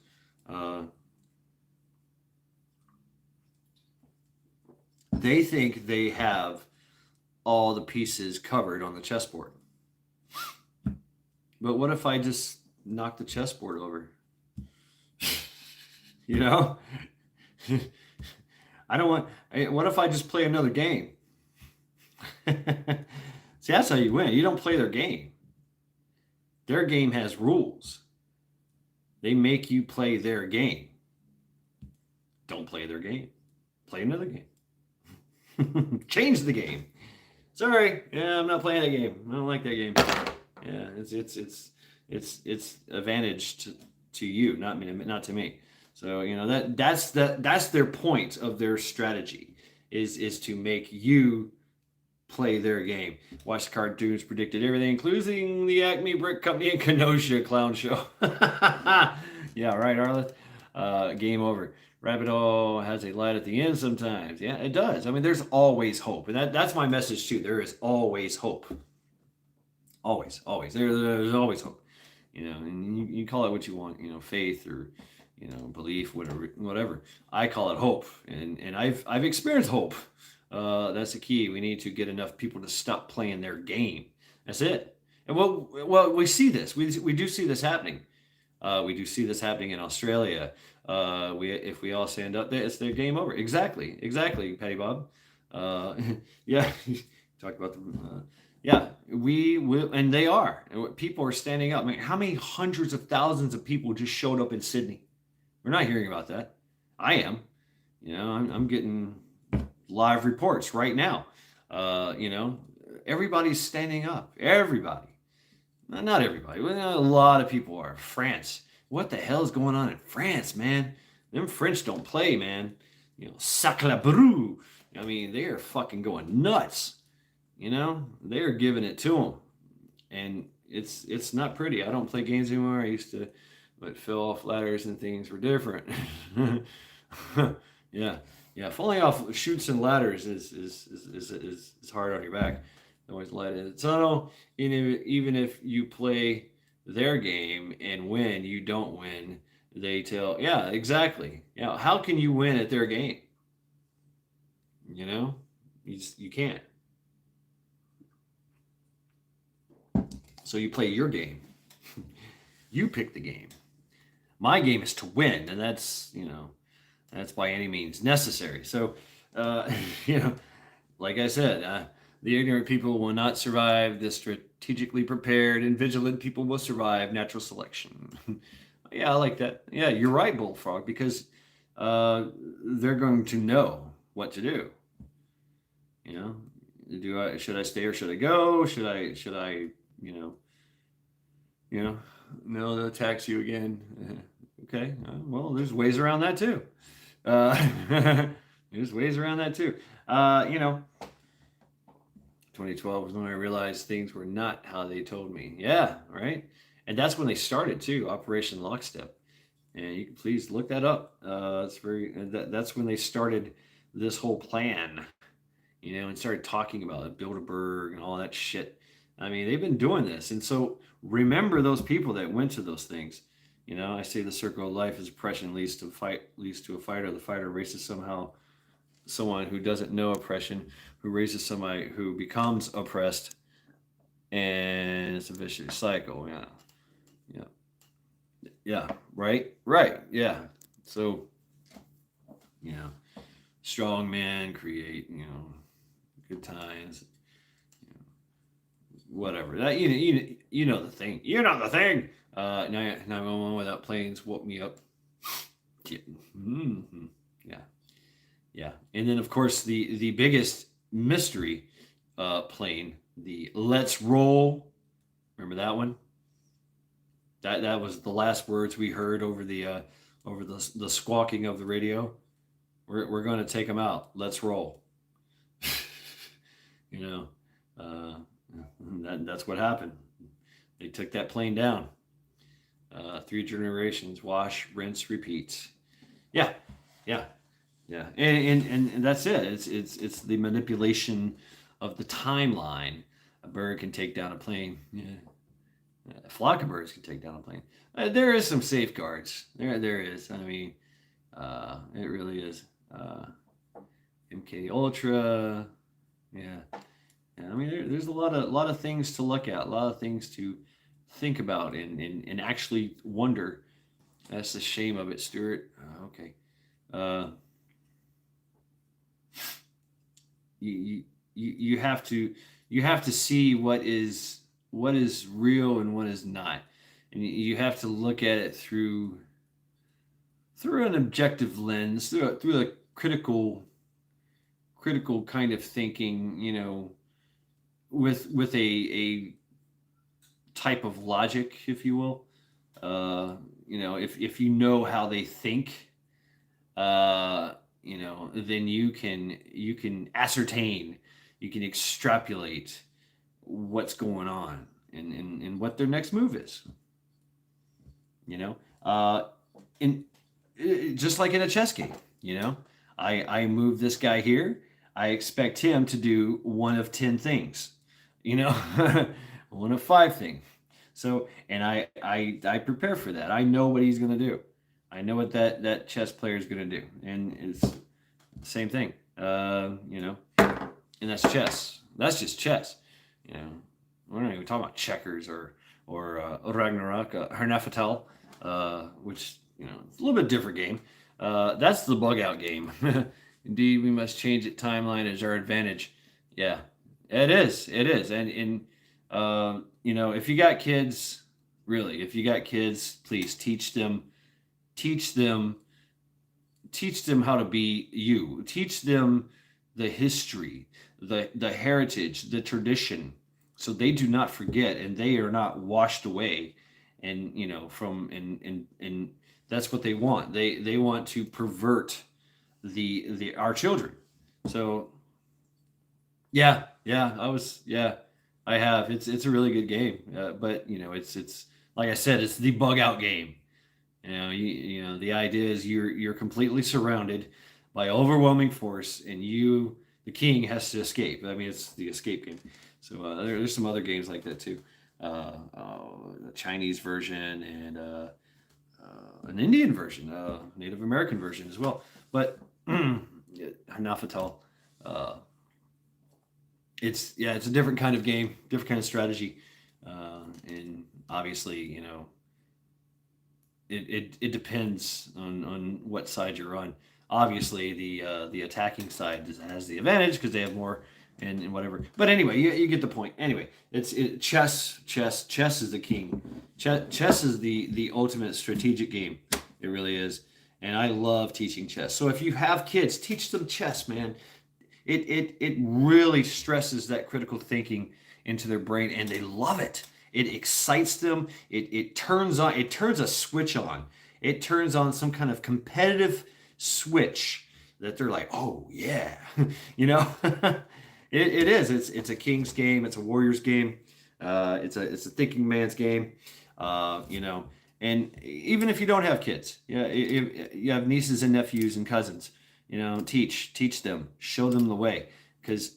they think they have all the pieces covered on the chessboard. But what if I just knock the chessboard over? I don't want. What if I just play another game? See, that's how you win. You don't play their game. Their game has rules. They make you play their game. Don't play their game. Play another game. Change the game. Sorry, yeah, I'm not playing that game. I don't like that game. Yeah, it's advantage to you, not to me. So that's their point of their strategy is to make you play their game. Watch the cartoons predicted everything, including the Acme Brick Company and Kenosha Clown Show. Yeah, right, Arleth. Game over. Rabbit hole has a light at the end sometimes. Yeah, it does. I mean, there's always hope, and that's my message too. There is always hope. Always. There's always hope. And you call it what you want. Faith or belief, whatever. I call it hope, and I've experienced hope. That's the key. We need to get enough people to stop playing their game. That's it. And well, we see this. We do see this happening. We do see this happening in Australia. If we all stand up, it's their game over. Exactly, Patty Bob. Yeah, talk about the. Yeah, we will, and they are. People are standing up. I mean, how many hundreds of thousands of people just showed up in Sydney? We're not hearing about that. I am. I'm getting live reports right now. Everybody's standing up. Everybody. Not everybody. A lot of people are. France. What the hell is going on in France, man? Them French don't play, man. Sacre bleu. I mean, they are fucking going nuts. They are giving it to them, and it's not pretty. I don't play games anymore. I used to, but fell off ladders and things were different. Yeah, falling off chutes and ladders is hard on your back. Always light in the tunnel. Even if you play their game and win, you don't win. They tell, yeah, exactly. How can you win at their game? You can't. So you play your game. You pick the game. My game is to win, and that's by any means necessary. So, like I said, the ignorant people will not survive. The strategically prepared and vigilant people will survive natural selection. Yeah, I like that. Yeah, you're right, Bullfrog, because they're going to know what to do. Should I stay or should I go? Should I no, they'll tax you again. Okay, well, there's ways around that too. There's ways around that too. 2012 was when I realized things were not how they told me. Yeah, right. And that's when they started too, Operation Lockstep. And you can please look that up. That's when they started this whole plan, and started talking about it, Bilderberg and all that shit. I mean, they've been doing this. And so remember those people that went to those things. I say the circle of life is oppression leads to a fighter. The fighter races someone who doesn't know oppression, who raises somebody who becomes oppressed, and it's a vicious cycle. Yeah, right, yeah. So, strong men create, good times, whatever. That you know the thing. You know the thing. 911 without planes woke me up. Mm-hmm. Yeah. And then of course the biggest mystery plane, the Let's Roll. Remember that one? That was the last words we heard over the squawking of the radio. We're going to take them out. Let's roll. That's what happened. They took that plane down. 3 generations, wash, rinse, repeat. Yeah. And that's it. It's the manipulation of the timeline. A bird can take down a plane. Yeah. A flock of birds can take down a plane. There is some safeguards. There is. I mean, it really is. MK Ultra. Yeah. I mean, there's a lot of things to look at, a lot of things to think about, and actually wonder. That's the shame of it, Stuart. Okay. You have to see what is real and what is not, and you have to look at it through an objective lens, through a critical kind of thinking, with a type of logic, if you will. If you know how they think, then you can ascertain, you can extrapolate what's going on and what their next move is. Just like in a chess game, I move this guy here. I expect him to do one of 10 things, one of 5 things. So, and I prepare for that. I know what he's going to do. I know what that chess player is going to do. And it's the same thing, and that's chess. That's just chess. We're not even talking about checkers or Ragnarok, Hernefeltel. which it's a little bit different game. That's the bug out game. Indeed, we must change it. Timeline is our advantage. Yeah, it is. It is. And if you got kids, really, if you got kids, please teach them, teach them how to be you. Teach them the history, the heritage, the tradition, so they do not forget and they are not washed away. And from and that's what they want. They want to pervert the our children. So yeah, I have. It's a really good game, but it's like I said, it's the bug out game. The idea is you're completely surrounded by overwhelming force, and the king, has to escape. I mean, it's the escape game. So there's some other games like that too. The Chinese version and an Indian version, Native American version as well. But Nafatal, uh, it's a different kind of game, different kind of strategy, and obviously, it depends on what side you're on. Obviously, the attacking side has the advantage because they have more and whatever. But anyway, you get the point. Anyway, chess is the king. Chess is the ultimate strategic game. It really is, and I love teaching chess. So if you have kids, teach them chess, man. It really stresses that critical thinking into their brain, and they love it. It excites them. It turns a switch on. It turns on some kind of competitive switch that they're like, oh yeah, you know. It is. It's a king's game. It's a warrior's game. It's a thinking man's game. And even if you don't have kids, if you have nieces and nephews and cousins, teach them, show them the way, because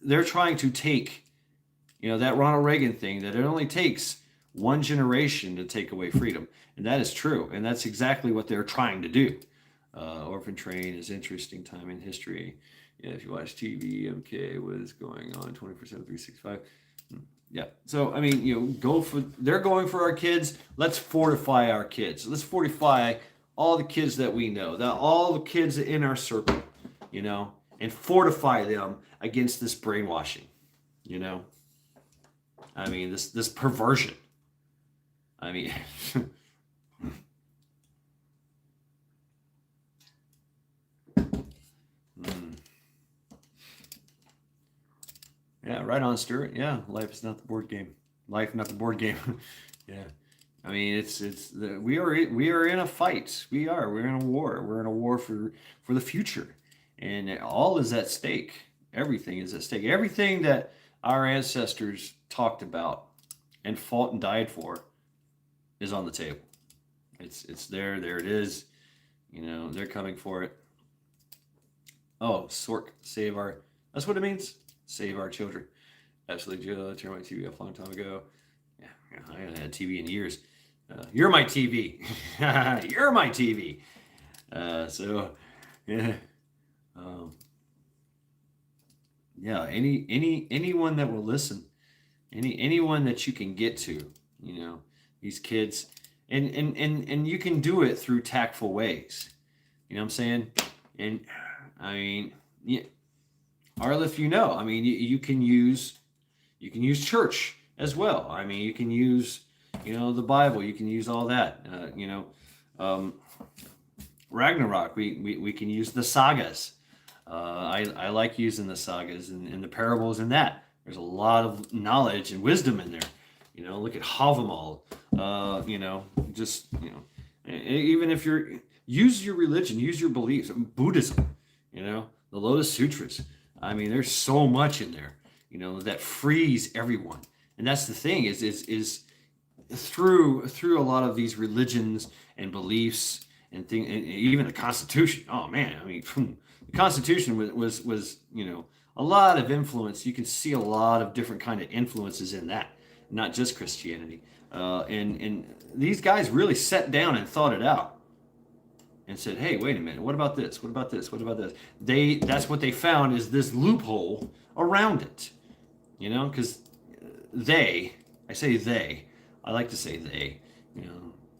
they're trying to take, that Ronald Reagan thing, that it only takes one generation to take away freedom. And that is true. And that's exactly what they're trying to do. Orphan Train is interesting time in history. Yeah, if you watch TV, MK was going on 24/7, 365. Yeah. So, I mean, they're going for our kids. Let's fortify our kids. Let's fortify all the kids that we know, all the kids in our circle, and fortify them against this brainwashing, I mean, this perversion. I mean, yeah, right on, Stuart. Yeah, life is not the board game. Life, not the board game. Yeah, I mean, we are in a fight. We're in a war. We're in a war for the future, and all is at stake. Everything is at stake. Everything that our ancestors talked about and fought and died for is on the table. It's there. There it is. They're coming for it. Oh, Sork, save our. That's what it means. Save our children. Absolutely, Jill. I turned my TV off a long time ago. Yeah, I haven't had TV in years. You're my TV. You're my TV. So, yeah. Yeah. Anyone that will listen, anyone that you can get to, these kids, and you can do it through tactful ways. You know what I'm saying? And I mean, yeah. Arliff, I mean, you can use church as well. I mean, you can use, the Bible. You can use all that. Ragnarok. We can use the sagas. I like using the sagas and the parables in that. There's a lot of knowledge and wisdom in there. Look at Havamal. Even if use your religion, use your beliefs. Buddhism. The Lotus Sutras. I mean, there's so much in there, that frees everyone. And that's the thing is through a lot of these religions and beliefs and things, and even the Constitution. Oh man, I mean, the Constitution was a lot of influence. You can see a lot of different kind of influences in that, not just Christianity. And these guys really sat down and thought it out. And said, hey, wait a minute, what about this? What about this? What about this? That's what they found is this loophole around it. Because I say they, I like to say they,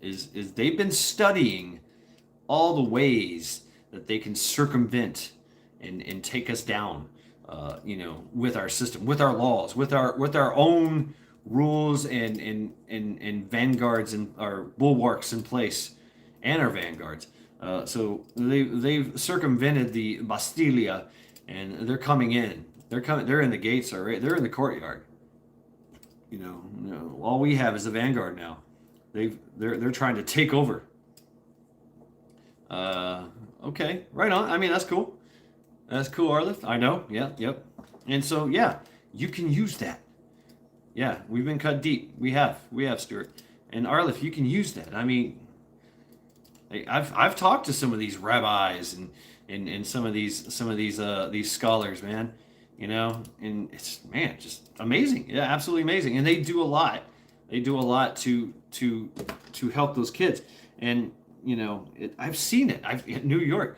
is they've been studying all the ways that they can circumvent and take us down, with our system, with our laws, with our own rules and vanguards and our bulwarks in place, and our vanguards. So they've circumvented the Bastilia, and they're coming in. They're coming. They're in the gates already. They're in the courtyard. All we have is the vanguard now. They're trying to take over. Okay, right on. I mean, that's cool. That's cool, Arlith. I know. Yeah, yep. And so, yeah, you can use that. Yeah, we've been cut deep. We have, Stuart. And Arlith, you can use that. I mean, I've talked to some of these rabbis and some of these scholars, man. And it's, man, just amazing. Yeah, absolutely amazing. And they do a lot. They do a lot to help those kids. And I've seen it. In New York.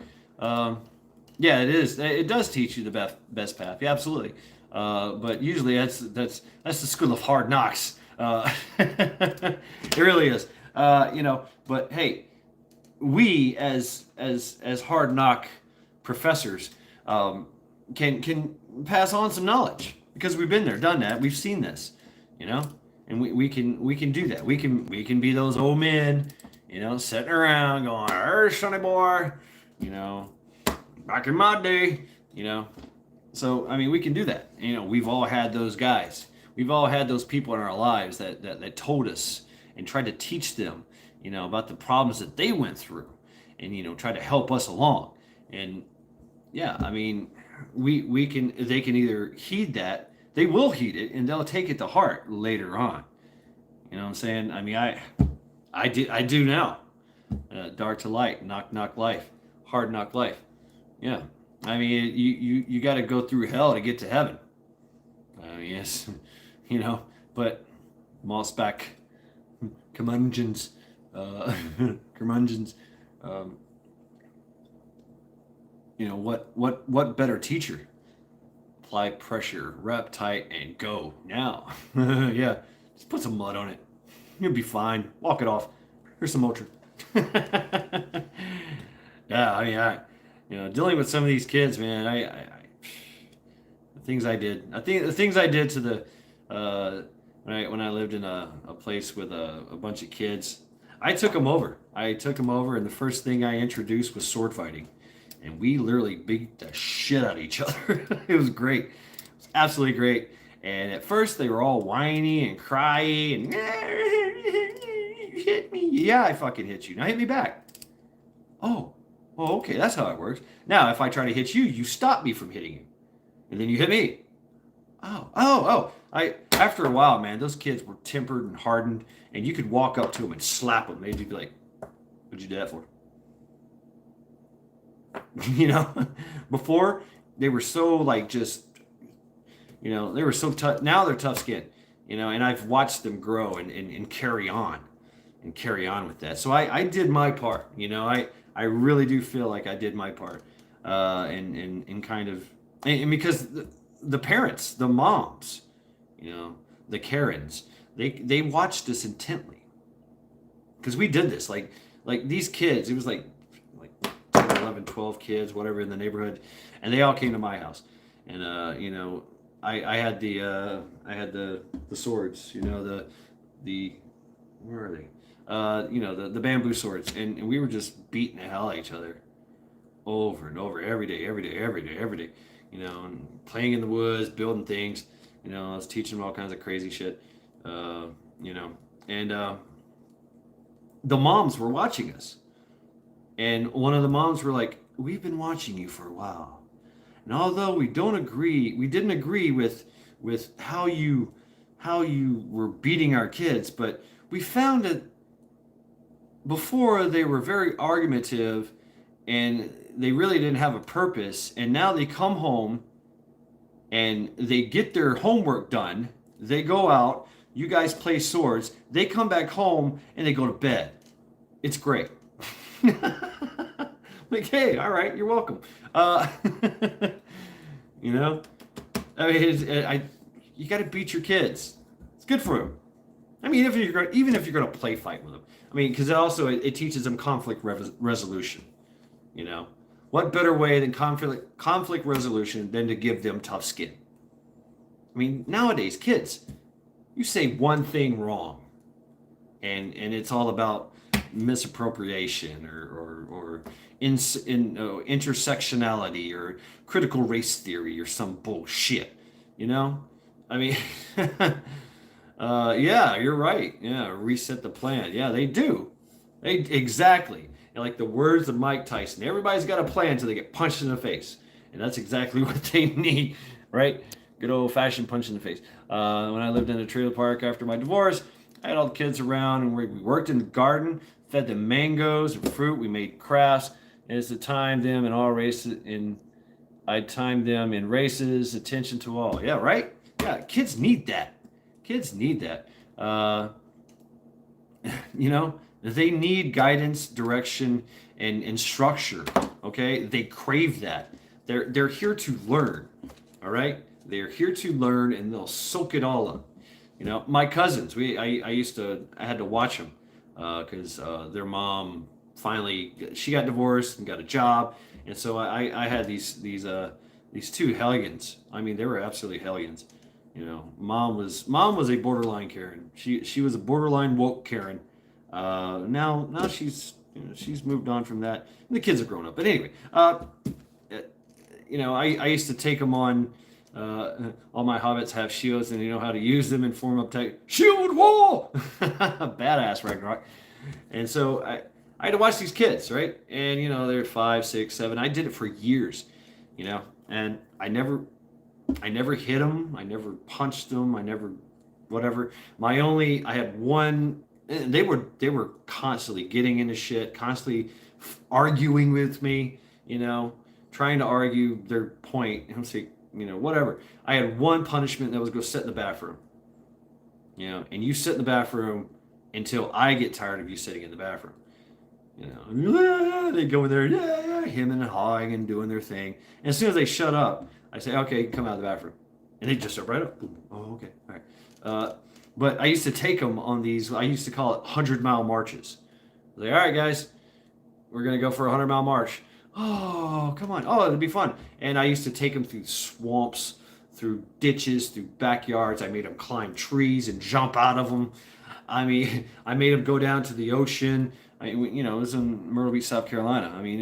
Yeah, it is. It does teach you the best path. Yeah, absolutely. But usually that's the school of hard knocks. It really is. But hey, we as hard knock professors can pass on some knowledge because we've been there, done that. We've seen this, and we can do that. We can be those old men, sitting around going, "Hey, sonny boy," back in my day, So, I mean, we can do that. We've all had those guys. We've all had those people in our lives that told us and tried to teach them, about the problems that they went through and, try to help us along. And yeah, I mean, they can either heed that, they will heed it, and they'll take it to heart later on. You know what I'm saying? I mean, I do now. Dark to light, knock life, hard knock life. Yeah. I mean, you got to go through hell to get to heaven. Yes, but Mossback, curmudgeons, curmudgeons. What better teacher? Apply pressure, wrap tight, and go now. Yeah, just put some mud on it. You'll be fine. Walk it off. Here's some Motrin. Yeah, I mean, dealing with some of these kids, man, the things I did. I think the things I did to the when I lived in a place with a bunch of kids, I took them over. And the first thing I introduced was sword fighting, and we literally beat the shit out of each other. It was great. It was absolutely great. And at first they were all whiny and crying and you hit me. Yeah, I fucking hit you. Now hit me back. Oh, okay, that's how it works. Now, if I try to hit you, you stop me from hitting you, and then you hit me. Oh! After a while, man, those kids were tempered and hardened, and you could walk up to them and slap them. They'd be like, "What'd you do that for?" Before they were so they were so tough. Now they're tough skinned, and I've watched them grow and carry on with that. So I did my part. I really do feel like I did my part, and kind of, and because the parents, the moms, the Karens, they watched us intently, because we did this, like these kids. It was like 10, 11, 12 kids, whatever, in the neighborhood, and they all came to my house, and I had the swords, the where are they? The bamboo swords, and we were just beating the hell out of each other over and over, every day, and playing in the woods, building things, I was teaching them all kinds of crazy shit, and the moms were watching us, and one of the moms were like, "We've been watching you for a while, and although we didn't agree with how you were beating our kids, but we found that before they were very argumentative and they really didn't have a purpose, and now they come home and they get their homework done, they go out, you guys play swords, they come back home and they go to bed. It's great." Like, hey, all right, you're welcome. I mean, you got to beat your kids. It's good for them. I mean, even if you're going to play fight with them, I mean, because it teaches them conflict resolution. You know, what better way than conflict resolution than to give them tough skin? I mean, nowadays, kids, you say one thing wrong, and it's all about misappropriation or intersectionality or critical race theory or some bullshit. You know, I mean, yeah, you're right. Yeah, reset the plan. Yeah, they do. They exactly. And like the words of Mike Tyson, everybody's got a plan until they get punched in the face, and that's exactly what they need, right? Good old fashioned punch in the face. When I lived in a trailer park after my divorce, I had all the kids around, and we worked in the garden, fed them mangoes and fruit. We made crafts, and it's to time them in all races. I timed them in races, attention to all. Yeah, right. Yeah, kids need that. Kids need that. You know, they need guidance, direction, and structure. Okay, they crave that. They're here to learn. All right, they're here to learn, and they'll soak it all up. You know, my cousins. I had to watch them because their mom finally she got divorced and got a job, and so I had these two hellions. I mean, they were absolutely hellions. You know, mom was a borderline Karen. She was a borderline woke Karen. Now she's moved on from that. And the kids have grown up. But anyway, you know, I used to take them on. All my hobbits have shields, and they know how to use them and form up tight. Shield wall, badass Ragnarok. And so I had to watch these kids, right? And you know, they're 5, 6, 7. I did it for years, you know, and I never hit them. I never punched them. I never, whatever. I had one. They were constantly getting into shit, constantly arguing with me, you know, trying to argue their point. I'm saying, you know, whatever. I had one punishment that was go sit in the bathroom, you know, and you sit in the bathroom until I get tired of you sitting in the bathroom. You know, they go in there, yeah, him and hawing and doing their thing. And as soon as they shut up, I say, okay, come out of the bathroom. And they just start right up. Oh, okay, all right. But I used to take them on these, I used to call it 100-mile marches. I was like, all right, guys, we're going to go for a 100-mile march. Oh, come on. Oh, it'd be fun. And I used to take them through swamps, through ditches, through backyards. I made them climb trees and jump out of them. I mean, I made them go down to the ocean. You know, it was in Myrtle Beach, South Carolina. I mean,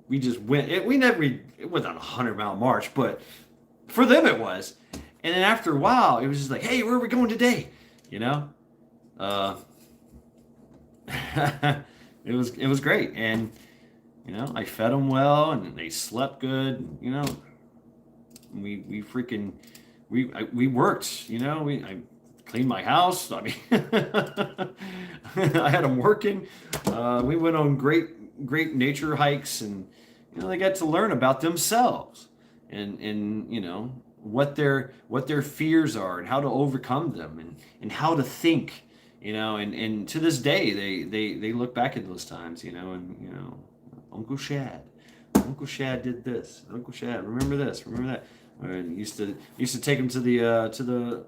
we just went. It wasn't a 100-mile march, but for them it was. And then after a while, it was just like, hey, where are we going today? You know, it was great, and you know, I fed them well, and they slept good. You know, we worked. You know, I cleaned my house. I mean, I had them working. We went on great nature hikes, and you know, they got to learn about themselves, and you know what their fears are and how to overcome them, and how to think. You know, and to this day, they look back at those times. You know, and you know, Uncle Shad did this. Uncle Shad, remember this, remember that. Used to take him to the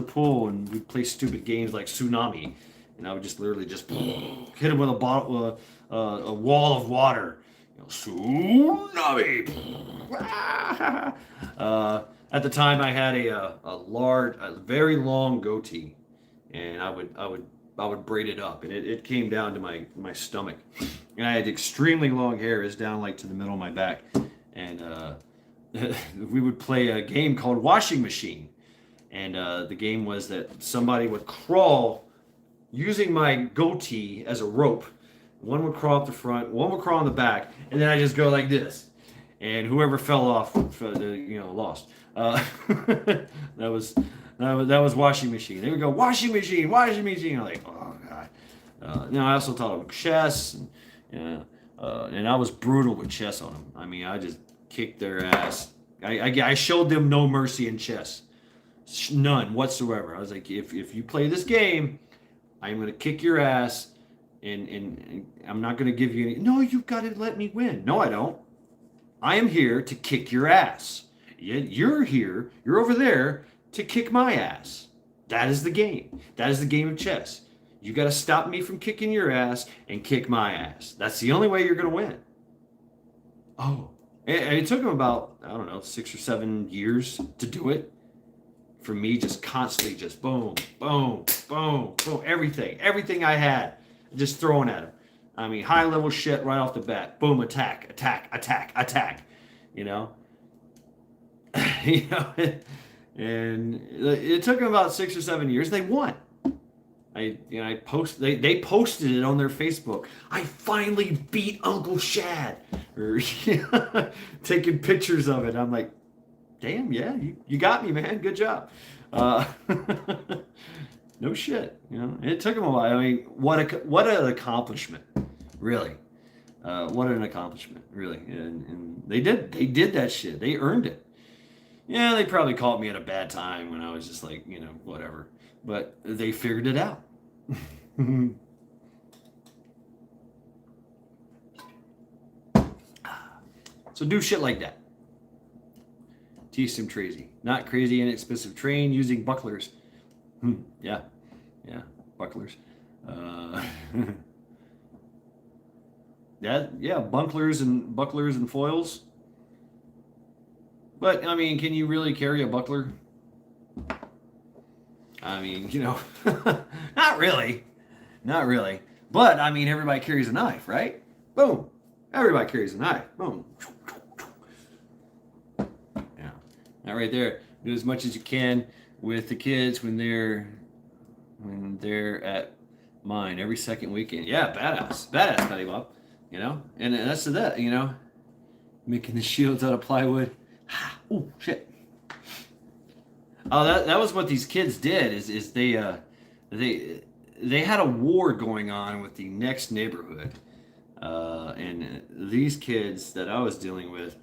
pool, and we'd play stupid games like Tsunami, and I would just literally just hit him with a bottle, a wall of water. You know, Tsunami. At the time, I had a very long goatee, and I would braid it up, and it came down to my stomach, and I had extremely long hair, is down like to the middle of my back, and we would play a game called Washing Machine, and the game was that somebody would crawl using my goatee as a rope. One would crawl up the front, one would crawl on the back, and then I just go like this, and whoever fell off, lost. That was Washing Machine. They would go Washing Machine, Washing Machine. I'm like, oh god. I also taught them chess, and I was brutal with chess on them. I mean, I just kicked their ass. I showed them no mercy in chess, none whatsoever. I was like, if you play this game, I'm gonna kick your ass, and I'm not gonna give you any. No, you've got to let me win. No, I don't. I am here to kick your ass. You're here. You're over there to kick my ass. That is the game. That is the game of chess. You got to stop me from kicking your ass and kick my ass. That's the only way you're going to win. Oh, and it took him about, I don't know, 6 or 7 years to do it. For me, just constantly just boom, boom, boom, boom, everything I had, just throwing at him. I mean, high level shit right off the bat. Boom, attack, attack, attack, attack. You know, you know, and it took them about 6 or 7 years. They won. I they posted it on their Facebook. I finally beat Uncle Shad, or taking pictures of it. I'm like, damn, yeah, you got me, man. Good job. No shit. You know, it took them a while. I mean, what an accomplishment, really. What an accomplishment, really. And they did that shit. They earned it. Yeah, they probably caught me at a bad time when I was just like, whatever. But they figured it out. So do shit like that. Teach them crazy. Not crazy inexpensive train using bucklers. Yeah, bucklers. Yeah, bucklers and foils. But I mean, can you really carry a buckler? I mean, not really. But I mean, everybody carries a knife, right? Boom. Everybody carries a knife. Boom. Yeah. That right there. Do as much as you can with the kids when they're at mine every second weekend. Yeah, badass, Patty Bob. And that's that. Making the shields out of plywood. Oh shit. Oh, that was what these kids did. Is they had a war going on with the next neighborhood, and these kids that I was dealing with,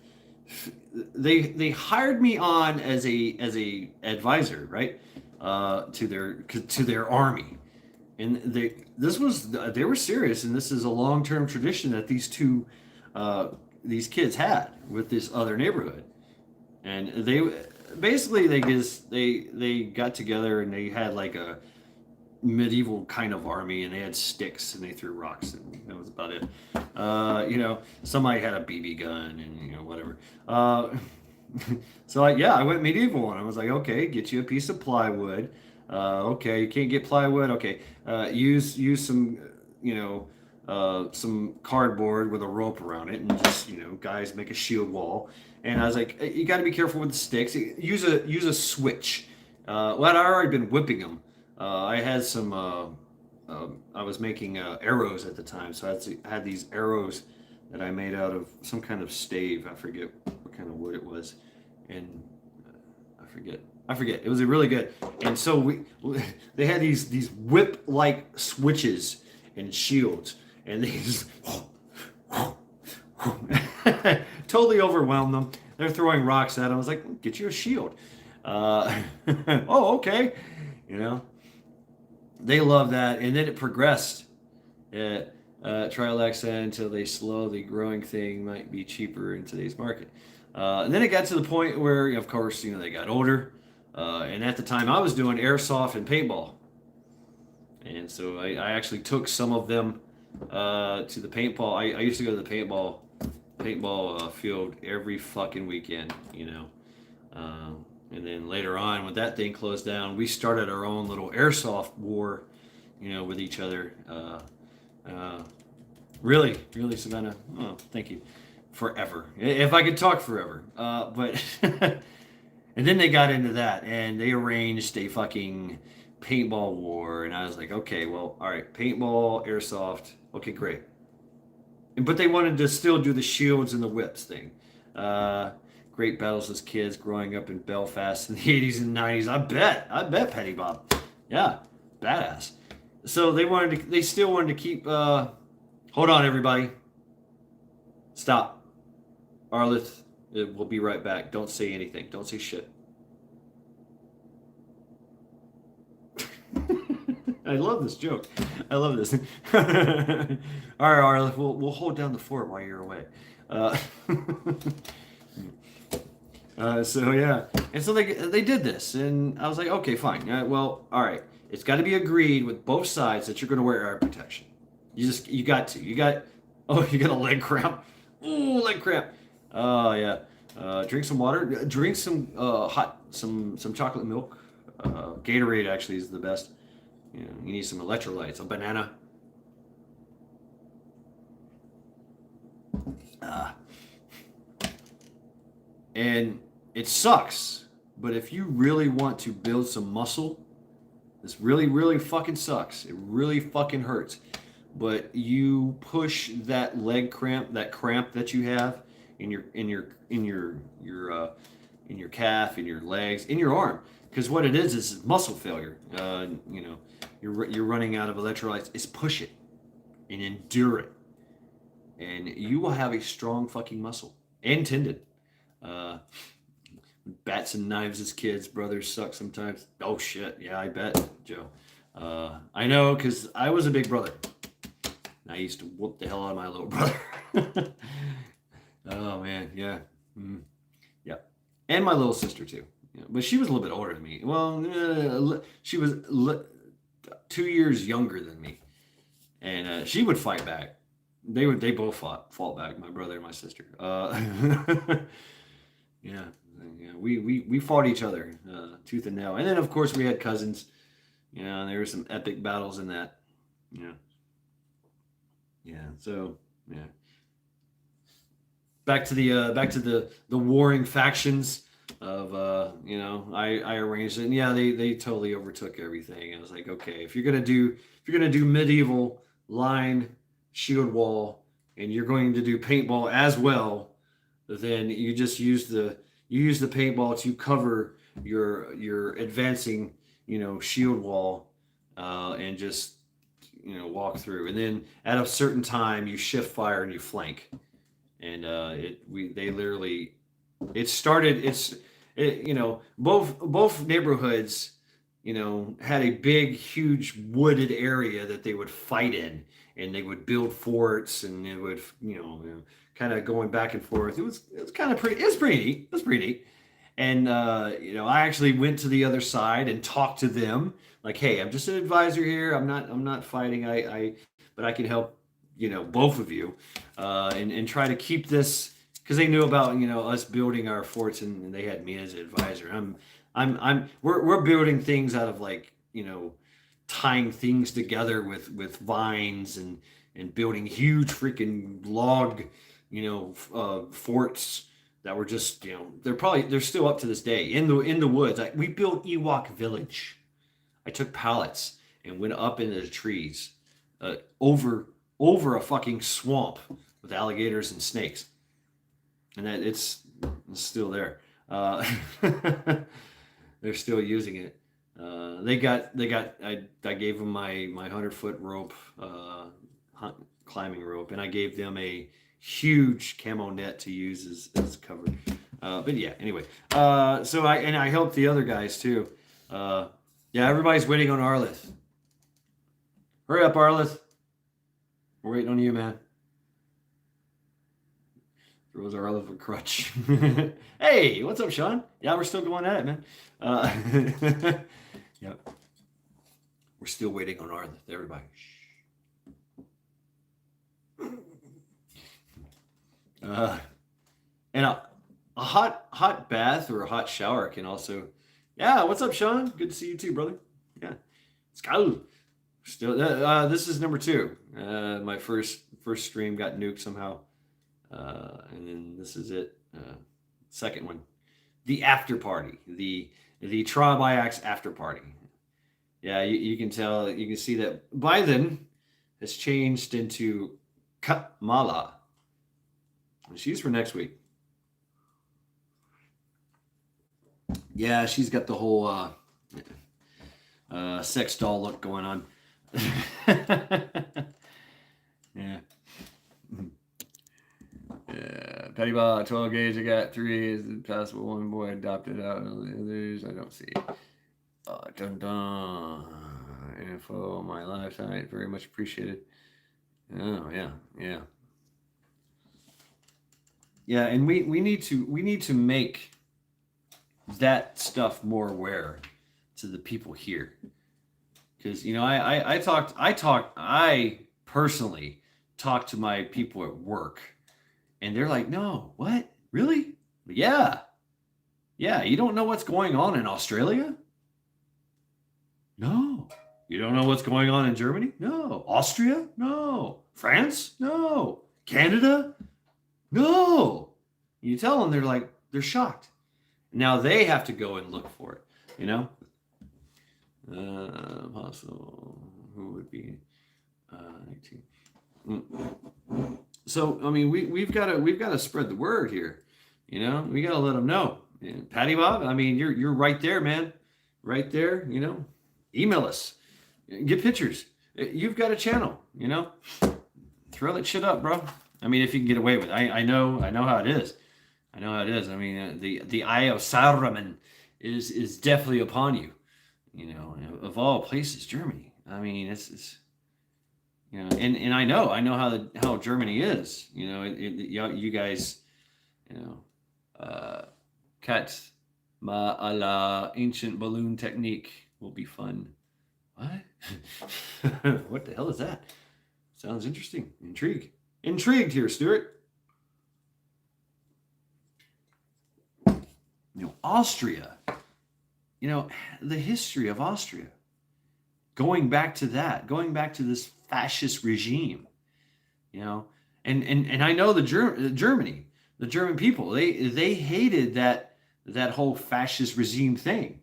they hired me on as a advisor, right, to their army, and they were serious, and this is a long-term tradition that these kids had with this other neighborhood, and they got together and they had like a medieval kind of army, and they had sticks and they threw rocks, and that was about it. Somebody had a BB gun and whatever. So I went medieval, and I was like, okay, get you a piece of plywood. Okay, you can't get plywood. Okay, use some cardboard with a rope around it, and just guys make a shield wall. And I was like, you got to be careful with the sticks. Use a switch. Well, I'd already been whipping them. I had some. I was making arrows at the time, so I had these arrows that I made out of some kind of stave. I forget what kind of wood it was, and I forget. It was really good. And so they had these whip-like switches and shields, and they just totally overwhelmed them. They're throwing rocks at them. I was like, get you a shield. Oh, okay. They love that. And then it progressed at Trilexa until they slowly growing thing might be cheaper in today's market. And then it got to the point where, of course, they got older. And at the time I was doing airsoft and paintball. And so I actually took some of them to the paintball. I used to go to the paintball field every fucking weekend, and then later on, when that thing closed down, we started our own little airsoft war, with each other. Really, Savannah. Oh, thank you. Forever, if I could talk forever. But and then they got into that, and they arranged a fucking paintball war, and I was like, okay, well, all right, paintball, airsoft, okay, great. But they wanted to still do the shields and the whips thing. Great battles as kids growing up in Belfast in the 80s and 90s. I bet, Petty Bob. Yeah, badass. So they still wanted to keep, hold on, everybody. Stop. Arlith, we'll be right back. Don't say anything. Don't say shit. I love this joke. I love this. All right, Arlith, we'll hold down the fort while you're away. So yeah, and so they did this, and I was like, okay, fine. Well, all right. It's got to be agreed with both sides that you're going to wear eye protection. You got to. Oh, you got a leg cramp. Ooh, leg cramp. Oh yeah. Drink some water. Drink some some chocolate milk. Gatorade actually is the best. You need some electrolytes. A banana. And it sucks, but if you really want to build some muscle, this really, really fucking sucks. It really fucking hurts. But you push that leg cramp, that cramp that you have in your calf, in your legs, in your arm, because what it is muscle failure. You're running out of electrolytes. It's push it and endure it, and you will have a strong fucking muscle and tendon. Uh, Bats and knives as kids, brothers suck sometimes. Oh shit, yeah, I bet, Joe. I know, because I was a big brother. I used to whoop the hell out of my little brother. Oh man, yeah, yeah, and my little sister too. Yeah, but she was a little bit older than me. Well, she was 2 years younger than me, and she would fight back. They both fought back. My brother and my sister. Yeah, yeah. We fought each other tooth and nail, and then of course we had cousins. And there were some epic battles in that. Yeah, yeah. So yeah. Back to the warring factions of I arranged it, and yeah, they totally overtook everything. I was like, okay, if you're gonna do medieval line shield wall, and you're going to do paintball as well, then you just use the paintball to cover your advancing shield wall, and just walk through, and then at a certain time you shift fire and you flank, and they literally both neighborhoods had a big huge wooded area that they would fight in, and they would build forts, and it would kind of going back and forth. It was kind of pretty. It was pretty neat. It was pretty neat. And I actually went to the other side and talked to them, like, hey, I'm just an advisor here. I'm not fighting. But I can help both of you, and try to keep this, because they knew about us building our forts, and they had me as an advisor. We're building things out of, like, tying things together with vines, and building huge freaking log forts that were just they're still up to this day in the woods. We built Ewok Village. I took pallets and went up into the trees, over a fucking swamp with alligators and snakes, and that it's still there. They're still using it. I gave them my 100-foot rope, climbing rope, and I gave them a huge camo net to use as cover. But yeah, anyway. So I helped the other guys too. Yeah, everybody's waiting on Arlith. Hurry up, Arlith. We're waiting on you, man. Throws Arlith a crutch. Hey, what's up, Sean? Yeah, we're still going at it, man. Yep. We're still waiting on Arlith. Everybody. And a hot bath or a hot shower can also. Yeah, what's up, Sean? Good to see you too, brother. Yeah, Skylu. Still, this is number 2. My first stream got nuked somehow, and then this is it. Second one, the after party, the Trial by Axe after party. Yeah, you can tell. You can see that Biden has changed into Kamala. She's for next week. Yeah, she's got the whole sex doll look going on. Yeah. Yeah. Petty ball, 12 gauge. I got 3. Is it possible one boy adopted out? Others I don't see. Dun dun. Info on my live site. Very much appreciated. Oh yeah, yeah. Yeah, and we need to make that stuff more aware to the people here. because I personally talked to my people at work, and they're like, no, what, really? Yeah, yeah. You don't know what's going on in Australia? No. You don't know what's going on in Germany? No. Austria? No. France? No. Canada? No. You tell them, they're shocked. Now they have to go and look for it, you know? Possible. Who would be 19? So I mean, we've got to spread the word here. You know, we got to let them know. And Patty Bob, I mean, you're right there, man, right there. You know, email us, get pictures. You've got a channel. You know, throw that shit up, bro. I mean, if you can get away with it, I know how it is. I know how it is. I mean, the eye of Saruman is definitely upon you. You know, of all places, Germany. I mean, it's you know, and I know how Germany is. You know, you guys, you know, cat ma a la ancient balloon technique will be fun. What? What the hell is that? Sounds interesting. Intrigued here, Stuart. You know, Austria. You know, the history of Austria. Going back to this fascist regime, you know, and I know the German people, they hated that whole fascist regime thing,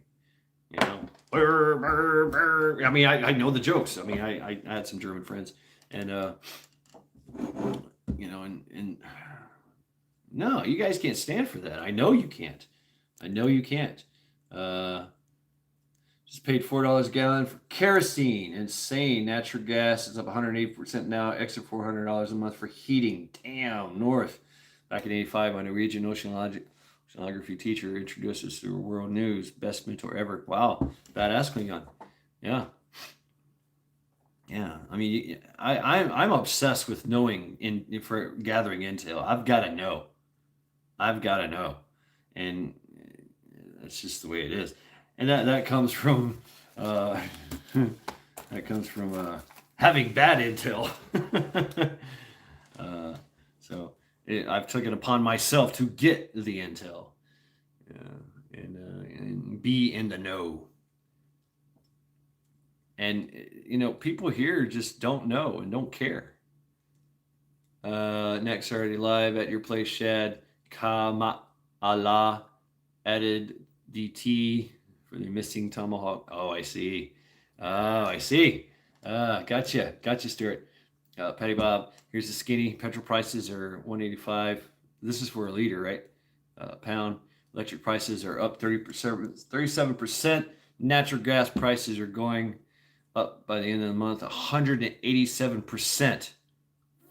you know. Brr, brr, brr. I mean, I know the jokes. I mean, I had some German friends, and you know, and no, you guys can't stand for that. I know you can't. I know you can't. Just paid $4 a gallon for kerosene. Insane. Natural gas is up 180% now. Extra $400 a month for heating. Damn. North. Back in '85, my Norwegian oceanography teacher introduced us to world news. Best mentor ever. Wow. Badass Klingon. Yeah. Yeah. I mean, I'm obsessed with knowing for gathering intel. I've got to know. And that's just the way it is. And that comes from having bad intel. I've taken upon myself to get the intel and be in the know. And you know, people here just don't know and don't care. Next already live at your place, Shad. Kama Allah added DT for the missing tomahawk. Oh, I see. Gotcha, Stuart. Patty Bob, here's the skinny. Petrol prices are $1.85. This is for a liter, right? Pound. Electric prices are up 37%. Natural gas prices are going up by the end of the month 187%.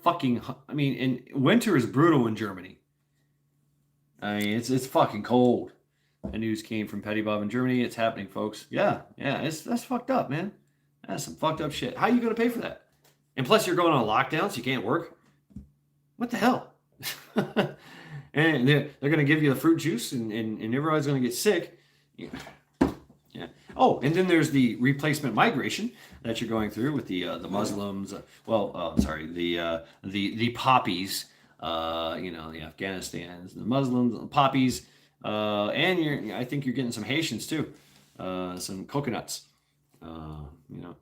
Fucking, I mean, and winter is brutal in Germany. I mean, it's fucking cold. The news came from Petty Bob in Germany. It's happening, folks. Yeah, that's fucked up, man. That's some fucked up shit. How are you going to pay for that? And plus, you're going on lockdown, so you can't work. What the hell? And they're going to give you the fruit juice, and everybody's going to get sick. Yeah. Oh, and then there's the replacement migration that you're going through with the Muslims. The poppies. You know, the Afghanistans, the Muslims, the poppies. And I think you're getting some Haitians too, some coconuts. You know,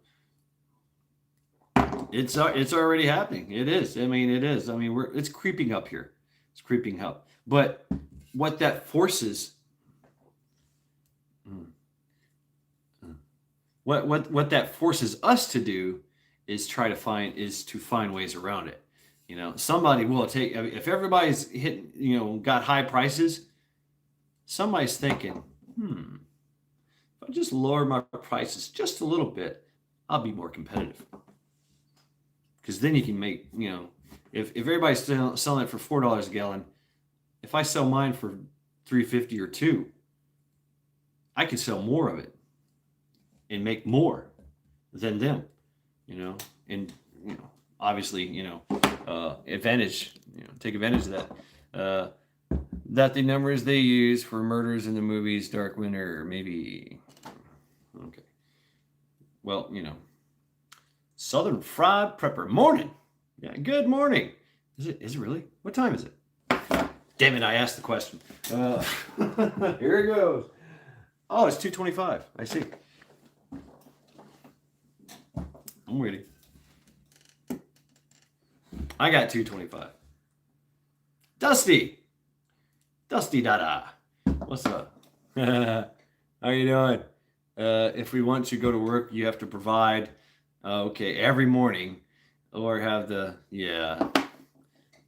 it's already happening. It is. I mean, it is. I mean, it's creeping up here. It's creeping up. But what that forces, what that forces us to do is to find ways around it. You know, somebody will take, if everybody's hitting, you know, got high prices. Somebody's thinking, if I just lower my prices just a little bit, I'll be more competitive. Because then you can make, you know, if everybody's selling it for $4 a gallon, if I sell mine for $3.50 or $2, I can sell more of it and make more than them, you know, and you know, obviously, you know, take advantage of that. That the numbers they use for murders in the movies Dark Winter, maybe. Okay. well, Southern Fried Prepper. Morning. Yeah, good morning. Is it really? What time is it? Damn it, I asked the question. Here it goes. Oh, it's 2:25. I see. I'm waiting. I got 2:25. Dusty Dada. What's up? How you doing? If we want to go to work, you have to provide, okay, every morning, or have the, yeah.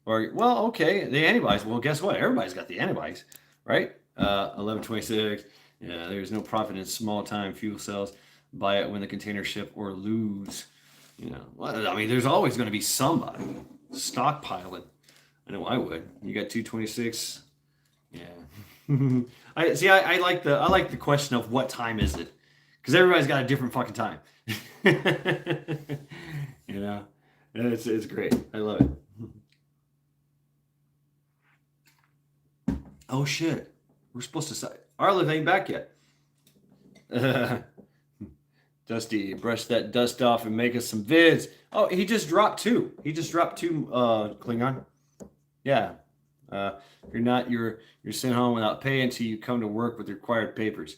Or, well, okay, the antibodies. Well, guess what? Everybody's got the antibodies, right? 1126. Yeah, there's no profit in small-time fuel cells. Buy it when the container ship or lose. Well, I mean, there's always going to be somebody stockpiling. I know I would. You got 226. Yeah. I like the question of what time is it, because everybody's got a different fucking time. It's great. I love it. Oh shit, we're supposed to start. Arliv ain't back yet. Dusty, brush that dust off and make us some vids. Oh, he just dropped two. Klingon. Yeah. You're sent home without pay until you come to work with required papers.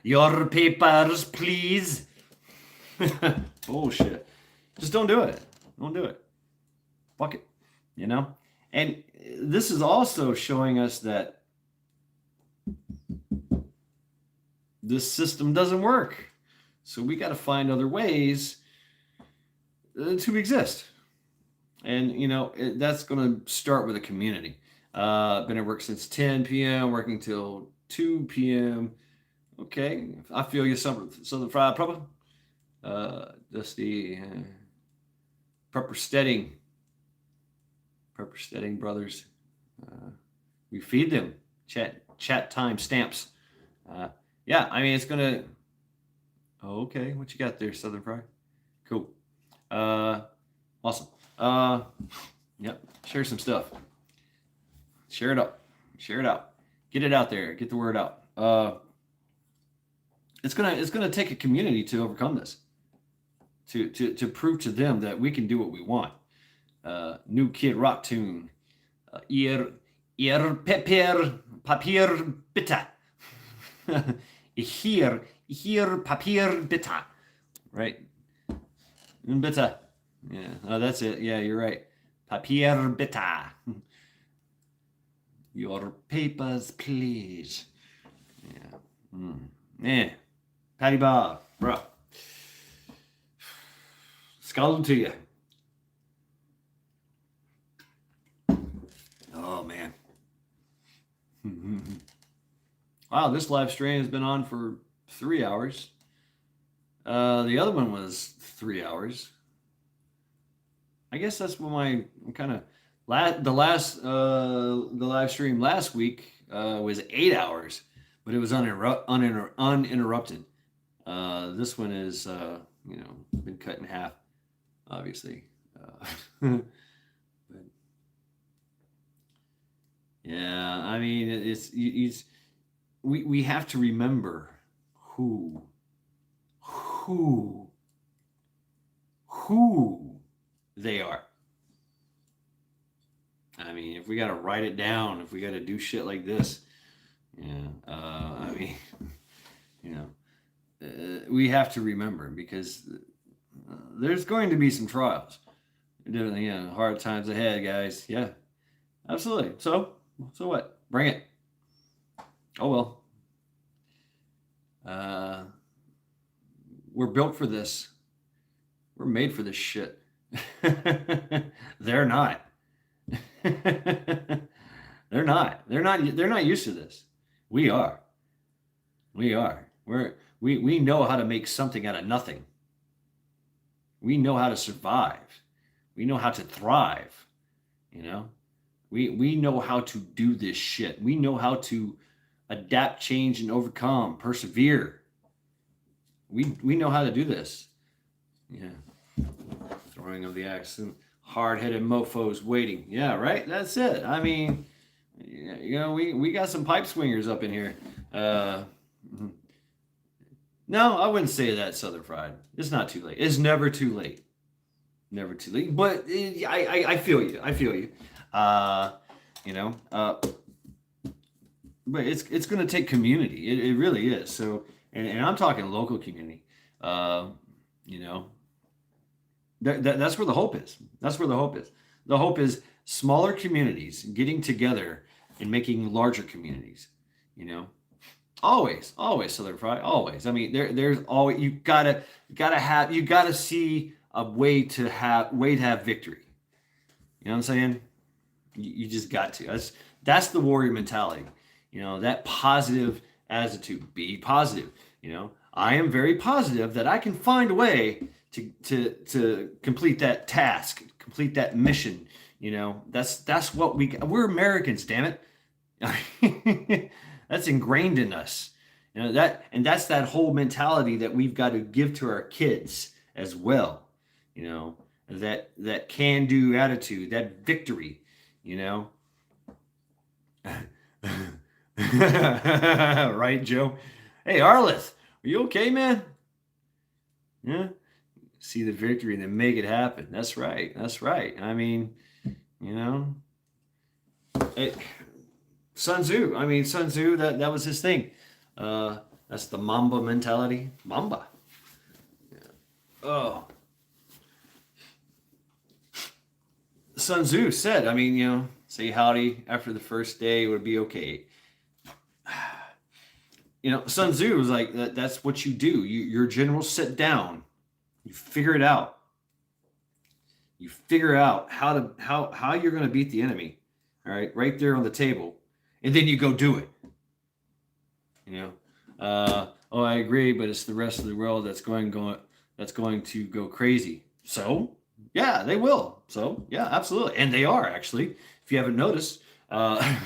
Your papers, please. Bullshit. Just don't do it. Don't do it. Fuck it. And this is also showing us that this system doesn't work. So we got to find other ways to exist. And, that's going to start with a community. Been at work since 10 p.m., working till 2 p.m. Okay. I feel you, Southern Fried Prepper. Dusty. Prepper Steading, brothers. We feed them. Chat time stamps. Yeah, I mean, it's going to... Oh, okay. What you got there, Southern Fried? Cool. Awesome. Yep. Share some stuff. Share it up. Share it out. Get it out there. Get the word out. It's gonna take a community to overcome this. To prove to them that we can do what we want. New Kid Rock tune. Papier bitter. Hier Papier bitter. Right? Bitter. Yeah. Oh, that's it. Yeah, you're right. Papier bitter. Your papers, please. Yeah. Yeah. Patty Bob, bro. Skull to you. Oh, man. Wow, this live stream has been on for 3 hours. The other one was 3 hours. I guess that's what my kind of the live stream last week was 8 hours, but it was uninterrupted. This one is been cut in half, obviously. But yeah, I mean, we have to remember who they are. I mean, if we got to write it down, if we got to do shit like this, I mean, we have to remember, because there's going to be some trials. Hard times ahead, guys. Yeah, absolutely. So what? Bring it. Oh, well. We're built for this. We're made for this shit. They're not. They're not. They're not used to this. We are. We know how to make something out of nothing. We know how to survive. We know how to thrive. We know how to do this shit. We know how to adapt, change, and overcome, persevere. We know how to do this. Yeah. Throwing of the axe and hard-headed mofos waiting. Yeah, right? That's it. I mean, we got some pipe swingers up in here. No, I wouldn't say that, Southern Fried. It's not too late. It's never too late. Never too late. But I feel you. I feel you. Uh, you know, but it's going to take community. It really is. So, and I'm talking local community. Uh, you know, that's where the hope is. That's where the hope is. The hope is smaller communities getting together and making larger communities. You know, always Southern Fried, always. I mean, there's always you gotta see a way to have victory. You know what I'm saying? You just got to. That's the warrior mentality. You know, that positive attitude. Be positive. You know, I am very positive that I can find a way to complete that task, complete that mission. You know, that's what we're Americans, damn it. That's ingrained in us. You know that's that whole mentality that we've got to give to our kids as well. You know, that can do attitude, that victory, you know. Right, Joe? Hey, Arlith, are you okay, man? Yeah. See the victory and then make it happen. That's right. That's right. I mean, you know, it, Sun Tzu. I mean, Sun Tzu. That was his thing. That's the Mamba mentality. Mamba. Oh, Sun Tzu said. I mean, you know, say howdy after the first day, it would be okay. You know, Sun Tzu was like that's what you do. Your generals sit down, you figure it out. You figure out how you're going to beat the enemy. All right, right there on the table, and then you go do it. You know, oh, I agree, but it's the rest of the world that's going to go crazy. So yeah, they will. So yeah, absolutely, and they are actually. If you haven't noticed, I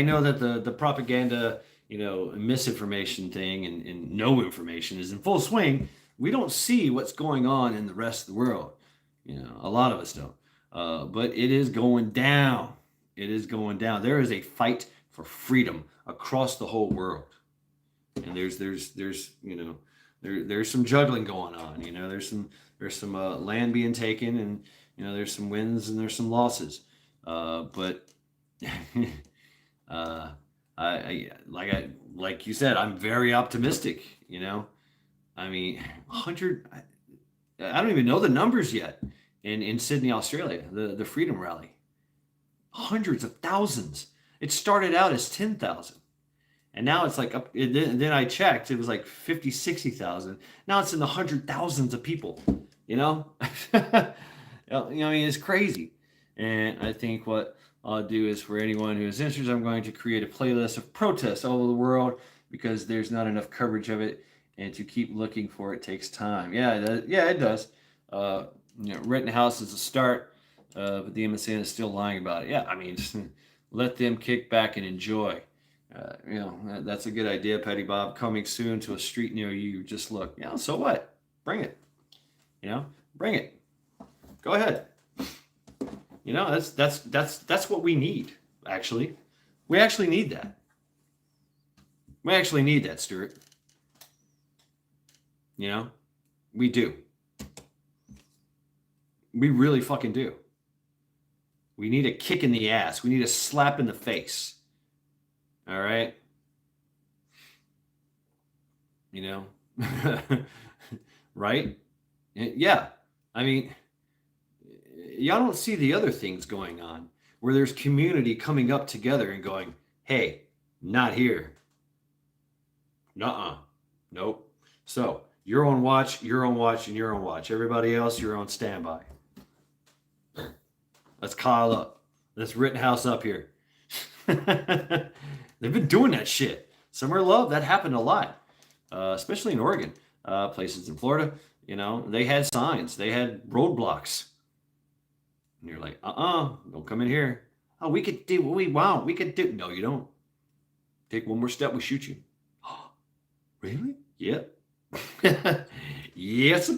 know that the propaganda, you know, misinformation thing and no information is in full swing. We don't see what's going on in the rest of the world. You know, a lot of us don't. But it is going down. It is going down. There is a fight for freedom across the whole world, and there's you know there's some juggling going on. You know, there's some land being taken, and you know there's some wins and there's some losses. But uh, like you said, I'm very optimistic. You know, I mean, 100. I don't even know the numbers yet in Sydney, Australia, the Freedom Rally. Hundreds of thousands. It started out as 10,000. And now it's like up. Then I checked, it was like 50, 60,000. Now it's in the hundred thousands of people. You know, you know, I mean, it's crazy. And I think what I'll do is for anyone who is interested, I'm going to create a playlist of protests all over the world because there's not enough coverage of it, and to keep looking for it takes time. Yeah, it does. You know, Rittenhouse is a start, but the MSN is still lying about it. Yeah, I mean, let them kick back and enjoy. You know, that's a good idea, Petty Bob. Coming soon to a street near you. Just look. You know, so what? Bring it. You know, bring it. Go ahead. You know, that's what we need. Actually, we actually need that. We actually need that, Stuart. You know, we do. We really fucking do. We need a kick in the ass. We need a slap in the face. All right. You know, right? Yeah. I mean, y'all don't see the other things going on where there's community coming up together and going, hey, not here. Nuh-uh. Nope. So you're on watch, you're on watch, and you're on watch. Everybody else, you're on standby. Let's Kyle up. Let's Rittenhouse up here. They've been doing that shit. Summer love, that happened a lot, especially in Oregon. Places in Florida, you know, they had signs, they had roadblocks. And you're like, don't come in here. Oh, we could do what we want. We could do. No, you don't. Take one more step, we shoot you. Really? Yep. Yes.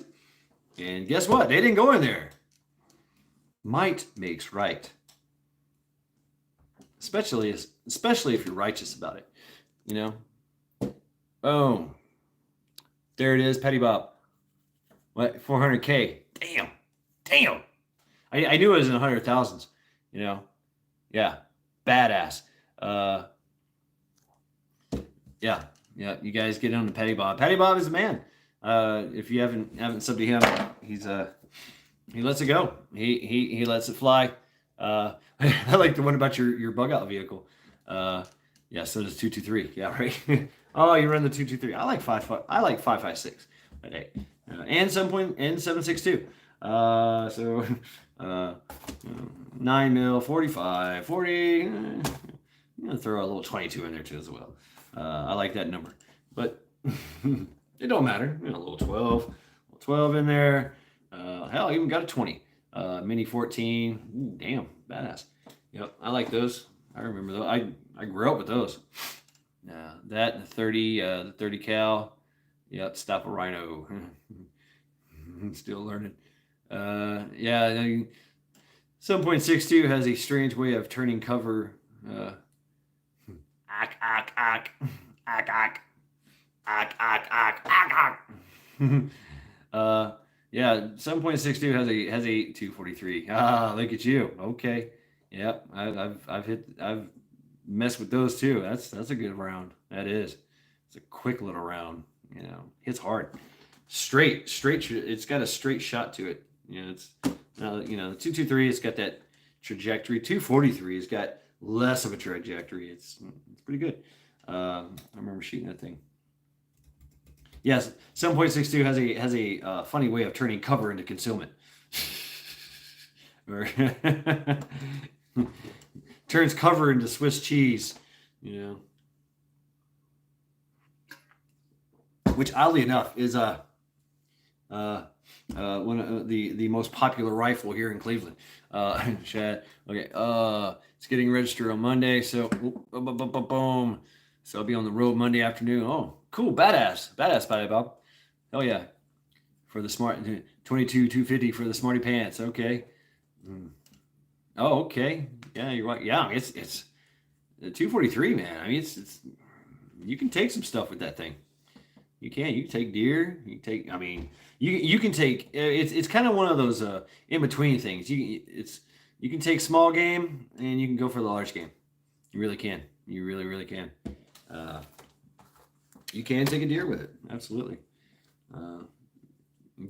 And guess what? They didn't go in there. Might makes right. Especially if you're righteous about it. You know? Boom. There it is, Petty Bob. What? 400K. Damn. Damn. I knew it was in the hundred thousands. You know. Yeah. Badass. Uh, yeah. Yeah. You guys get on the Petty Bob. Petty Bob is a man. If you haven't subbed to him, he lets it go. He lets it fly. I like the one about your bug out vehicle. Yeah, so does 223. Yeah, right. Oh, you run the 223. I like 556. Okay, and 7.762. So uh, 9 mil, 45, 40. I'm gonna throw a little 22 in there too as well. I like that number, but it don't matter. You know, a little 12 in there. Hell, I even got a 20. Mini 14. Ooh, damn, badass. Yep, I like those. I remember those. I grew up with those. That and the 30 cal. Yep, stop a rhino. Still learning. Yeah, 7.62 has a strange way of turning cover. Ack, ack, ack. Ack, ack. Ack, ack, ack, ack, ack. Yeah, 7.62 has a 243. Ah, look at you. Okay. Yep, I've messed with those too. That's a good round. That is. It's a quick little round. You know, hits hard. Straight. It's got a straight shot to it. You know, it's you know, the 223. It's got that trajectory. 243 has got less of a trajectory. It's pretty good. I remember shooting that thing. Yes, 7.62 has a funny way of turning cover into concealment. Or turns cover into Swiss cheese, you know. Which oddly enough is one of the most popular rifle here in Cleveland. Chad, okay. It's getting registered on Monday, so boom. So I'll be on the road Monday afternoon. Oh, cool, badass, Patty Bob. Hell yeah, for the smart 22 250 for the smarty pants. Okay. Oh, okay. Yeah, you're right. Yeah, it's the 243, man. I mean, it's you can take some stuff with that thing. You can take deer. You can take. I mean, you can take. It's kind of one of those in between things. You can take small game and you can go for the large game. You really can. You really can. You can take a deer with it. Absolutely.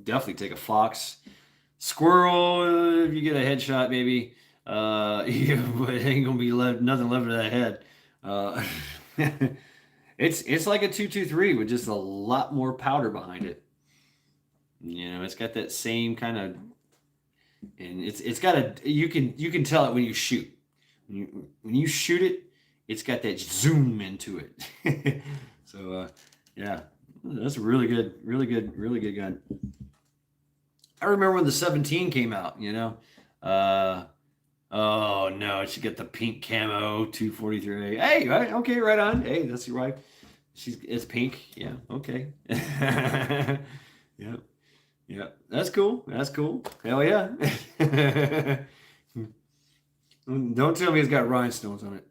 Definitely take a fox, squirrel. If you get a headshot, maybe. It ain't gonna be nothing left of that head. It's like a 223 with just a lot more powder behind it. You know, it's got that same kind of, and it's got a you can tell it when you shoot. When you shoot it, it's got that zoom into it. So yeah, that's a really good gun. I remember when the 17 came out. You know, oh no, it should get the pink camo 243. Hey, right, okay, right on. Hey, that's your wife. It's pink. Yeah, okay. Yep. Yep. That's cool. Hell yeah. Don't tell me it's got rhinestones on it.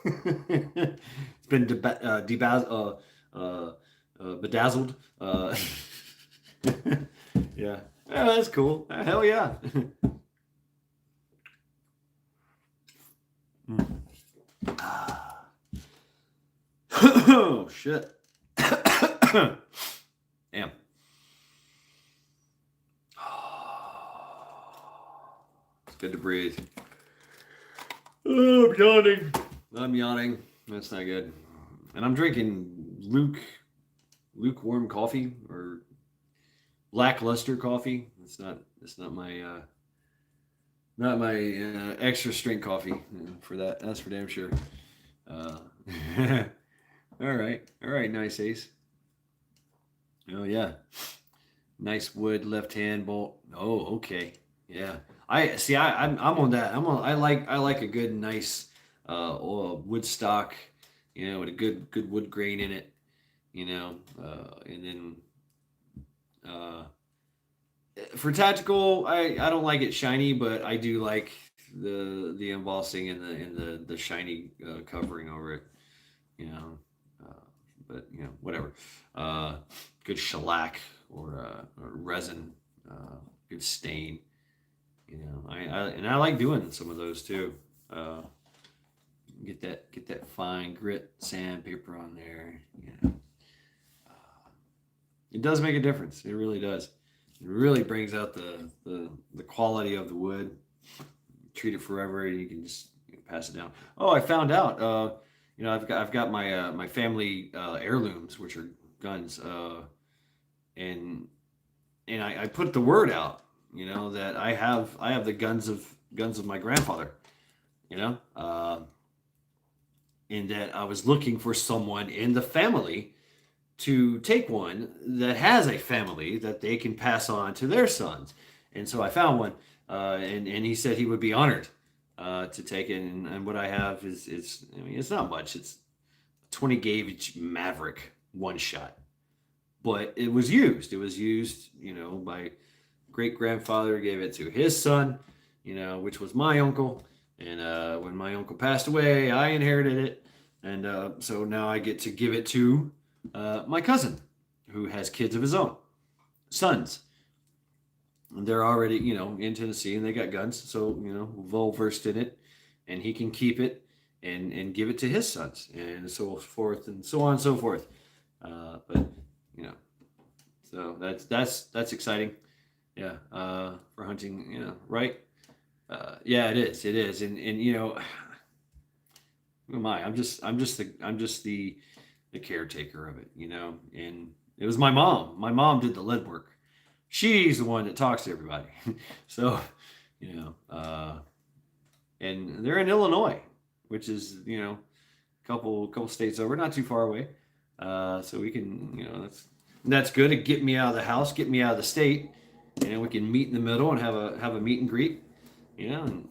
It's been bedazzled. Yeah. Yeah, that's cool. Hell yeah. Oh shit. Damn. It's good to breathe. Oh, I'm yawning. That's not good. And I'm drinking lukewarm coffee or lackluster coffee. It's not my extra strength coffee for that. That's for damn sure. All right, nice Ace. Oh yeah, nice wood left hand bolt. Oh, okay, yeah. I see. I'm on that. I like a good nice wood stock. You know, with a good wood grain in it. You know, and then for tactical, I don't like it shiny, but I do like the embossing and the shiny covering over it. You know, but whatever. Good shellac or resin, good stain. I like doing some of those too. Get that fine grit sandpaper on there. It does make a difference. It really does. It really brings out the quality of the wood. Treat it forever, and you can just pass it down. Oh, I found out. I've got my family heirlooms, which are guns, and I put the word out. That I have the guns of my grandfather. You know, and that I was looking for someone in the family to take one that has a family that they can pass on to their sons. And so I found one, and he said he would be honored to take it. And what I have is it's not much. It's 20 gauge Maverick one shot, but it was used. It was used, by great grandfather gave it to his son, which was my uncle. And when my uncle passed away, I inherited it, and so now I get to give it to my cousin, who has kids of his own, sons. And they're already, in Tennessee, and they got guns, so well versed in it, and he can keep it and give it to his sons, and so forth, and so on and so forth. But so that's exciting, yeah. For hunting, right? Yeah, it is. It is, and who am I? I'm just the caretaker of it, And it was my mom. My mom did the lead work. She's the one that talks to everybody. So, and they're in Illinois, which is couple states over, not too far away. So we can, that's good to get me out of the house, get me out of the state, and we can meet in the middle and have a meet and greet. And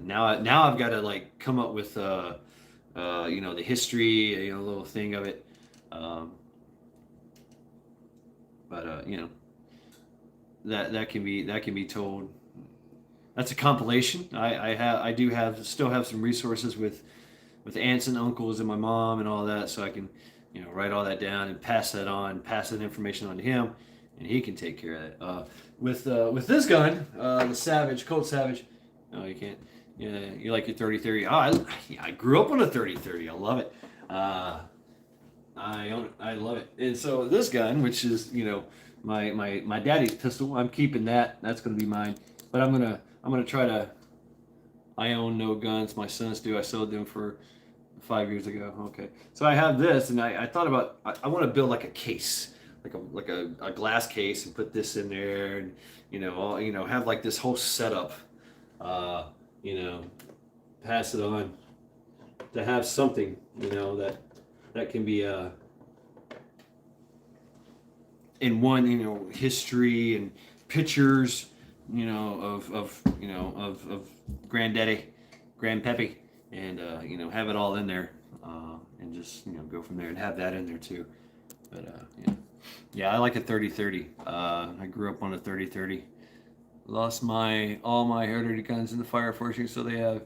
now I've got to come up with the history, a little thing of it. But that can be told. That's a compilation. I still have some resources with aunts and uncles and my mom and all that, so I can write all that down and pass that information on to him, and he can take care of it. With this gun, the Savage, Colt Savage. No, you can't. Yeah, you like your 30-30. Oh, I grew up on a 30-30. I love it. I own it. I love it. And so this gun, which is my daddy's pistol, I'm keeping that. That's gonna be mine. But I'm gonna try to. I own no guns. My sons do. I sold them for 5 years ago. Okay, so I have this, and I thought about. I want to build like a case. Like a glass case, and put this in there, and have like this whole setup, pass it on to have something, that can be in one, history and pictures, of Granddaddy, Grandpappy, and have it all in there, and just go from there and have that in there too. But yeah, I like a 30-30. I grew up on a 30-30. Lost all my heritage guns in the fire forcing, so you have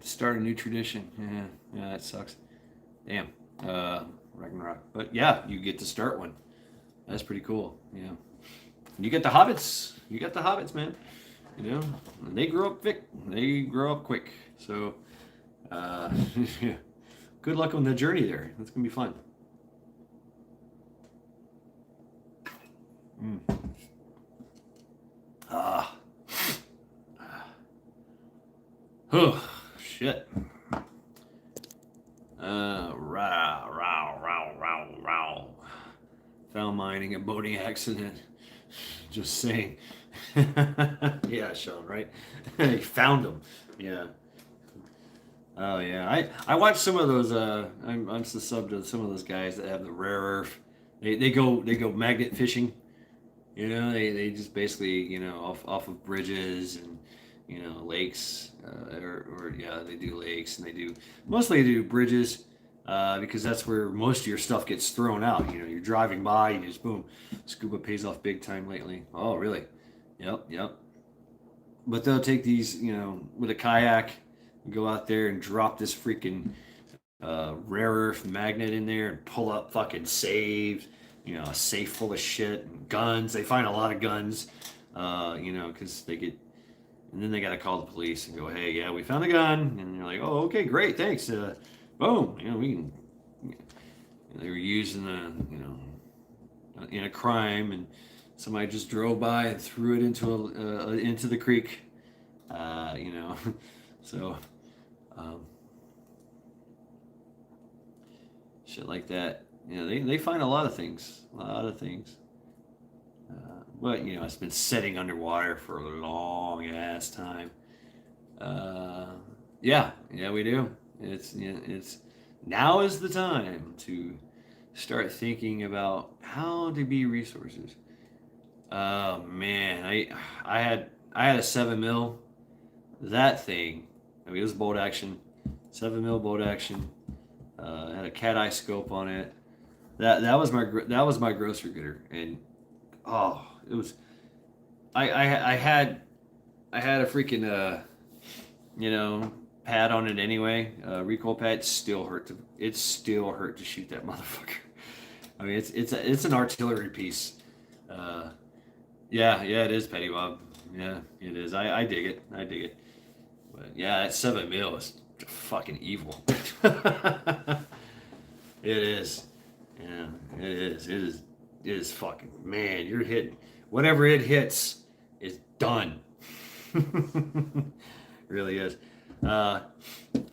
to start a new tradition. Yeah, that sucks. Damn. Ragnarok. But yeah, you get to start one. That's pretty cool. Yeah. You get the hobbits. You got the hobbits, man. And they grow up quick. They grow up quick. So, good luck on the journey there. That's gonna be fun. Oh, shit. Found mining and boating accident. Just saying. Yeah, Sean, right? You found them. Yeah. Oh yeah. I watched some of those. I'm sub to some of those guys that have the rare earth. They go magnet fishing. They just basically off of bridges and lakes, or yeah, they do lakes, and mostly they do bridges, because that's where most of your stuff gets thrown out. You're driving by, you just boom. Scuba pays off big time lately. Oh really? Yep. But they'll take these with a kayak and go out there and drop this freaking rare earth magnet in there and pull up fucking saves, a safe full of shit and guns. They find a lot of guns, because they get, and then they got to call the police and go, hey, yeah, we found a gun. And they're like, oh, okay, great, thanks. Boom, we can. They were using in a crime, and somebody just drove by and threw it into the creek. So. Shit like that. They find a lot of things. But it's been sitting underwater for a long ass time. Yeah, we do. It's now is the time to start thinking about how to be resources. Oh man, I had a 7 mil. That thing, it was bolt action, 7 mil bolt action. Had a cat eye scope on it. That was my grocery getter, and it was. I had a freaking pad on it anyway. Recoil pad. It still hurt to shoot that motherfucker. I mean, it's an artillery piece. Yeah, it is, Petty Bob. Yeah, it is. I dig it. But yeah, that 7 mil is fucking evil. It is. Yeah, it is. It is fucking, man, you're hitting whatever it hits is done. Really is. I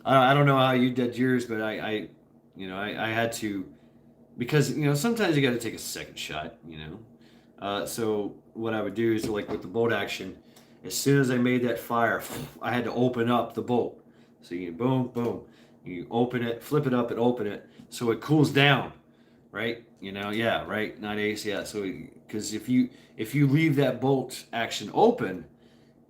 don't know how you did yours, but I had to, because sometimes you got to take a second shot. So what I would do is, like with the bolt action, as soon as I made that fire, I had to open up the bolt. So you boom, boom, you open it, flip it up, and open it, so it cools down, right? Yeah, right, not ace, yeah. So because if you leave that bolt action open,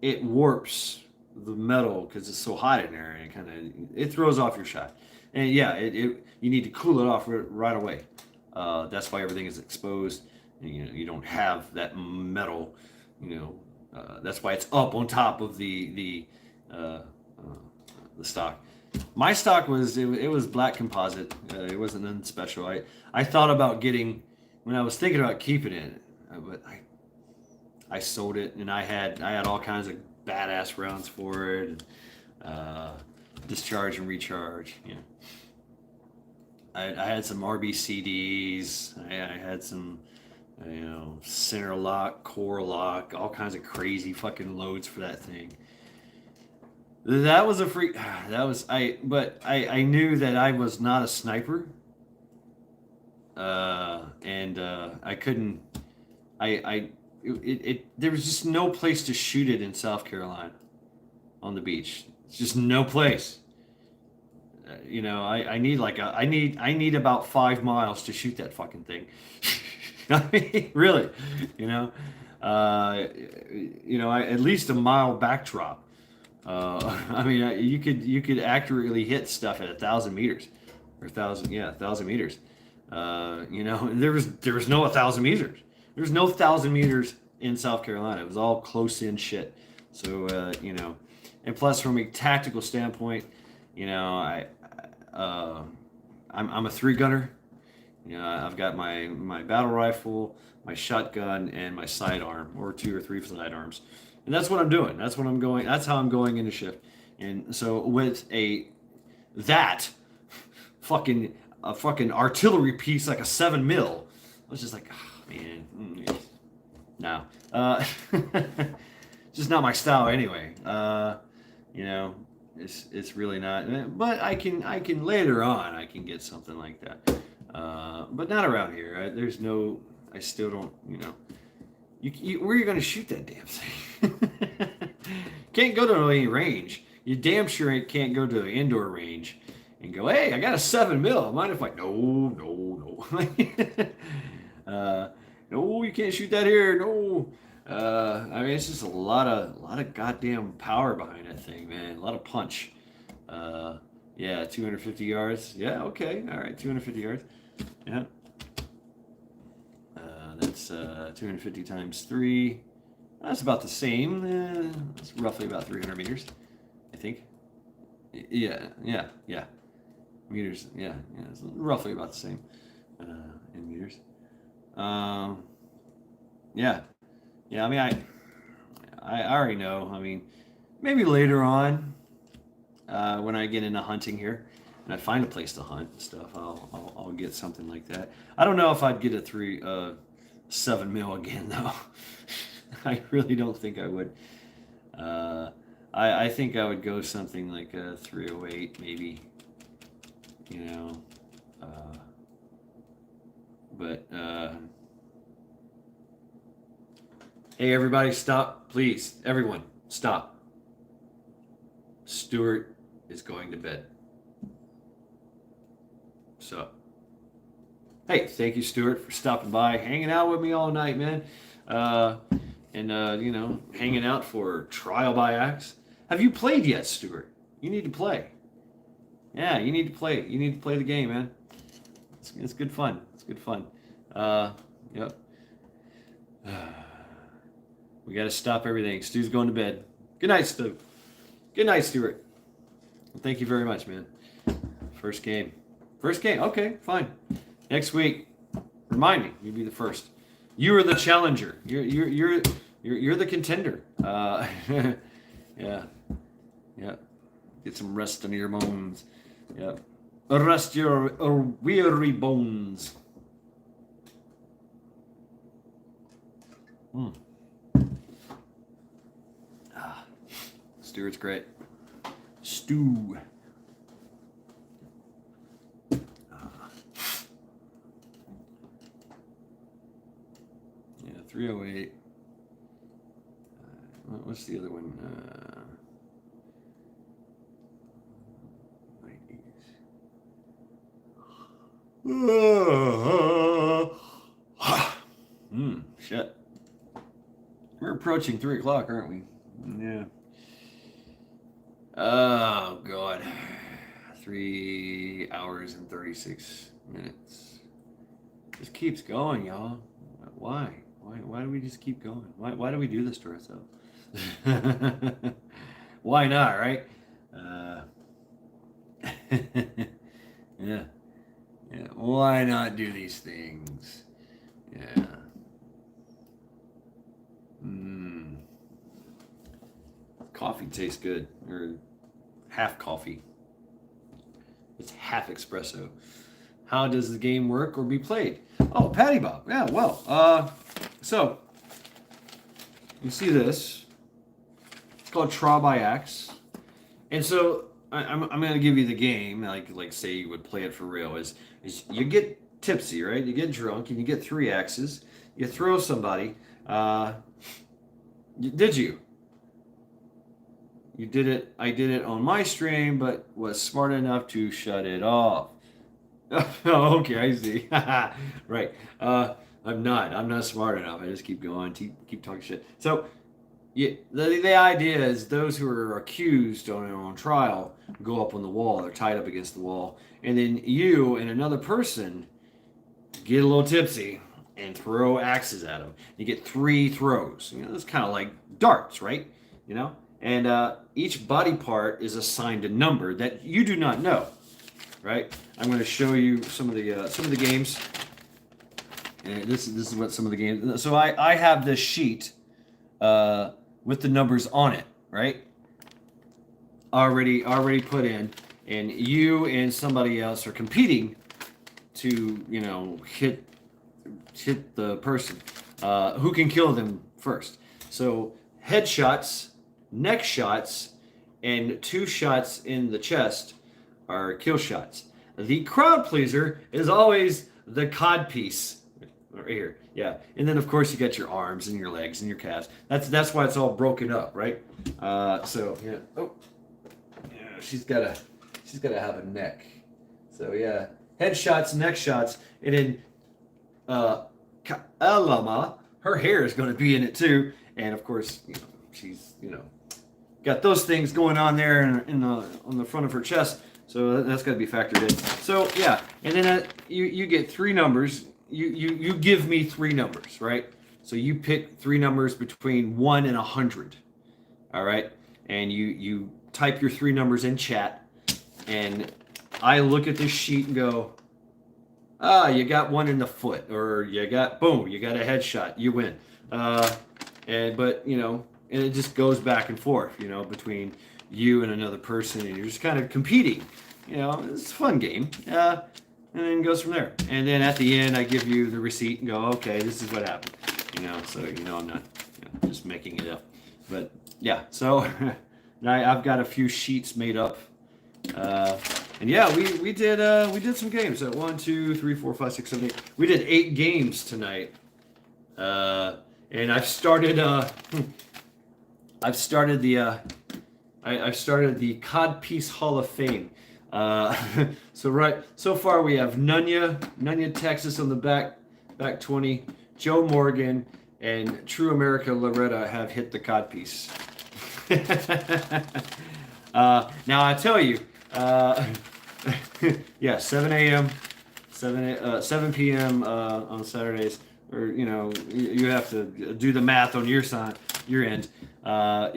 it warps the metal because it's so hot in there, and it throws off your shot. And yeah, you need to cool it off right away. That's why everything is exposed. You don't have that metal. That's why it's up on top of the stock. My stock was it was black composite. It wasn't nothing special. I thought about getting, when I was thinking about keeping it, but I sold it, and I had all kinds of badass rounds for it, and discharge and recharge. I had some RBCDs. I had some center lock, core lock, all kinds of crazy fucking loads for that thing. That was a freak. But I knew that I was not a sniper, and I couldn't. There was just no place to shoot it in South Carolina, on the beach. It's just no place. I need about 5 miles to shoot that fucking thing. I mean, really, at least a mile backdrop. I mean, you could accurately hit stuff at 1,000 meters, or 1,000 meters. There was no 1,000 meters. There was no 1,000 meters in South Carolina. It was all close in shit. So and plus from a tactical standpoint, I'm a 3-gunner. I've got my battle rifle, my shotgun, and my sidearm, or 2 or 3 sidearms. And that's what I'm doing. That's what I'm going. That's how I'm going into shift. And so with a fucking artillery piece like a 7 mil, I was just like, oh, man, no, just not my style anyway. It's really not. But I can later on I can get something like that. But not around here. There's no. I still don't. Where are you going to shoot that damn thing? Can't go to any range. You damn sure can't go to an indoor range and go, hey, I got a 7 mil. Mind if I? No. No, you can't shoot that here. No. I mean, it's just a lot of goddamn power behind that thing, man. A lot of punch. Yeah, 250 yards. Yeah, okay, all right, 250 yards. Yeah. That's 250 times 3. That's about the same. It's roughly about 300 meters, I think. Yeah. Meters, yeah, it's roughly about the same in meters. Yeah, yeah. I mean, I already know. I mean, maybe later on, when I get into hunting here, and I find a place to hunt and stuff, I'll get something like that. I don't know if I'd get a 7 mil again though. I really don't think I would. I think I would go something like a 308 maybe. You know, but hey, everybody, stop, please. Everyone, stop. Stuart is going to bed. So, hey, thank you, Stuart, for stopping by, hanging out with me all night, man. You know, hanging out for Trial by Axe. Have you played yet, Stuart? You need to play. Yeah, you need to play. You need to play the game, man. It's good fun. It's good fun. Yep. We got to stop everything. Stu's going to bed. Good night, Stu. Good night, Stuart. Thank you very much, man. First game. First game. Okay, fine. Next week, remind me. You be the first. You are the challenger. You're the contender. Yeah. Yeah. Get some rest on your bones. Yeah. Rest your weary bones. Stuart's great. Stew. Yeah, 308. What's the other one? Shit. We're approaching 3 o'clock, aren't we? Yeah. Oh, God. 3 hours and 36 minutes. Just keeps going, y'all. Why? Why do we just keep going? Why do we do this to ourselves? Why not, right? Yeah. Yeah. Why not do these things? Yeah. Coffee tastes good, or half coffee. It's half espresso. How does the game work or be played? Oh, Patty Bob. Yeah, well, so you see this. It's called Trial by Axe, and so I'm going to give you the game, like say you would play it for real. Is you get tipsy, right? You get drunk, and you get 3 axes. You throw somebody. Did you? You did it. I did it on my stream, but was smart enough to shut it off. Oh, okay, I see. Right. I'm not smart enough. I just keep going, keep talking shit. So, yeah, the idea is those who are accused on trial go up on the wall. They're tied up against the wall, and then you and another person get a little tipsy and throw axes at them. You get 3 throws. You know, it's kind of like darts, right? You know, and each body part is assigned a number that you do not know, right? I'm going to show you some of the games. And this is what some of the games. So I have this sheet with the numbers on it, right? Already put in, and you and somebody else are competing to, you know, hit the person who can kill them first. So headshots, neck shots, and 2 shots in the chest are kill shots. The crowd pleaser is always the cod piece. Right here, yeah, and then of course you got your arms and your legs and your calves. That's why it's all broken up, right? So yeah. Oh, yeah. She's gotta have a neck. So yeah, head shots, neck shots, and then Elama, her hair is going to be in it too, and of course, you know, she's, you know, got those things going on there on the front of her chest. So that's got to be factored in. So yeah, and then you get 3 numbers. You give me 3 numbers, right? So you pick 3 numbers between 1 and 100, all right? And you type your 3 numbers in chat, and I look at this sheet and go, you got one in the foot, or you got boom, you got a headshot, you win. But and it just goes back and forth, between you and another person, and you're just kind of competing. It's a fun game. And then it goes from there. And then at the end, I give you the receipt and go, okay, this is what happened. So I'm not just making it up. But yeah, so I've got a few sheets made up. And yeah, we did some games. 1, 2, 3, 4, 5, 6, 7, 8. We did 8 games tonight. And I've started the Codpiece Hall of Fame. So far we have Nunya, Texas on the back 20. Joe Morgan and True America Loretta have hit the codpiece. Now I tell you, yeah, 7 a.m., 7 p.m. On Saturdays, or you have to do the math on your side, your end, but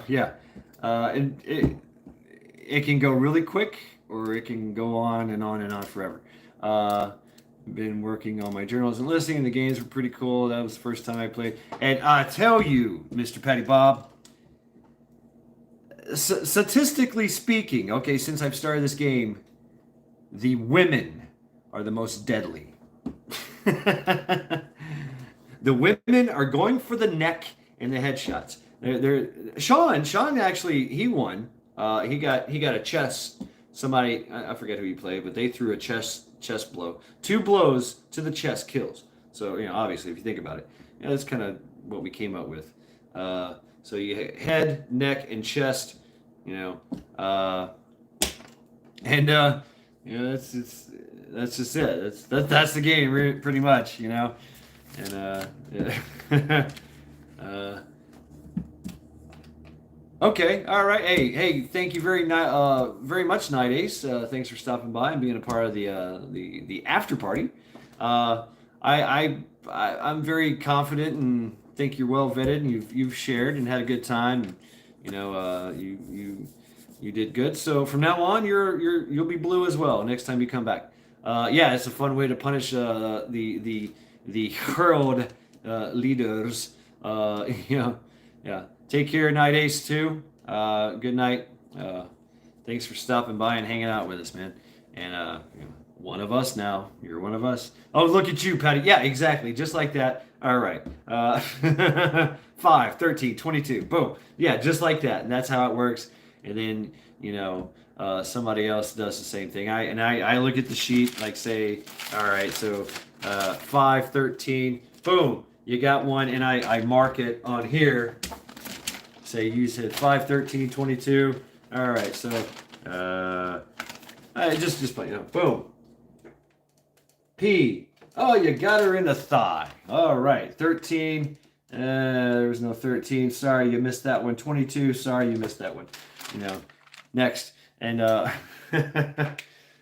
yeah, and it can go really quick, or it can go on and on and on forever. Been working on my journals and listening. The games were pretty cool. That was the first time I played. And I tell you, Mr. Patty Bob, statistically speaking, okay, since I've started this game, the women are the most deadly. The women are going for the neck and the headshots. Sean actually, he won. He got a chest. Somebody, I forget who he played, but they threw a chest blow. 2 blows to the chest kills. So obviously, if you think about it, that's kind of what we came up with. So you head, neck, and chest. That's just it. That's the game, pretty much. And yeah. Okay, all right. Hey, thank you very much, Night Ace. Thanks for stopping by and being a part of the after party. I'm very confident and think you're well vetted, and you've shared and had a good time. You did good. So from now on, you'll be blue as well next time you come back. Yeah, it's a fun way to punish the hurled leaders. Yeah. Take care, Night Ace, too. Good night. Thanks for stopping by and hanging out with us, man. And one of us now. You're one of us. Oh, look at you, Patty. Yeah, exactly. Just like that. All right. 5, 13, 22. Boom. Yeah, just like that. And that's how it works. And then, somebody else does the same thing. I look at the sheet, like say, all right, so 5, 13. Boom. You got one. And I mark it on here. Say you said 5, 13, 22. All right, so just play. Boom. P. Oh, you got her in the thigh. All right, 13. There was no 13. Sorry, you missed that one. 22. Sorry, you missed that one. Next, and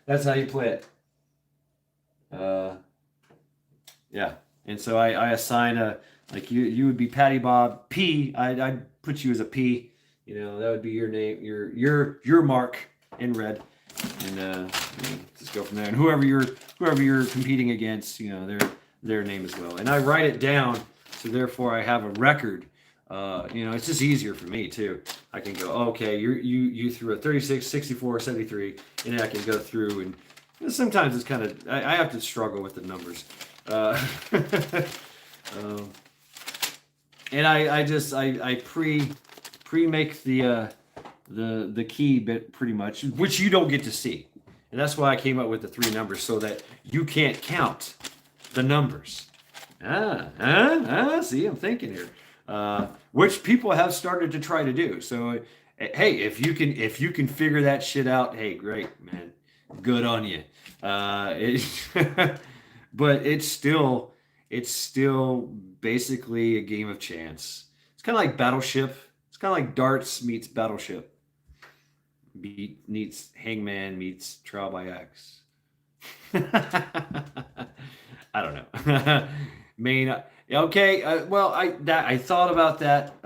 that's how you play it. Yeah, and so I assign like you would be Patty Bob P. I'd put you as a P. That would be your name, your mark in red, and just go from there. And whoever you're competing against, their name as well. And I write it down, so therefore I have a record. It's just easier for me too. I can go, okay, you threw a 36, 64, 73, and I can go through, and sometimes it's kind of I have to struggle with the numbers. And I pre-make the key bit pretty much, which you don't get to see. And that's why I came up with the 3 numbers, so that you can't count the numbers. See, I'm thinking here. Which people have started to try to do. So, hey, if you can figure that shit out, hey, great, man. Good on you. But it's still basically a game of chance. It's kind of like Battleship. It's kind of like darts meets Battleship. Meets Hangman meets Trial by Axe. I don't know. Okay. Well, I thought about that,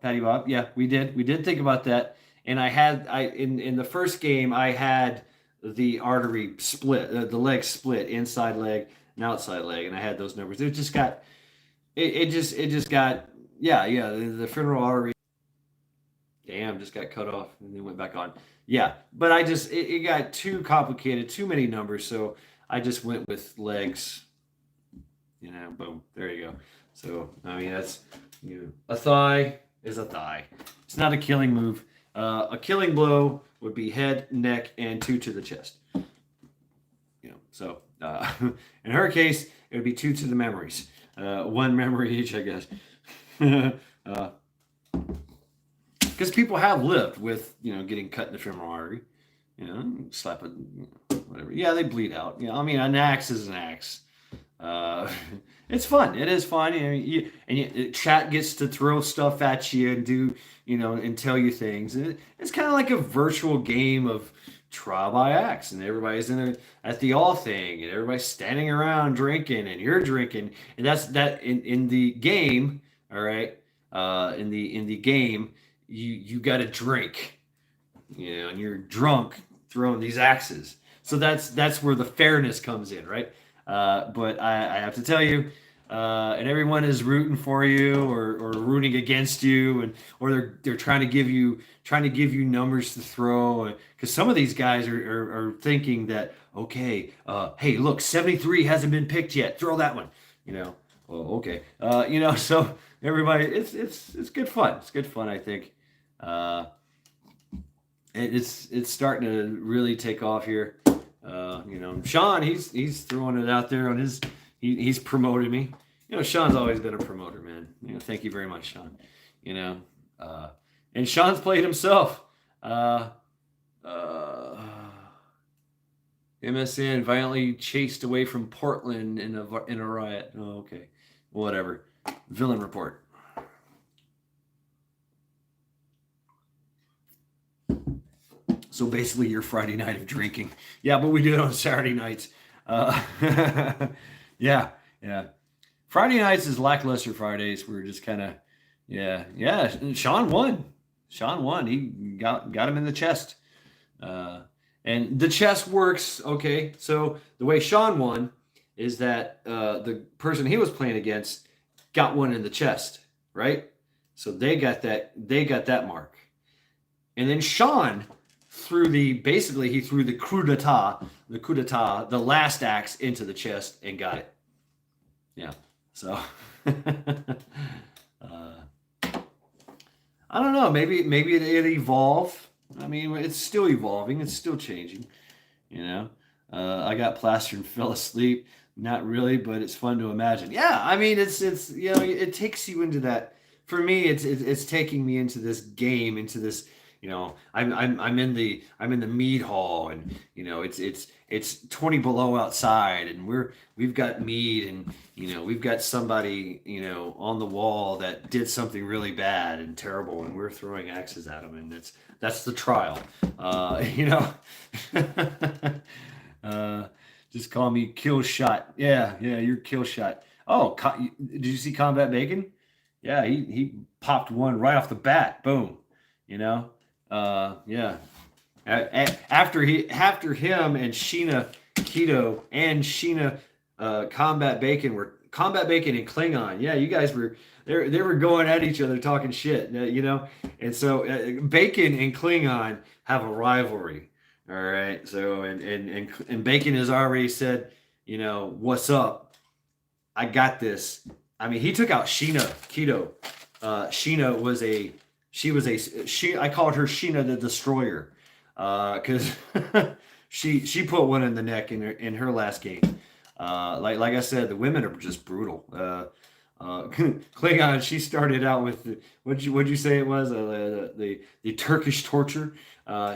Patty Bob. Yeah, we did think about that, and I in the first game I had the artery split, the leg split, inside leg and outside leg, and I had those numbers. It just got yeah the femoral artery. Damn, just got cut off and then went back on. Yeah, but it got too complicated, too many numbers, so I just went with legs. Boom, there you go. So I mean that's a thigh is a thigh. It's not a killing move. A killing blow would be head, neck, and 2 to the chest. So in her case, it would be 2 to the memories. 1 memory each, I guess. Because people have lived with getting cut in the femoral artery, slap it, whatever. Yeah, they bleed out. I mean, an axe is an axe. It's fun. It is fun. Chat gets to throw stuff at you and do and tell you things. It's kind of like a virtual game of trial by axe, and everybody's at the all thing, and everybody's standing around drinking, and you're drinking, and that's that in the game. All right, in the game. You got to drink, and you're drunk throwing these axes. So that's where the fairness comes in, right? But I have to tell you, and everyone is rooting for you or rooting against you, or they're trying to give you numbers to throw, because some of these guys are thinking that okay, hey, look, 73 hasn't been picked yet, throw that one, well, okay, so everybody, it's good fun. It's good fun, I think. It's starting to really take off here. Sean, he's throwing it out there on his. He's promoted me. Sean's always been a promoter, man. Thank you very much, Sean. And Sean's played himself. MSN violently chased away from Portland in a riot. Oh, okay, whatever. Villain report. So basically, your Friday night of drinking. Yeah, but we do it on Saturday nights. Yeah. Friday nights is lackluster Fridays. We're just kind of, yeah. Sean won. He got him in the chest. And the chest works, okay. So the way Sean won is that the person he was playing against got one in the chest, right? So they got that mark. And then Sean threw the coup d'etat, the last axe into the chest and got it. Yeah. So I don't know. Maybe it evolved. I mean, it's still evolving. It's still changing. I got plastered and fell asleep. Not really, but it's fun to imagine. Yeah, I mean, it's it takes you into that. For me, it's taking me into this game, into this. I'm in the mead hall, and it's 20 below outside, and we've got mead, and we've got somebody on the wall that did something really bad and terrible, and we're throwing axes at them, and that's the trial. Just call me Kill Shot. Yeah, you're Kill Shot. Oh, did you see Combat Bacon? Yeah, he popped one right off the bat. Boom. Yeah. After him and Sheena Keto and Sheena Combat Bacon and Klingon. Yeah, you guys were they were going at each other talking shit, And so Bacon and Klingon have a rivalry. All right. So and Bacon has already said, what's up? I got this. I mean, he took out Sheena Keto. Sheena was I called her Sheena the Destroyer, because she put one in the neck in her last game. Like I said, the women are just brutal. Klingon, she started out with what'd you say it was, the Turkish torture.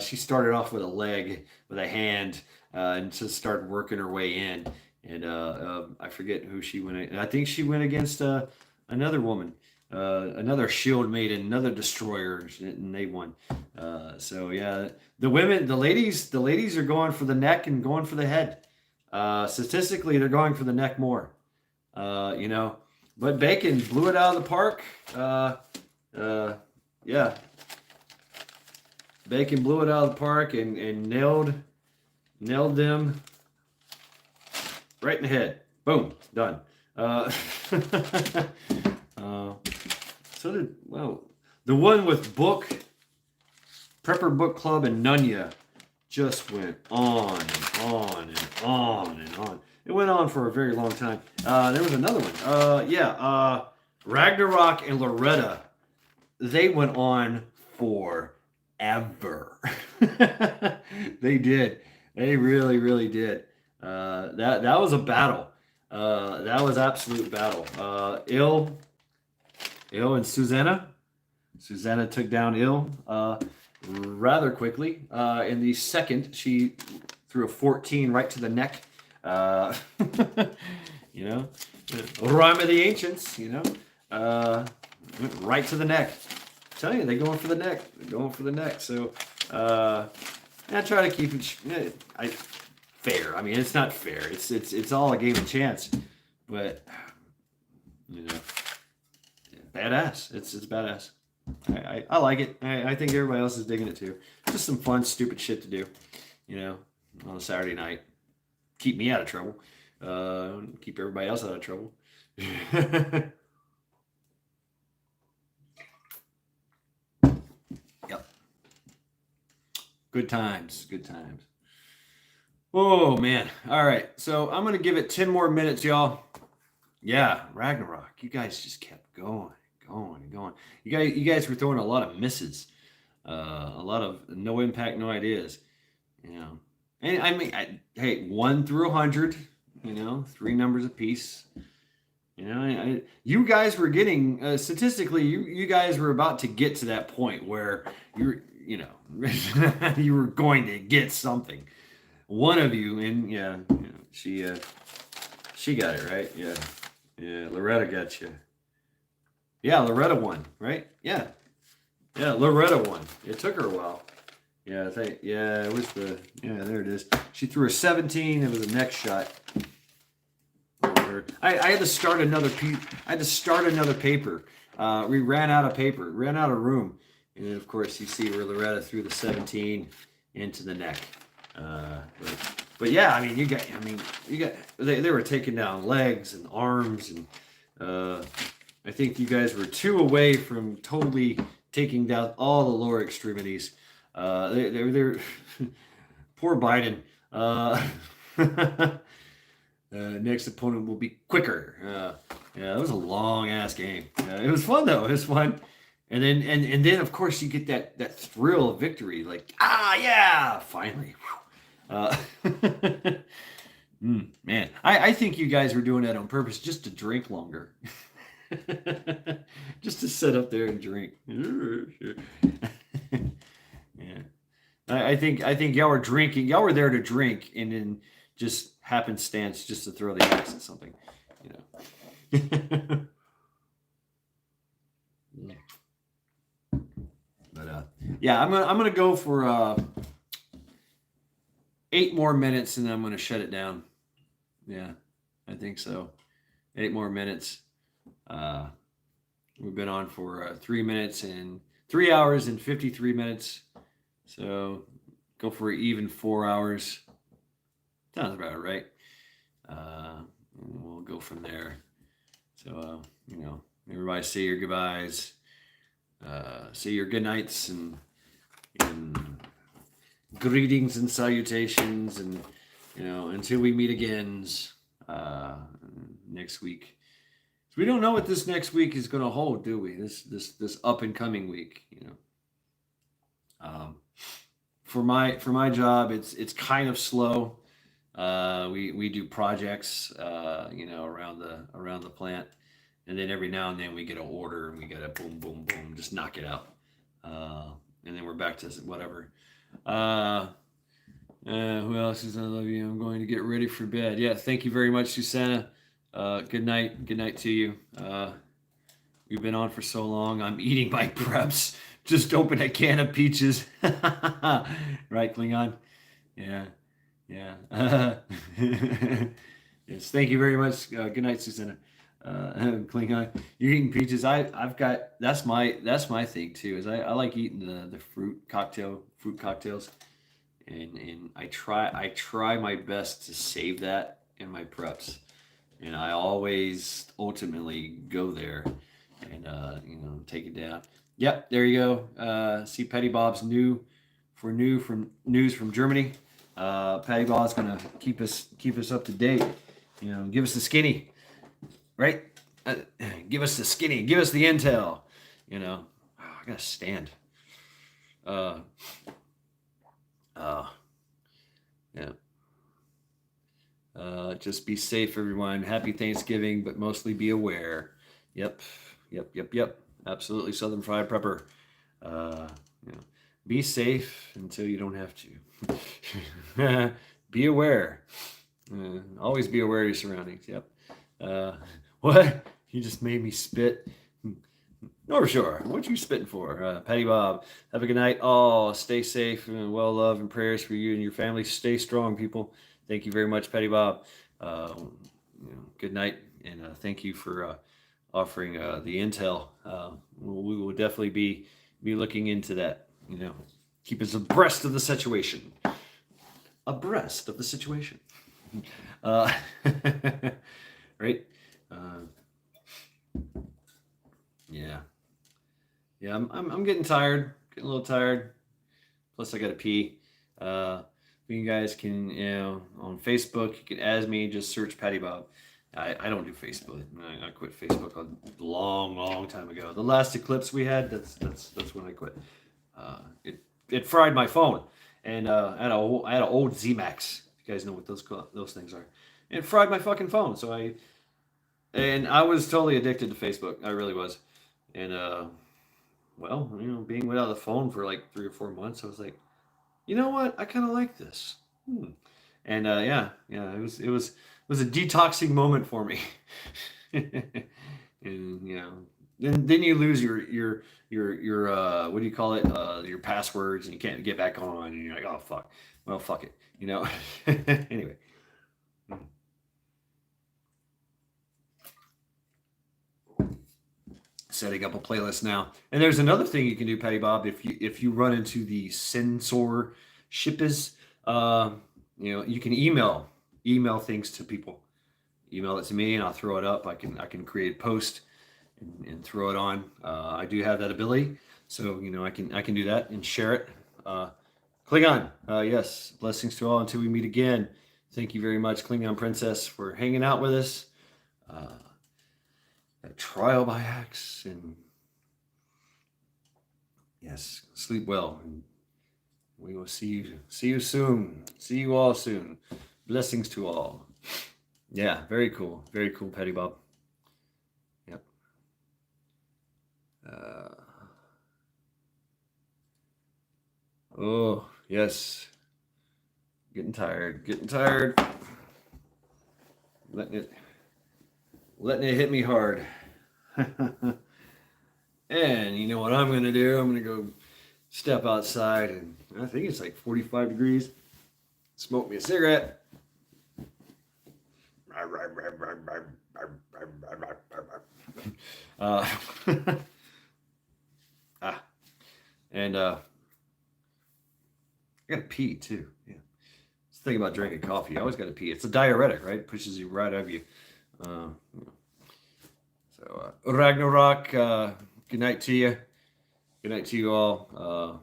She started off with a leg, with a hand, and just started working her way in. And I forget who she went. I think she went against another woman. Another shield maiden, another destroyer, and they won. So yeah, the ladies are going for the neck and going for the head. Statistically, they're going for the neck more. But Bacon blew it out of the park. Yeah, Bacon blew it out of the park and nailed them right in the head. Boom, done. So did, well, the one with Prepper Book Club and Nunya just went on and on and on and on. It went on for a very long time. There was another one. Ragnarok and Loretta, they went on forever. They did. They really, really did. That was a battle. That was absolute battle. Il and Susanna. Susanna took down Il rather quickly. In the second, she threw a 14 right to the neck. You know, rhyme of the ancients. You know, went right to the neck. I'm telling you, they're going for the neck. They're going for the neck. So I try to keep it fair. I mean, it's not fair. It's all a game of chance. But you know, badass. It's badass. I like it. I think everybody else is digging it too. Just some fun, stupid shit to do, you know, on a Saturday night. Keep me out of trouble. Keep everybody else out of trouble. Yep. Good times. Good times. Oh, man. All right. So I'm going to give it 10 more minutes, y'all. Yeah, Ragnarok. You guys just kept going. Going. You guys were throwing a lot of misses, a lot of no impact, no ideas, you know. And I mean, hey, 1 through 100, you know, 3 numbers apiece. You know, you guys were getting statistically, you guys were about to get to that point where you know, you were going to get something. One of you, and yeah, you know, she got it right. Yeah, Loretta got you. Yeah, Loretta won, right? Yeah, Loretta won. It took her a while. Yeah, it was there it is. She threw a 17. It was a neck shot. I had to start another paper. We ran out of paper, ran out of room. And then, of course, you see where Loretta threw the 17 into the neck. But yeah, I mean, you got. They were taking down legs and arms, and I think you guys were 2 away from totally taking down all the lower extremities. They're poor Biden. Next opponent will be quicker. Yeah, it was a long ass game. It was fun though. It was fun. And then of course you get that thrill of victory. Like, yeah, finally. Man, I think you guys were doing that on purpose just to drink longer. Just to sit up there and drink. Yeah. I think y'all were drinking. Y'all were there to drink and then just happenstance just to throw the axe at something, you know. But yeah, I'm gonna go for 8 more minutes and then I'm gonna shut it down. Yeah, I think so. 8 more minutes. We've been on for 3 minutes and 3 hours and 53 minutes. So go for even 4 hours. Sounds about right. We'll go from there. So, you know, everybody say your goodbyes, say your good nights and greetings and salutations, and, you know, until we meet again next week. So we don't know what this next week is going to hold, do we? This up and coming week, you know. For my job, it's kind of slow. We do projects, you know, around the plant, and then every now and then we get an order and we gotta boom, boom, boom, just knock it out, and then we're back to whatever. Who else is I love you? I'm going to get ready for bed. Yeah, thank you very much, Susanna. Good night to you. We've been on for so long. I'm eating my preps. Just opened a can of peaches. Right, Klingon? Yeah. Yes, thank you very much. Good night, Susanna. Klingon, you're eating peaches. I've got that's my thing too. Is I like eating the fruit cocktails, and I try my best to save that in my preps, and I always ultimately go there and take it down. Yep, there you go. See Petty Bob's new from news from Germany. Patty Bob's gonna keep us up to date. Give us the skinny, right? Give us the skinny. Give us the intel. I gotta stand. Uh, uh, yeah. Just be safe, everyone. Happy Thanksgiving, but mostly be aware. Yep, yep. Absolutely, Southern Fried Prepper. Uh, you know, be safe until you don't have to. Be aware. Always be aware of your surroundings. Yep. What? You just made me spit. No, sure. What you spitting for? Patty Bob, have a good night. Oh, stay safe and well love and prayers for you and your family. Stay strong, people. Thank you very much, Patty Bob. Good night, and thank you for offering the intel. We will definitely be looking into that. Keep us abreast of the situation. Abreast of the situation. Right? Yeah. Yeah, I'm getting tired, getting a little tired. Plus, I got to pee. You guys can, on Facebook, you can add me. Just search Patty Bob. I don't do Facebook. I quit Facebook a long time ago. The last eclipse we had, that's when I quit. It fried my phone, and I had an old ZMax. If you guys know what those things are. It fried my fucking phone. So I was totally addicted to Facebook. I really was, and well, being without the phone for like 3 or 4 months, I was like, you know what? I kind of like this. And yeah, it was a detoxing moment for me. And then you lose your what do you call it? Your passwords, and you can't get back on, and you're like, oh fuck. Well, fuck it. Anyway. Setting up a playlist now. And there's another thing you can do, Patty Bob, if you run into the censor shippies, you can email things to people. Email it to me, and I'll throw it up. I can create a post and throw it on. I do have that ability, so I can do that and share it. Klingon, yes, blessings to all until we meet again. Thank you very much, Klingon Princess, for hanging out with us. Trial by axe, and yes, sleep well, and we will see you soon. See you all soon. Blessings to all. Yeah, very cool, Patty Bob. Yep. Oh yes, getting tired. Letting it hit me hard. And you know what I'm going to do? I'm going to go step outside, and I think it's like 45 degrees. Smoke me a cigarette. And I got to pee too. Yeah. It's the thing about drinking coffee. You always got to pee. It's a diuretic, right? It pushes you right out of you. So Ragnarok, good night to you. Good night to you all.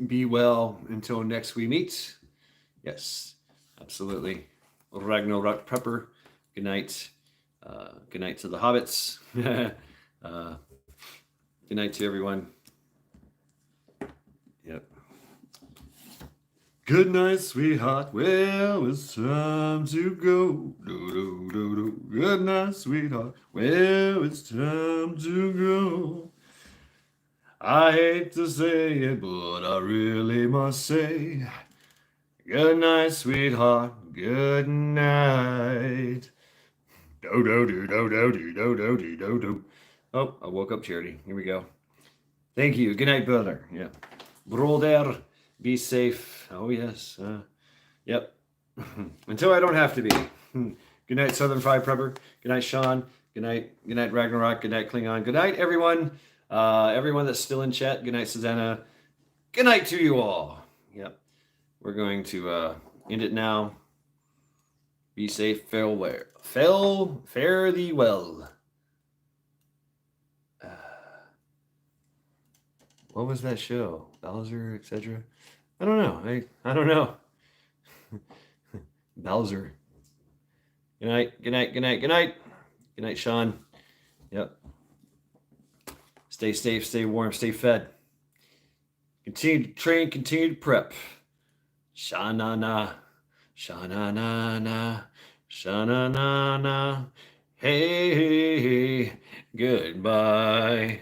Be well until next we meet. Yes, absolutely. Ragnarok Prepper, good night. Good night to the hobbits. Good night to everyone. Yep. Good night, sweetheart. Well, it's time to go. Good night, sweetheart. Well, it's time to go. I hate to say it, but I really must say, good night, sweetheart. Good night. Do. Oh, I woke up Charity. Here we go. Thank you. Good night, brother. Yeah. Brother, be safe. Oh, yes. Yep. Until I don't have to be. Good night, Southern Fried Prepper. Good night, Sean. Good night. Good night, Ragnarok. Good night, Klingon. Good night, everyone. Everyone that's still in chat. Good night, Susanna. Good night to you all. Yep. We're going to end it now. Be safe. Farewell. Fare thee well. What was that show? Bowser, etc. I don't know. I don't know. Bowser. Good night. Good night. Good night. Good night. Good night, Sean. Yep. Stay safe. Stay warm. Stay fed. Continue to train. Continue to prep. Sha-na-na. Sha-na-na-na. Sha-na-na-na. Hey, goodbye.